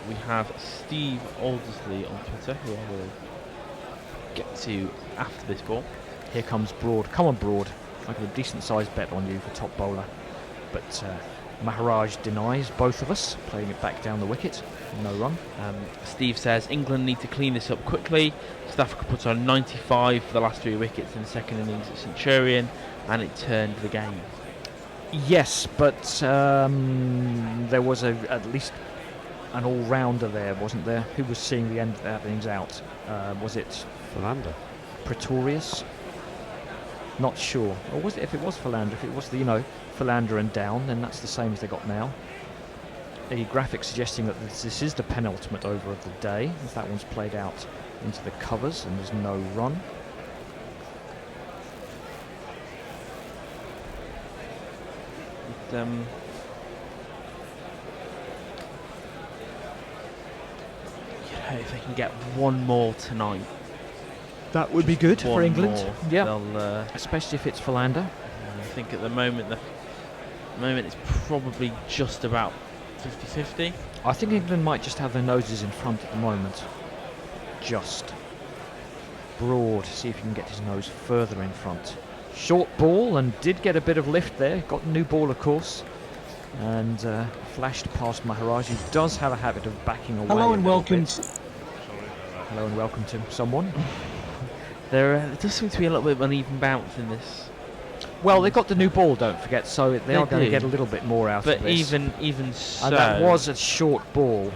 We have Steve Aldersley on Twitter, who I will get to after this ball. Here comes Broad. Come on, Broad. I got a decent sized bet on you for top bowler, but Maharaj denies both of us, playing it back down the wicket. No run. Steve says England need to clean this up quickly. South Africa put on 95 for the last 3 wickets in the second innings at Centurion, and it turned the game. Yes, but there was at least an all-rounder there, wasn't there? Who was seeing the end of that innings out? Was it Philander? Pretorius? Not sure. Or was it? If it was Philander, if it was the Philander and down, then that's the same as they got now. A graphic suggesting that this is the penultimate over of the day, as that one's played out into the covers and there's no run. If they can get one more tonight, that would be good for England. Yeah, especially if it's Philander. I think at the moment it's probably just about 50-50. I think England might just have their noses in front at the moment. Just. Broad, see if he can get his nose further in front. Short ball, and did get a bit of lift there. Got a new ball, of course, and flashed past Maharaj, who does have a habit of backing away. Hello and welcome. Hello and welcome to someone. There does seem to be a little bit of uneven bounce in this. Well, they got the new ball, don't forget, so they are going to get a little bit more out of this. But even so, and that was a short ball,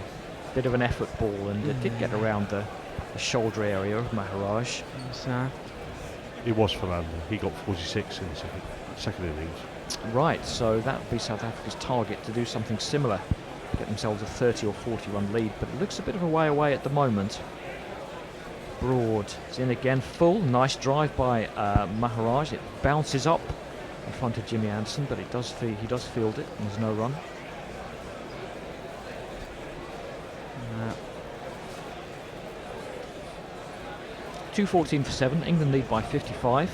bit of an effort ball, and it did get around the shoulder area of Maharaj. It was Philander. He got 46 in the second innings. Right, so that would be South Africa's target, to do something similar, get themselves a 30 or 40 run lead, but it looks a bit of a way away at the moment. Broad is in again, full, nice drive by Maharaj. It bounces up in front of Jimmy Anderson, but he does field it, and there's no run. 2:14 for 7. England lead by 55.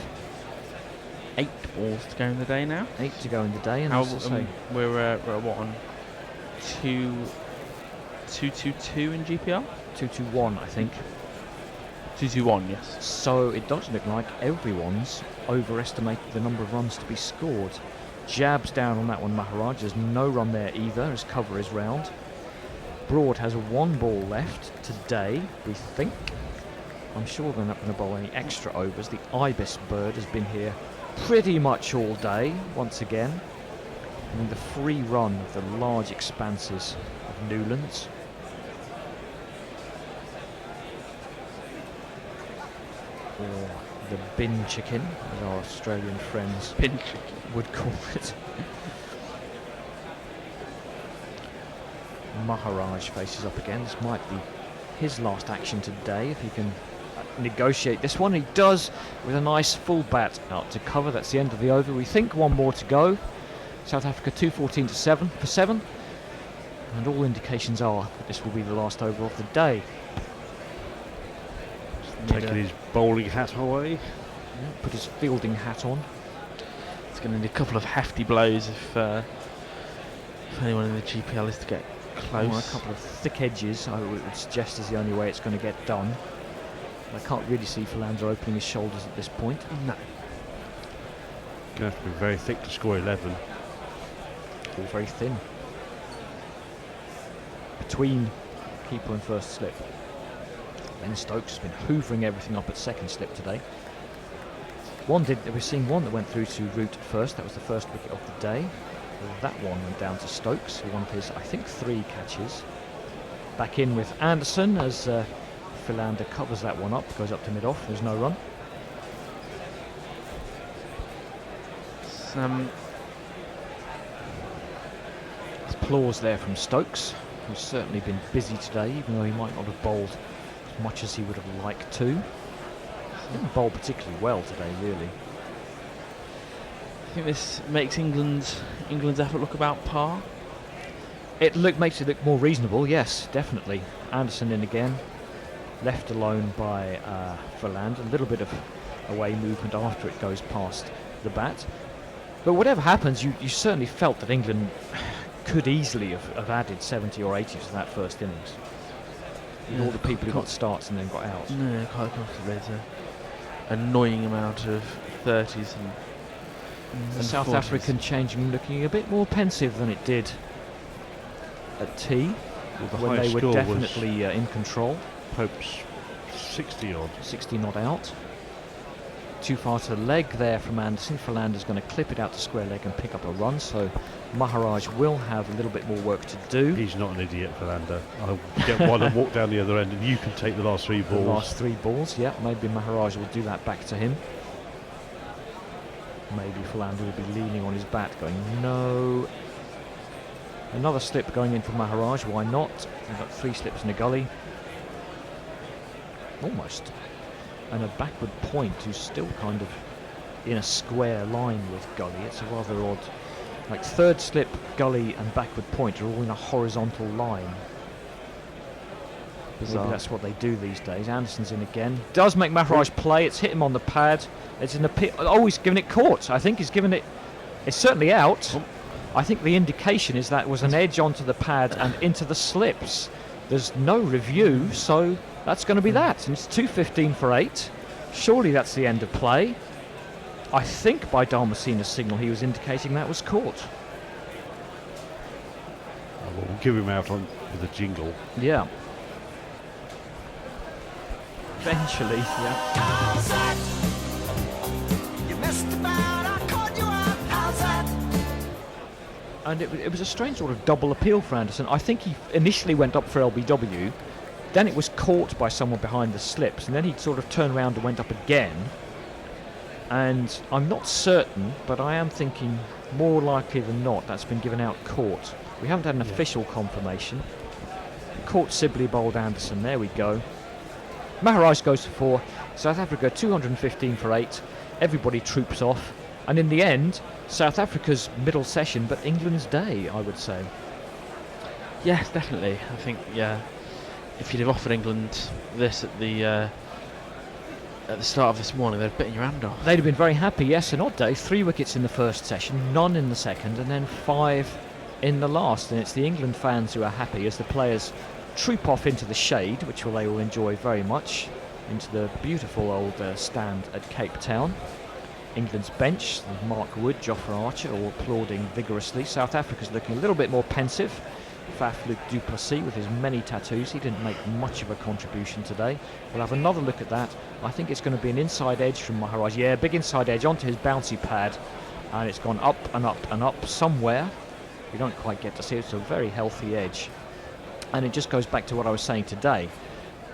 8 balls to go in the day now. 8 to go in the day, and we're what on 2-2-2 in GPL. 2-2-1, I think. 2-2-1, yes. So it does look like everyone's overestimated the number of runs to be scored. Jabs down on that one, Maharaj. There's no run there either, his cover is round. Broad has 1 ball left today, we think. I'm sure they're not going to bowl any extra overs. The ibis bird has been here pretty much all day, once again. I mean, the free run of the large expanses of Newlands. Or the bin chicken, as our Australian friends would call it. Maharaj faces up again. This might be his last action today if he can negotiate this one. He does, with a nice full bat out to cover. That's the end of the over. We think 1 more to go. South Africa 2:14 to 7 for 7, and all indications are that this will be the last over of the day. Taking his bowling hat away. Yeah, put his fielding hat on. It's going to need a couple of hefty blows if anyone in the GPL is to get close. Well, a couple of thick edges, I would suggest, is the only way it's going to get done. I can't really see Philander opening his shoulders at this point. No. Going to have to be very thick to score 11. All very thin. Between keeper and first slip. Ben Stokes has been hoovering everything up at second slip today. We're seeing one that went through to root at first. That was the first wicket of the day. That one went down to Stokes, who one of his, I think, 3 catches. Back in with Anderson as Philander covers that one up, goes up to mid-off. There's no run. There's applause there from Stokes, who's certainly been busy today, even though he might not have bowled as much as he would have liked to. Didn't bowl particularly well today, really. I think this makes England's effort look about par. Makes it look more reasonable, yes, definitely. Anderson in again, left alone by Philander. A little bit of away movement after it goes past the bat. But whatever happens, you certainly felt that England could easily have added 70 or 80 to that first innings. With all the people who got starts and then got out. No, quite comfortably. There's an annoying amount of 30s and the South 40s. African changing looking a bit more pensive than it did at tea, when they were definitely in control. Pope's 60 odd. 60 not out. Too far to leg there from Anderson. Philander's going to clip it out to square leg and pick up a run, so Maharaj will have a little bit more work to do. He's not an idiot, Philander. I'll get one and walk down the other end, and you can take the last 3 balls. The last 3 balls, yeah. Maybe Maharaj will do that back to him. Maybe Philander will be leaning on his bat, going, no. Another slip going in for Maharaj, why not? We've got 3 slips in a gully. Almost. And a backward point who's still kind of in a square line with gully. It's a rather odd. Like third slip, gully and backward point are all in a horizontal line. Bizarre. Maybe that's what they do these days. Anderson's in again. Does make Maharaj play. It's hit him on the pad. It's in the pit. Oh, he's given it caught. I think he's given it. It's certainly out. I think the indication is that was an edge onto the pad and into the slips. There's no review, so that's going to be that. And it's 2:15 for 8. Surely that's the end of play. I think by Dalmasina's signal he was indicating that was caught. Oh, well, we'll give him out on with a jingle. Yeah. Eventually, yeah. How's that? You missed about, I caught you out. How's that? And it was a strange sort of double appeal for Anderson. I think he initially went up for LBW, then it was caught by someone behind the slips, and then he sort of turned around and went up again. And I'm not certain, but I am thinking more likely than not that's been given out caught. We haven't had an official confirmation. Caught Sibley bowled Anderson, there we go. Maharaj goes for 4, South Africa 215 for 8, everybody troops off, and in the end, South Africa's middle session, but England's day, I would say. Yes, definitely. I think, yeah, if you'd have offered England this at the start of this morning, they'd have bitten your hand off. They'd have been very happy, yes, an odd day. 3 wickets in the first session, none in the second, and then 5 in the last, and it's the England fans who are happy as the players troop off into the shade, which they will enjoy very much, into the beautiful old stand at Cape Town. England's bench, Mark Wood, Jofra Archer, all applauding vigorously. South Africa's looking a little bit more pensive. Faf Luke Duplessis with his many tattoos, he didn't make much of a contribution today. We'll have another look at that. I think it's going to be an inside edge from Maharaj. Yeah, big inside edge onto his bouncy pad, and it's gone up and up and up somewhere. We don't quite get to see it. It's a very healthy edge. And it just goes back to what I was saying today,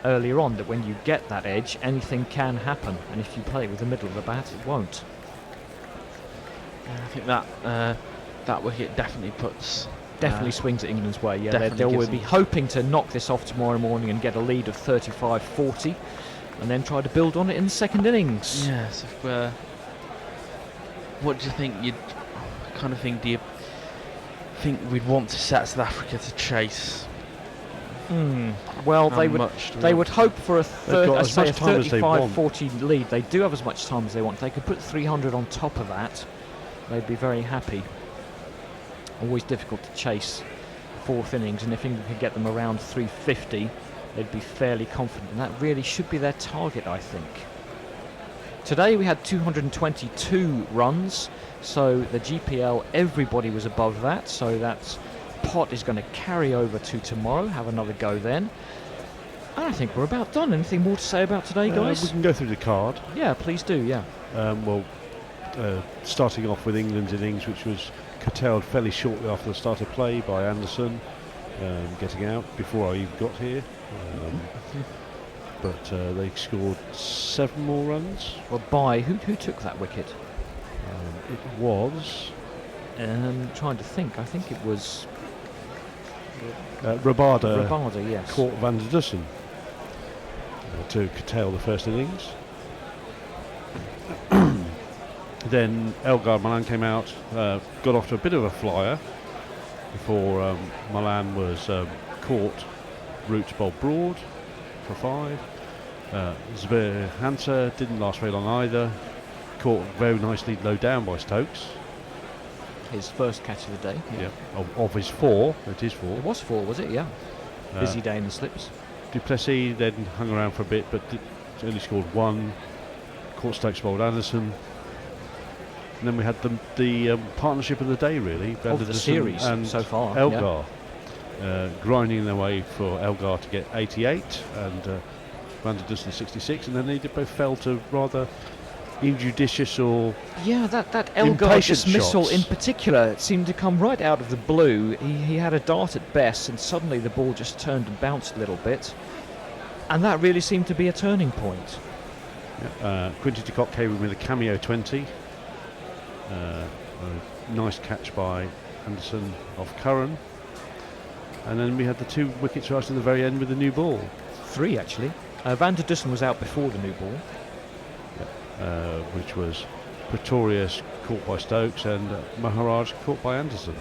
earlier on, that when you get that edge, anything can happen. And if you play it with the middle of the bat, it won't. Yeah, I think that wicket definitely puts... Definitely swings it England's way, yeah. They will be hoping to knock this off tomorrow morning and get a lead of 35-40, and then try to build on it in the second innings. Yes, what do you think do you think we'd want to set South Africa to chase? Well, they would hope for a 35-40 lead. They do have as much time as they want. They could put 300 on top of that. They'd be very happy. Always difficult to chase 4th innings, and if England could get them around 350, they'd be fairly confident. And that really should be their target, I think. Today we had 222 runs, so the GPL, everybody was above that, so that's pot is going to carry over to tomorrow, have another go then. And I think we're about done. Anything more to say about today, guys? We can go through the card. Yeah, please do, yeah. Starting off with England's innings, which was curtailed fairly shortly after the start of play by Anderson, getting out before I even got here. But they scored 7 more runs. Well, by who took that wicket? It was... trying to think. I think it was... Rabada, yes. Caught Van der Dussen to curtail the first innings. Then Elgar Milan came out, got off to a bit of a flyer before Milan was caught. Roots bowled broad for 5. Zver Hansa didn't last very long either. Caught very nicely low down by Stokes. His first catch of the day. Yeah, of his 4. It is 4. It was 4, was it? Yeah. Busy day in the slips. Duplessis then hung around for a bit, but only scored 1. Caught Stokes bowled Anderson. And then we had the partnership of the day, really. Of the series and so far. Elgar. Grinding their way for Elgar to get 88 and Van der Dussen 66, and then they both fell to rather injudicious or that Elgar dismissal shots. in particular seemed to come right out of the blue. He had a dart at best, and suddenly the ball just turned and bounced a little bit, and that really seemed to be a turning point. Quinty de Kock came in with a cameo 20. A nice catch by Anderson off Curran. And then we had the 2 wickets right at the very end with the new ball. 3 actually. Van der Dussen was out before the new ball. Which was Pretorius caught by Stokes and Maharaj caught by Anderson.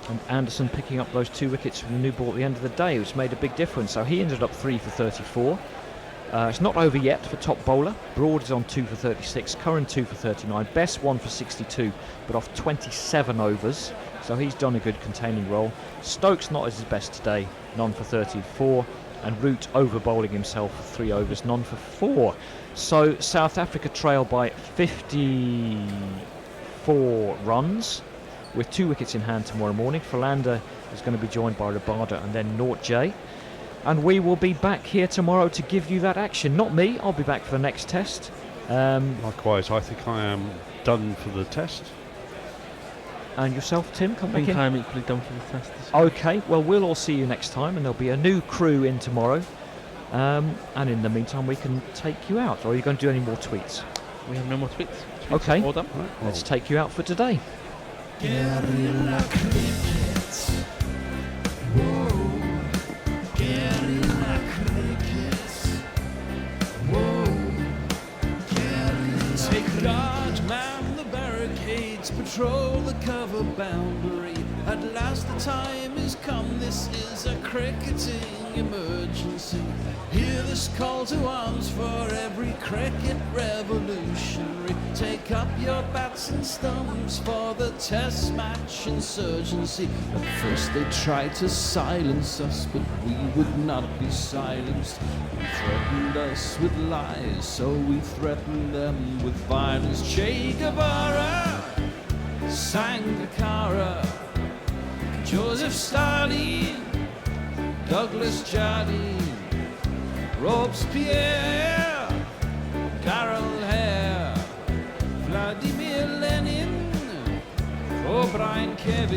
And Anderson picking up those 2 wickets from the new ball at the end of the day, which made a big difference. So he ended up 3 for 34. It's not over yet for top bowler. Broad is on 2 for 36, Curran 2 for 39, Best 1 for 62, but off 27 overs. So he's done a good containing role. Stokes not at his best today, none for 34, and Root over bowling himself for 3 overs, none for 4. So South Africa trail by 54 runs, with 2 wickets in hand tomorrow morning. Philander is going to be joined by Rabada and then Nort J. And we will be back here tomorrow to give you that action. Not me, I'll be back for the next test. Likewise, I think I am done for the test. And yourself, Tim, come I back think in. I'm equally done for the test. Okay, well, we'll all see you next time, and there'll be a new crew in tomorrow. And in the meantime, we can take you out. Or are you going to do any more tweets? We have no more tweets. Okay, All done. Right, let's take you out for today. Guerrilla crickets. Whoa. Guerrilla crickets. Whoa. Guerrilla. Take guard, man the barricades, patrol the cover boundary. At last the time is come, this is a cricketing emergency. Hear this call to arms for every cricket revolutionary. Take up your bats and stumps for the test match insurgency. At first they tried to silence us, but we would not be silenced. They threatened us with lies, so we threatened them with violence. Che Guevara, Sangakkara, Joseph Stalin, Douglas Jardine, Robespierre, Carol Hare, Vladimir Lenin, O'Brien Kevin.